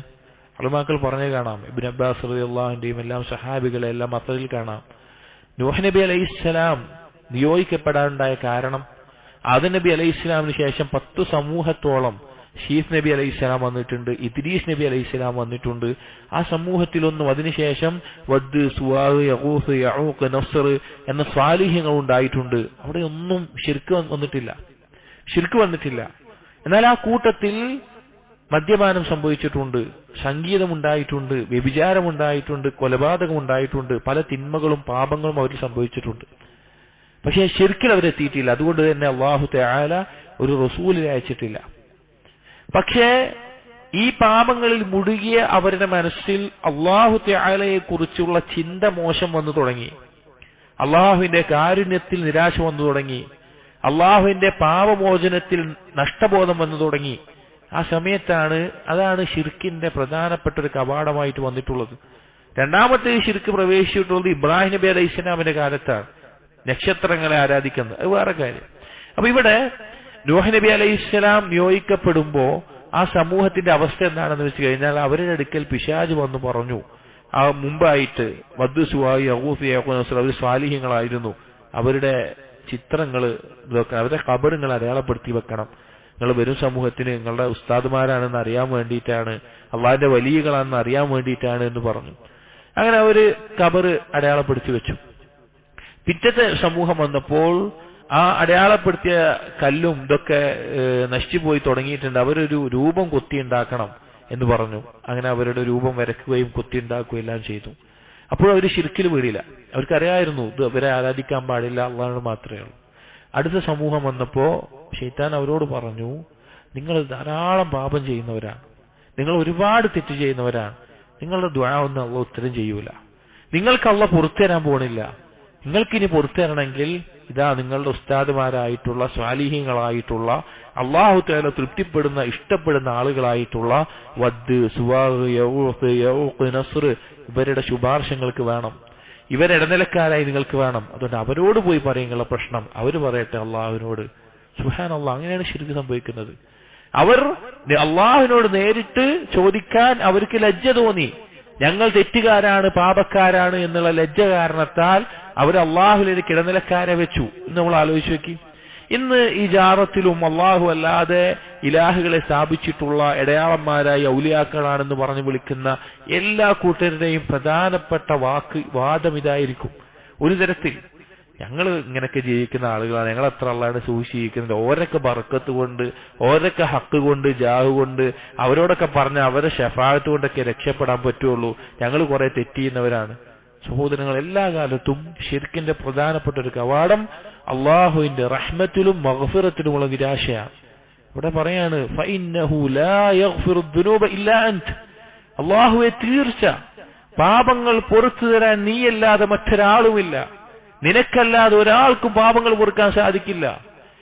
ഉലമാക്കൾ പറഞ്ഞു കാണാം. ഇബ്നു അബ്ബാസ് റളിയല്ലാഹു അൻഹുവിന്റെയും എല്ലാം സഹാബികളെ എല്ലാം മത്തയിൽ കാണാം. നൂഹ് നബി അലൈഹിസ്സലാം നിയോഗിക്കപ്പെടാനുണ്ടായ കാരണം, ആദം നബി അലൈഹിസ്സലാമിന് ശേഷം 10 സമൂഹത്തോളം ഷീസ് നബി അലൈഹിസ്സലാം വന്നിട്ടുണ്ട്, ഇദ്രീസ് നബി അലൈഹിസ്സലാം വന്നിട്ടുണ്ട്. ആ സമൂഹത്തിലൊന്നും അതിനുശേഷം വദ്, സുവാഅ്, യഗൂസ്, യഊഖ്, നസ്ർ എന്ന സ്വാലിഹ്യങ്ങൾ ഉണ്ടായിട്ടുണ്ട്. അവിടെ ഒന്നും ഷിർക്ക് വന്നിട്ടില്ല. എന്നാൽ ആ കൂട്ടത്തിൽ മദ്യപാനം സംഭവിച്ചിട്ടുണ്ട്, സംഗീതമുണ്ടായിട്ടുണ്ട്, വ്യഭിചാരമുണ്ടായിട്ടുണ്ട്, കൊലപാതകമുണ്ടായിട്ടുണ്ട്, പല തിന്മകളും പാപങ്ങളും അവരിൽ സംഭവിച്ചിട്ടുണ്ട്. പക്ഷേ ശിർക്കിൽ അവരെത്തിയിട്ടില്ല. അതുകൊണ്ട് തന്നെ അല്ലാഹു തആല ഒരു റസൂലിനെ അയച്ചിട്ടില്ല. പക്ഷേ ഈ പാപങ്ങളിൽ മുഴുകിയ അവരുടെ മനസ്സിൽ അല്ലാഹു തആലയെ കുറിച്ചുള്ള ചിന്ത മോശം വന്നു തുടങ്ങി, അള്ളാഹുവിന്റെ കാരുണ്യത്തിൽ നിരാശ വന്നു തുടങ്ങി, അള്ളാഹുവിന്റെ പാപമോചനത്തിൽ നഷ്ടബോധം വന്നു തുടങ്ങി. ആ സമയത്താണ്, അതാണ് ശിർക്കിന്റെ പ്രധാനപ്പെട്ട ഒരു കവാടമായിട്ട് വന്നിട്ടുള്ളത്. രണ്ടാമത്തെ ശിർക്ക് പ്രവേശിച്ചിട്ടുള്ളത് ഇബ്രാഹിം നബി അലൈഹി ഇസ്ലാമിന്റെ കാലത്താണ്, നക്ഷത്രങ്ങളെ ആരാധിക്കുന്നത്. അത് വേറെ കാര്യം. അപ്പൊ ഇവിടെ നൂഹ് നബി അലൈഹി ഇസ്ലാം നിയോഗിക്കപ്പെടുമ്പോ ആ സമൂഹത്തിന്റെ അവസ്ഥ എന്താണെന്ന് വെച്ച് കഴിഞ്ഞാൽ, അവരുടെ അടുക്കൽ പിശാച് വന്നു പറഞ്ഞു, ആ മുമ്പായിട്ട് വദ്ദ്, സുവായി, യഗൂസ്, യഊഖ് അവർ സ്വാലിഹ്യങ്ങളായിരുന്നു, അവരുടെ ചിത്രങ്ങൾ വെക്കണം, അവരുടെ ഖബറുകൾ അടയാളപ്പെടുത്തി വെക്കണം, നിങ്ങൾ വരും സമൂഹത്തിന് നിങ്ങളുടെ ഉസ്താദുമാരാണെന്ന് അറിയാൻ വേണ്ടിയിട്ടാണ്, അള്ളാഹിന്റെ വലിയകളാണെന്ന് അറിയാൻ വേണ്ടിയിട്ടാണ് എന്ന് പറഞ്ഞു. അങ്ങനെ അവര് ഖബർ അടയാളപ്പെടുത്തി വെച്ചു. പിറ്റത്തെ സമൂഹം വന്നപ്പോൾ ആ അടയാളപ്പെടുത്തിയ കല്ലും ഇതൊക്കെ നശിച്ചുപോയി തുടങ്ങിയിട്ടുണ്ട്, അവരൊരു രൂപം കൊത്തിയുണ്ടാക്കണം എന്ന് പറഞ്ഞു. അങ്ങനെ അവരുടെ രൂപം വരയ്ക്കുകയും കൊത്തിയുണ്ടാക്കുകയും എല്ലാം ചെയ്തു. അപ്പോഴും അവർ ശിർക്കിൽ വീടില്ല. അവർക്കറിയായിരുന്നു ഇത് അവരെ ആരാധിക്കാൻ പാടില്ല, അള്ളാഹു മാത്രമേ ഉള്ളൂ. അടുത്ത സമൂഹം വന്നപ്പോ ശൈത്താൻ അവരോട് പറഞ്ഞു, നിങ്ങൾ ധാരാളം പാപം ചെയ്യുന്നവരാണ്, നിങ്ങൾ ഒരുപാട് തെറ്റ് ചെയ്യുന്നവരാണ്, നിങ്ങളുടെ ദുആ ഒന്നും അള്ളാഹു ഉത്തരം ചെയ്യൂല, നിങ്ങൾക്ക് അള്ളാഹു പുറത്തു തരാൻ പോണില്ല, നിങ്ങൾക്കിനി പുറത്തു തരണമെങ്കിൽ ഇതാ നിങ്ങളുടെ ഉസ്താദുമാരായിട്ടുള്ള സ്വാലിഹീങ്ങളായിട്ടുള്ള അള്ളാഹു തആല തൃപ്തിപ്പെടുന്ന ഇഷ്ടപ്പെടുന്ന ആളുകളായിട്ടുള്ള വദ്ദ്, സുവാഹ്, യഊഖ്, നസ്ർ ഇവരുടെ ശുപാർശങ്ങൾക്ക് വേണം, ഇവരിടനിലക്കാരായി നിങ്ങൾക്ക് വേണം. അതുകൊണ്ട് അവരോട് പോയി പറയുന്ന പ്രശ്നം അവർ പറയട്ടെ അള്ളാഹുവിനോട്. സുബ്ഹാനല്ലാഹ്, അങ്ങനെയാണ് ശിർക്ക് സംഭവിക്കുന്നത്. അവർ അള്ളാഹുവിനോട് നേരിട്ട് ചോദിക്കാൻ അവർക്ക് ലജ്ജ തോന്നി. ഞങ്ങൾ തെറ്റുകാരാണ്, പാപക്കാരാണ് എന്നുള്ള ലജ്ജ കാരണത്താൽ അവർ അള്ളാഹുവിലേക്ക് ഇടനിലക്കാരെ വെച്ചു. എന്ന് നമ്മൾ ആലോചിച്ച് നോക്കി. ഇന്ന് ഈ ജാറത്തിലും അള്ളാഹു അല്ലാതെ ഇലാഹുകളെ സ്ഥാപിച്ചിട്ടുള്ള ഇടയാളന്മാരായി ഔലിയാക്കളാണെന്ന് പറഞ്ഞു വിളിക്കുന്ന എല്ലാ കൂട്ടരുടെയും പ്രധാനപ്പെട്ട വാദം ഇതായിരിക്കും. ഒരു തരത്തിൽ ഞങ്ങൾ ഇങ്ങനെയൊക്കെ ജീവിക്കുന്ന ആളുകളാണ്, ഞങ്ങൾ എത്ര അള്ളാഹുവിനെ സൂക്ഷിച്ചിരിക്കുന്നത്, ഓരൊക്കെ ബർക്കത്ത് കൊണ്ട്, ഓരൊക്കെ ഹക്ക് കൊണ്ട്, ജാഹ് കൊണ്ട്, അവരോടൊക്കെ പറഞ്ഞ അവരെ ഷഫാഅത്ത് കൊണ്ടൊക്കെ രക്ഷപ്പെടാൻ പറ്റുള്ളൂ, ഞങ്ങൾ കുറെ തെറ്റിയുന്നവരാണ്. സഹോദരങ്ങൾ, എല്ലാ കാലത്തും ശിർക്കിന്റെ പ്രധാനപ്പെട്ട ഒരു കവാടം അള്ളാഹുവിന്റെ റഹ്മത്തിലും മഗ്ഫിറത്തിലുമുള്ള നിരാശയാണ്. ഇവിടെ പറയാണ്, ഫഇന്നഹു ലാ യഗ്ഫിറു ദുനൂബ ഇല്ലാ അൻത, അള്ളാഹുവെ തീർച്ച പാപങ്ങൾ പുറത്തു തരാൻ നീയല്ലാതെ മറ്റൊരാളുമില്ല, നിനക്കല്ലാതെ ഒരാൾക്കും പാപങ്ങൾ പൊറുക്കാൻ സാധിക്കില്ല.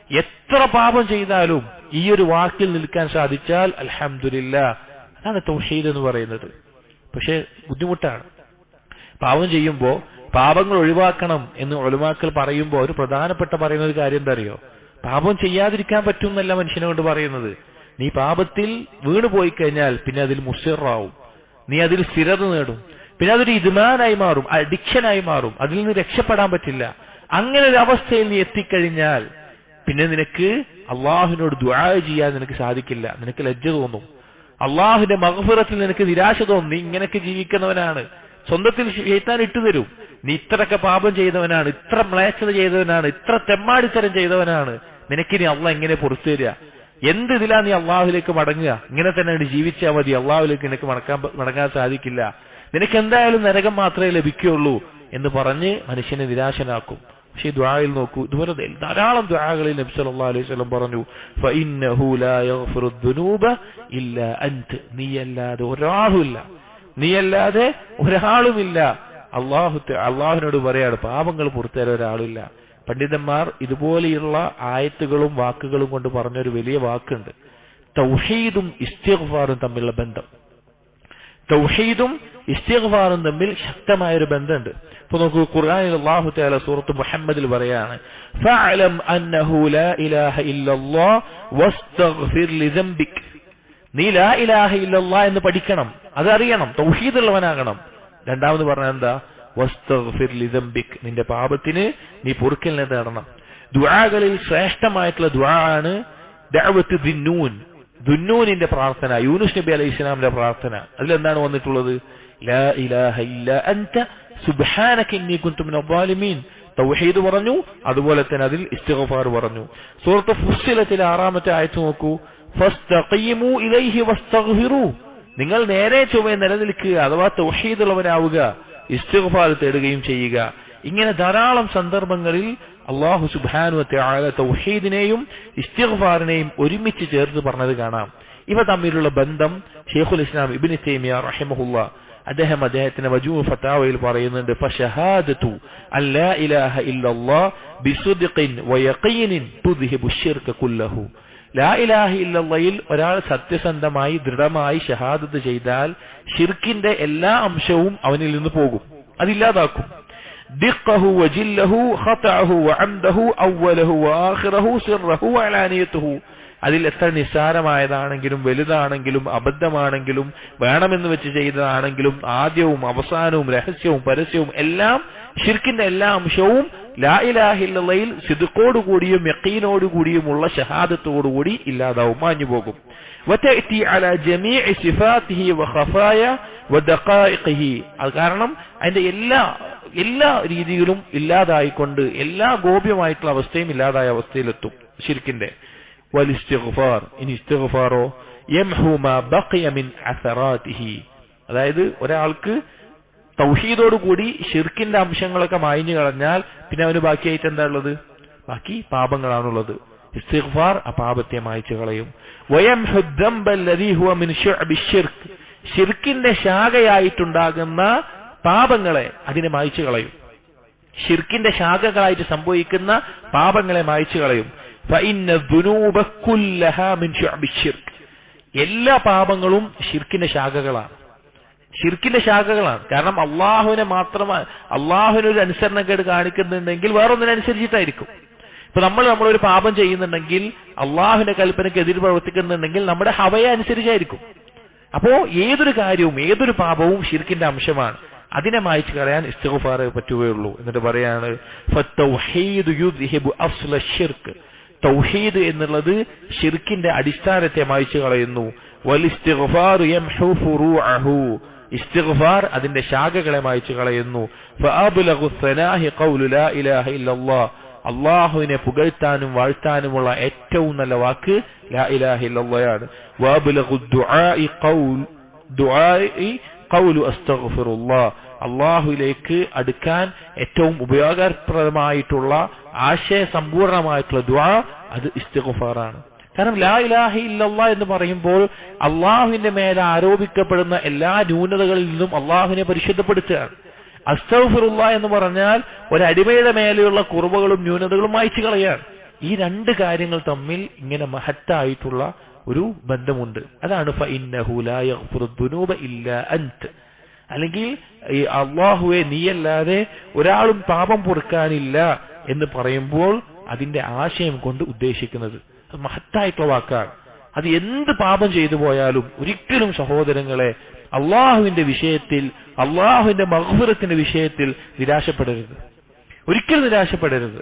എത്ര പാപം ചെയ്താലും ഈ ഒരു വാക്കിൽ നിൽക്കാൻ സാധിച്ചാൽ അൽഹംദുലില്ലാഹ്, അതാണ് തൗഹീദ് എന്ന് പറയുന്നത്. പക്ഷെ ബുദ്ധിമുട്ടാണ്. പാപം ചെയ്യുമ്പോൾ പാപങ്ങൾ ഒഴിവാക്കണം എന്ന് ഉലമാക്കൾ പറയുമ്പോൾ ഒരു പ്രധാനപ്പെട്ട പറയുന്ന ഒരു കാര്യം എന്താ അറിയോ? പാപം ചെയ്യാതിരിക്കാൻ പറ്റുമെന്നല്ല മനുഷ്യനെ കൊണ്ട് പറയുന്നത്. നീ പാപത്തിൽ വീണുപോയി കഴിഞ്ഞാൽ പിന്നെ അതിൽ മുസിറാവും, നീ അതിൽ സ്ഥിരത നേടും, പിന്നെ അതൊരു ഇദ്മാനായി മാറും, അഡിക്ഷനായി മാറും, അതിൽ നിന്ന് രക്ഷപ്പെടാൻ പറ്റില്ല. അങ്ങനെ ഒരു അവസ്ഥയിൽ നീ എത്തിക്കഴിഞ്ഞാൽ പിന്നെ നിനക്ക് അള്ളാഹുവിനോട് ദുആ ചെയ്യാൻ നിനക്ക് സാധിക്കില്ല, നിനക്ക് ലജ്ജ തോന്നും, അള്ളാഹുവിന്റെ മഗ്ഫിറത്തിൽ നിനക്ക് നിരാശ തോന്നും. നീ ഇങ്ങനെയൊക്കെ ജീവിക്കുന്നവനാണ്, സ്വന്തത്തിൽ ശൈത്താൻ ഇട്ടുതരും, നീ ഇത്രയൊക്കെ പാപം ചെയ്തവനാണ്, ഇത്ര മ്ലേച്ഛത ചെയ്തവനാണ്, ഇത്ര തെമ്മാടിത്തരം ചെയ്തവനാണ്, നിനക്കിനി അള്ളാഹ് എങ്ങനെ പുറത്തു തരിക? എന്ത് ഇതിലാ നീ അള്ളാഹുലേക്ക് മടങ്ങുക? ഇങ്ങനെ തന്നെ ജീവിച്ചാൽ മതി, അള്ളാഹുലേക്ക് നിനക്ക് മടങ്ങാൻ സാധിക്കില്ല, നിനക്ക് എന്തായാലും നരകം മാത്രമേ ലഭിക്കുകയുള്ളൂ എന്ന് പറഞ്ഞ് മനുഷ്യനെ നിരാശനാക്കും. പക്ഷെ ഈ ദുആയിൽ നോക്കൂ, ഇതുപോലെ ധാരാളം ദുആകളിൽ നബി സല്ലല്ലാഹു അലൈഹി വസല്ലം പറഞ്ഞു, ഫഇന്നഹു ലാ യഗ്ഫിറു ദുനൂബ ഇല്ലാ അൻത, നീയല്ലാതെ ഒരാളുമില്ല, നീയല്ലാതെ ഒരാളുമില്ല. അള്ളാഹുവിനോട് പറയാണ് പാപങ്ങൾ പുറത്തുതരാൻ ഒരാളില്ല. പണ്ഡിതന്മാർ ഇതുപോലെയുള്ള ആയത്തുകളും വാക്കുകളും കൊണ്ട് പറഞ്ഞൊരു വലിയ വാക്കുണ്ട്, തൗഹീദും ഇസ്തിഗ്ഫാറും തമ്മിലുള്ള ബന്ധം. തൗഹീദും ഇസ്തിഗ്ഫാറും തമ്മിൽ ശക്തമായൊരു ബന്ധമുണ്ട്. ഇപ്പൊ നോക്കൂ, ഖുർആനിൽ അല്ലാഹു തആല സൂറത്ത് മുഹമ്മദിൽ പറയാണ്, ഫഅലം അന്നഹു ലാ ഇലാഹ ഇല്ലല്ലാഹ് വസ്തഗ്ഫിർ ലിദംബിക്, നീ ലാ ഇലാഹ ഇല്ലല്ലാഹ് എന്ന് പഠിക്കണം, അതറിയണം, തൗഹീദുള്ളവനാകണം. രണ്ടാമത് പറഞ്ഞാൽ എന്താ? വസ്തഗ്ഫിർ ലിദംബിക്, നിന്റെ പാപത്തിന് നീ പൊറുക്കലിനെ തേടണം. ദുആകളിൽ ശ്രേഷ്ഠമായിട്ടുള്ള ദുആ ആണ് ദഅവത്ത് ദിന്നൂൻ, ദുന്നൂനിന്റെ പ്രാർത്ഥന, യൂനുസ് നബി അലൈഹി ഇസ്ലാമിന്റെ പ്രാർത്ഥന. അതിലെന്താണ് വന്നിട്ടുള്ളത്? ലാ ഇലാഹ ഇല്ലാ അൻത സുബ്ഹാനക ഇന്നി കുൻതു മിനൽ ളാലിമീൻ. തൗഹീദ് പറഞ്ഞു, അതുപോലെ തന്നെ അതിൽ ഇസ്തിഗ്ഫാർ പറഞ്ഞു. സൂറത്ത് ഫുസ്സിലത്തിലെ 6-ാമത്തെ ആയത്ത് നോക്കൂ, ഫസ്തഖീമു ഇലൈഹി വസ്തഗ്ഫിറൂ, നിങ്ങൾ നേരെ ചൊവ്വേ നിലനിൽക്കുക, അഥവാ തൗഹീദുള്ളവരാവുക, ഇസ്തിഗ്ഫാർ തേടുകയും ചെയ്യുക. ഇങ്ങനെ ധാരാളം സന്ദർഭങ്ങളിൽ അല്ലാഹു സുബ്ഹാനഹു വ തആല തൗഹീദിനെയും ഇസ്തിഗ്ഫാറിനെയും ഒരുമിച്ച് ചേർത്ത് പറഞ്ഞത് കാണാം. ഇവ തമ്മിലുള്ള ബന്ധം ശൈഖുൽ ഇസ്ലാം ഇബ്നു തൈമിയ റഹിമഹുല്ലാ അദ്ദേഹത്തിന്റെ മജ്മൂ ഫതാവയിൽ പറയുന്നുണ്ട്, ഫശഹാദതു അല്ലാ ഇലാഹ ഇല്ലല്ലാഹ് ബിസുദ്ഖിൻ വയഖീനിൻ തുദ്ഹിബു ശിർക കുല്ലഹു. ലാ ഇലാഹ ഇല്ലല്ലാഹയിൽ ഒരാൾ സത്യസന്ധമായി ദൃഢമായി ഷഹാദത്ത് ചെയ്താൽ ഷിർക്കിന്റെ എല്ലാ അംശവും അവനിൽ നിന്ന് പോകും, അതില്ലാതാക്കും. ദിഖഹു വജില്ലഹു ഖതഅഹു വഅംദഹു അവ്വലഹു വആഖിറഹു സിർറഹു വഅലാനിയതുഹു, അതിൽ എത്ര നിസ്സാരമായതാണെങ്കിലും വലുതാണെങ്കിലും അബദ്ധമാണെങ്കിലും വേണമെന്ന് വെച്ച് ചെയ്തതാണെങ്കിലും ആദ്യവും അവസാനവും രഹസ്യവും പരസ്യവും എല്ലാം ഷിർക്കിന്റെ എല്ലാ അംശവും ലാ ഇലാഹ ഇല്ലല്ലാഹയിൽ സിദ്ഖോടുകൂടിയും യഖീനോടുകൂടിയുമുള്ള ഷഹാദത്തോടുകൂടി ഇല്ലാതാവും, മാഞ്ഞു പോകും. വതഅതി അലാ ജമീഇ സിഫാതിഹി വഖഫായ വദഖായിഖിഹി, അത് കാരണം അതിന്റെ എല്ലാ രീതിയിലും ഇല്ലാതായിക്കൊണ്ട് എല്ലാ ഗോപ്യമായിട്ടുള്ള അവസ്ഥയും ഇല്ലാതായ അവസ്ഥയിലെത്തും ഷിർക്കിന്റെ. വലിസ്തിഗ്ഫാർ, ഇനി ഇസ്തിഗ്ഫാറോ യംഹു മാ ബഖിയ മിൻ അസറാതിഹി, അതായത് ഒരാൾക്ക് തൗഹീദോടുകൂടി ഷിർക്കിന്റെ അംശങ്ങളൊക്കെ മായ്ഞ്ഞു കളഞ്ഞാൽ പിന്നെ അവന് ബാക്കിയായിട്ട് എന്താ ഉള്ളത്? ബാക്കി പാപങ്ങളാണുള്ളത്. ഇസ്തിഗ്ഫാർ ആ പാപത്തെ മായ്ച്ചു കളയും. വയംഹു ദംബ അല്ലദീ ഹുവ മിൻ ശുഅബി ശിർക്ക്, ഷിർക്കിന്റെ ശാഖയായിട്ടുണ്ടാകുന്ന പാപങ്ങളെ അതിനെ മായ്ച്ചു കളയും. ഷിർക്കിന്റെ ശാഖകളായിട്ട് സംഭവിക്കുന്ന പാപങ്ങളെ മായ്ച്ചു കളയും. ഫഇന്ന ദുനൂബ കുല്ലഹാ മിൻ ശുഅബി ശിർക്ക്, എല്ലാ പാപങ്ങളും ഷിർക്കിന്റെ ശാഖകളാണ്. ഷിർക്കിന്റെ ശാഖകളാണ്. കാരണം അള്ളാഹുവിനൊരു അനുസരണക്കേട് കാണിക്കുന്നുണ്ടെങ്കിൽ വേറൊന്നിനനുസരിച്ചിട്ടായിരിക്കും. ഇപ്പൊ നമ്മളൊരു പാപം ചെയ്യുന്നുണ്ടെങ്കിൽ അള്ളാഹുവിന്റെ കൽപ്പനയ്ക്ക് എതിര് പ്രവർത്തിക്കുന്നുണ്ടെങ്കിൽ നമ്മുടെ ഹവയെ അനുസരിച്ചായിരിക്കും. അപ്പോ ഏതൊരു കാര്യവും ഏതൊരു പാപവും ഷിർക്കിന്റെ അംശമാണ്, അതിനെ മായ്ച്ചു കളയാൻ ഇസ്തിഗ്ഫാർ പറ്റുകയുള്ളൂ. എന്നിട്ട് പറയാണ് ഫത്തൗഹീദു യുദ്ഹിബു അസ്ല ശിർക്ക്, തൗഹീദ് എന്നുള്ളത് ഷിർക്കിന്റെ അടിസ്ഥാനത്തെ മായ്ച്ചു കളയുന്നു. വലിസ്തിഗ്ഫാറു യംഹു ഫുറൂഅഹു, ഇസ്തിഗ്ഫാർ അതിന്റെ ശാഖകളെ മായ്ച്ചു കളയുന്നു. ഫഅബ്ലഗു സനാഹി ഖൗലു ലാ ഇലാഹ ഇല്ലല്ലാഹ്, അല്ലാഹുവിനെ പുകഴ്ത്താനും വാഴ്ത്താനുമുള്ള ഏറ്റവും നല്ല വാക്ക് ലാ ഇലാഹ ഇല്ലല്ലാഹ്. വഅബ്ലഗു ദുആഇ ഖൗലു അസ്തഗ്ഫിറുല്ലാഹ്, അള്ളാഹുവിലേക്ക് അടുക്കാൻ ഏറ്റവും ഉപയോഗപ്രദമായിട്ടുള്ള ആശയസമ്പൂർണമായിട്ടുള്ള ദുആ അത് ഇസ്തിഗ്ഫാറാണ്. കാരണം ലാ ഇലാഹ ഇല്ലല്ലാഹ് എന്ന് പറയുമ്പോൾ അള്ളാഹുവിന്റെ മേലെ ആരോപിക്കപ്പെടുന്ന എല്ലാ ന്യൂനതകളിൽ നിന്നും അള്ളാഹുവിനെ പരിശുദ്ധപ്പെടുത്തുകയാണ്. അസ്തഗ്ഫിറുല്ലാഹ് എന്ന് പറഞ്ഞാൽ ഒരടിമയുടെ മേലെയുള്ള കുറവുകളും ന്യൂനതകളും മായ്ച്ചു കളയാണ്. ഈ രണ്ട് കാര്യങ്ങൾ തമ്മിൽ ഇങ്ങനെ മഹത്തായിട്ടുള്ള ഒരു ബന്ധമുണ്ട്. അതാണ് ഫഇന്നഹു ലാ യഗ്ഫിറു ദുനൂബ ഇല്ലാ അൻത, അല്ലെങ്കിൽ ഈ അള്ളാഹുവെ നീയല്ലാതെ ഒരാളും പാപം പൊറുക്കാനില്ല എന്ന് പറയുമ്പോൾ അതിന്റെ ആശയം കൊണ്ട് ഉദ്ദേശിക്കുന്നത് മഹത്തായിട്ടുള്ള വാക്കാണ്. അത് എന്ത് പാപം ചെയ്തു പോയാലും ഒരിക്കലും സഹോദരങ്ങളെ അള്ളാഹുവിന്റെ വിഷയത്തിൽ അള്ളാഹുവിന്റെ മഗ്ഫിറത്തിന്റെ വിഷയത്തിൽ നിരാശപ്പെടരുത്, ഒരിക്കലും നിരാശപ്പെടരുത്.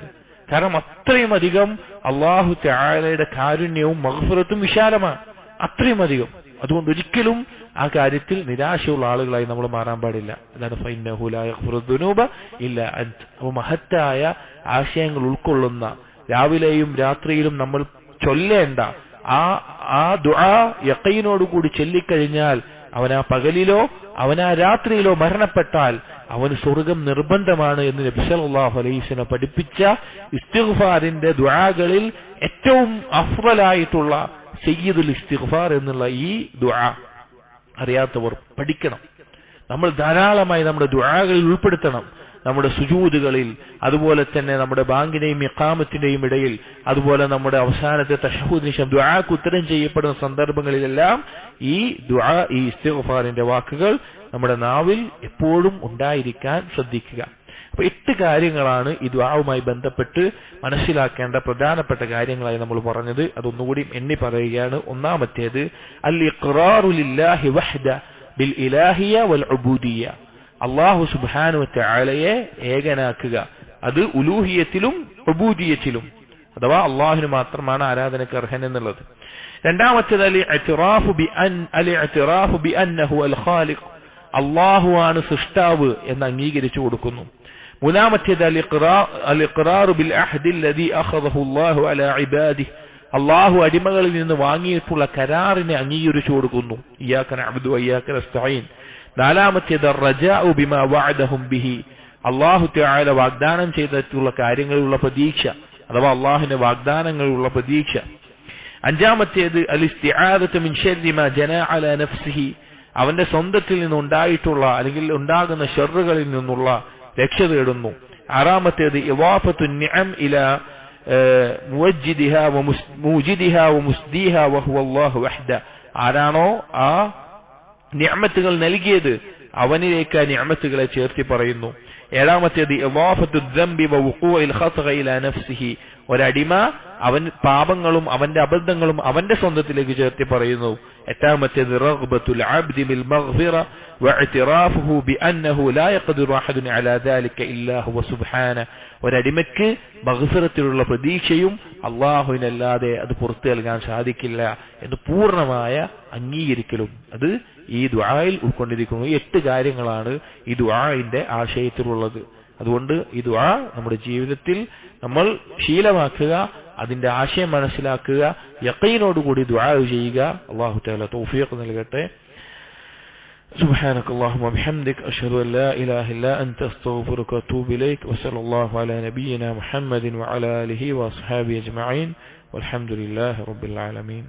കാരണം അത്രയും അധികം അള്ളാഹു തആലയുടെ കാരുണ്യവും മഗ്ഫിറത്തും വിശാലമാണ്, അത്രയും അധികം. അതുകൊണ്ട് ഒരിക്കലും ആ കാര്യത്തിൽ നിരാശയുള്ള ആളുകളായി നമ്മൾ മാറാൻ പാടില്ല. അതാണ് ഫഇന്നഹു ലാ യഗ്ഫിറു ദുനൂബ ഇല്ലാ അൻത. അപ്പോൾ മഹത്തായ ആശയങ്ങൾ ഉൾക്കൊള്ളുന്ന രാവിലെയും രാത്രിയിലും നമ്മൾ ചൊല്ലേണ്ട ആ ദുആ യഖീനോടുകൂടി ചൊല്ലിക്കഴിഞ്ഞാൽ അവൻ ആ പകലിലോ അവൻ ആ രാത്രിയിലോ മരണപ്പെട്ടാൽ അവന് സ്വർഗം നിർബന്ധമാണ് എന്ന് നബി സല്ലല്ലാഹു അലൈഹി വസല്ലം പഠിപ്പിച്ച ഇസ്തിഗ്ഫാറിന്റെ ദുആകളിൽ ഏറ്റവും അഫ്ളലായിട്ടുള്ള സയ്യിദുൽ ഇസ്തിഗ്ഫാർ എന്നുള്ള ഈ ദുആ അറിയാത്തവർ പഠിക്കണം. നമ്മൾ ധാരാളമായി നമ്മുടെ ദുആകളിൽ ഉൾപ്പെടുത്തണം. നമ്മുടെ സുജൂദുകളിൽ, അതുപോലെ തന്നെ നമ്മുടെ ബാങ്കിന്റെയും ഇഖാമത്തിന്റെയും ഇടയിൽ, അതുപോലെ നമ്മുടെ അവസാനത്തെ തശഹ്ഹുദിന് ശേഷം ദുആക്ക് ഉത്തരം ചെയ്യപ്പെടുന്ന സന്ദർഭങ്ങളിലെല്ലാം ഈ ദുആ, ഈ ഇസ്തിഗ്ഫാറിന്റെ വാക്കുകൾ നമ്മുടെ നാവിൽ എപ്പോഴും ഉണ്ടായിരിക്കാൻ ശ്രദ്ധിക്കുക. അപ്പൊ 8 കാര്യങ്ങളാണ് ഈ ദുആവുമായി ബന്ധപ്പെട്ട് മനസ്സിലാക്കേണ്ട പ്രധാനപ്പെട്ട കാര്യങ്ങളായി നമ്മൾ പറഞ്ഞത്. അതൊന്നുകൂടി എണ്ണി പറയുകയാണ്. ഒന്നാമത്തേത് അൽ ഇഖ്റാറു ലില്ലാഹി വഹ്ദ ബിൽ ഇലാഹിയ വൽ ഉബൂദിയ, അല്ലാഹു സുബ്ഹാനഹു വ തആലയെ ഏകനാക്കുക, അത് ഉലൂഹിയത്തിലും ഉബൂദിയത്തിലും, അഥവാ അല്ലാഹുവിന് മാത്രമാണ് ആരാധനയ്ക്ക് അർഹൻ എന്നുള്ളത്. രണ്ടാമത്തേത് അൽ ഇഅ്തിറാഫു ബി അന്നഹു അൽ ഖാലിഖ്, അല്ലാഹു ആണ് സൃഷ്ടാവ് എന്ന് അംഗീകരിച്ചു കൊടുക്കുന്നു. മൂന്നാമത്തേത് അൽ ഇഖ്റാറു ബിൽ അഹ്ദി അല്ലദീ അഖദഹു അല്ലാഹു അലാ ഇബാദിഹി, അള്ളാഹു അടിമകളിൽ നിന്ന് വാങ്ങിയിട്ടുള്ള കരാറിനെ അംഗീകരിച്ചു കൊടുക്കുന്നു. ഇയ്യാക നഅ്ബുദു വഇയ്യാക നസ്തഈൻ. നാലാമത്തേത് റജാഉ ബിമാ വഅദഹും ബിഹി, അള്ളാഹു തആല വാഗ്ദാനം ചെയ്തിട്ടുള്ള കാര്യങ്ങളിലുള്ള പ്രതീക്ഷ, അഥവാ അള്ളാഹുവിന്റെ വാഗ്ദാനങ്ങളിലുള്ള പ്രതീക്ഷ. അഞ്ചാമത്തേത് അൽ ഇസ്തിആദതു മിൻ ശർരി മാ ജനാ അലാ നഫ്സിഹി, അവന്റെ സ്വന്തത്തിൽ നിന്നുണ്ടായിട്ടുള്ള അല്ലെങ്കിൽ ഉണ്ടാകുന്ന ഷർറുകളിൽ നിന്നുള്ള രക്ഷ തേടുന്നു. ആറാമത്തേത് ഇവാഫത്തു നിഅം ഇലാ മുവജ്ജിദിഹാ വമുജിദിഹാ വമുസ്ദിഹാ വഹുവ അല്ലാഹു വഹ്ദ, ആരാണോ ആ നിഅമത്തുകൾ നൽകിയത് അവനിലേക്ക് ആ നിഅമത്തുകളെ ചേർത്തി പറയുന്നു. ഏഴാമത്തേത് ഇവാഫത്തു ദംബി വവുഖൂഇൽ ഖത്അ ഇലാ നഫ്സിഹി, ഒരടിമ അവൻ പാപങ്ങളും അവന്റെ അബദ്ധങ്ങളും അവന്റെ സ്വന്തത്തിലേക്ക് ചേർത്തി പറയുന്നു. എട്ടാമത്തേത് റഗ്ബത്തുൽ അബ്ദി ബിൽ മഗ്ഫിറ വഇഅ്തിറാഫുഹു ബിഅന്നഹു ലാ യഖ്ദിറു അഹദുൻ അലാ ദാലിക ഇല്ലാ ഹുവ സുബ്ഹാന, ഒരടിമയ്ക്ക് മഗ്ഫിറത്തിലുള്ള പ്രതീക്ഷയും അല്ലാഹുവിനല്ലാതെ അത് പുറത്തു നൽകാൻ സാധിക്കില്ല എന്ന് പൂർണ്ണമായ അംഗീകരിക്കലും അത് ഈ ദുആയിൽ ഉൾക്കൊണ്ടിരിക്കുന്നു. ഈ 8 കാര്യങ്ങളാണ് ഈ ദുആഇന്റെ ആശയത്തിലുള്ളത്. അതുകൊണ്ട് ഈ ദുആ നമ്മുടെ ജീവിതത്തിൽ നമ്മൾ ശീലമാക്കുക, അതിന്റെ ആശയം മനസ്സിലാക്കുക, യഖീനോടുകൂടി ദുആ ചെയ്യുക. അല്ലാഹു തആല തൗഫീഖ് നൽകട്ടെ. സുബ്ഹാനകല്ലാഹുമ്മ വബിഹംദിക അഷ്ഹദു അൻ ലാ ഇലാഹ ഇല്ലാ അൻത അസ്തഗ്ഫിറുക വഅതൂബു ഇലൈക വസല്ലല്ലാഹു അലാ നബിയിനാ മുഹമ്മദിൻ വഅലാ ആലിഹി വഅസ്ഹാബിഹി അജ്മഈൻ വൽഹംദുലില്ലാഹി റബ്ബിൽ ആലമീൻ.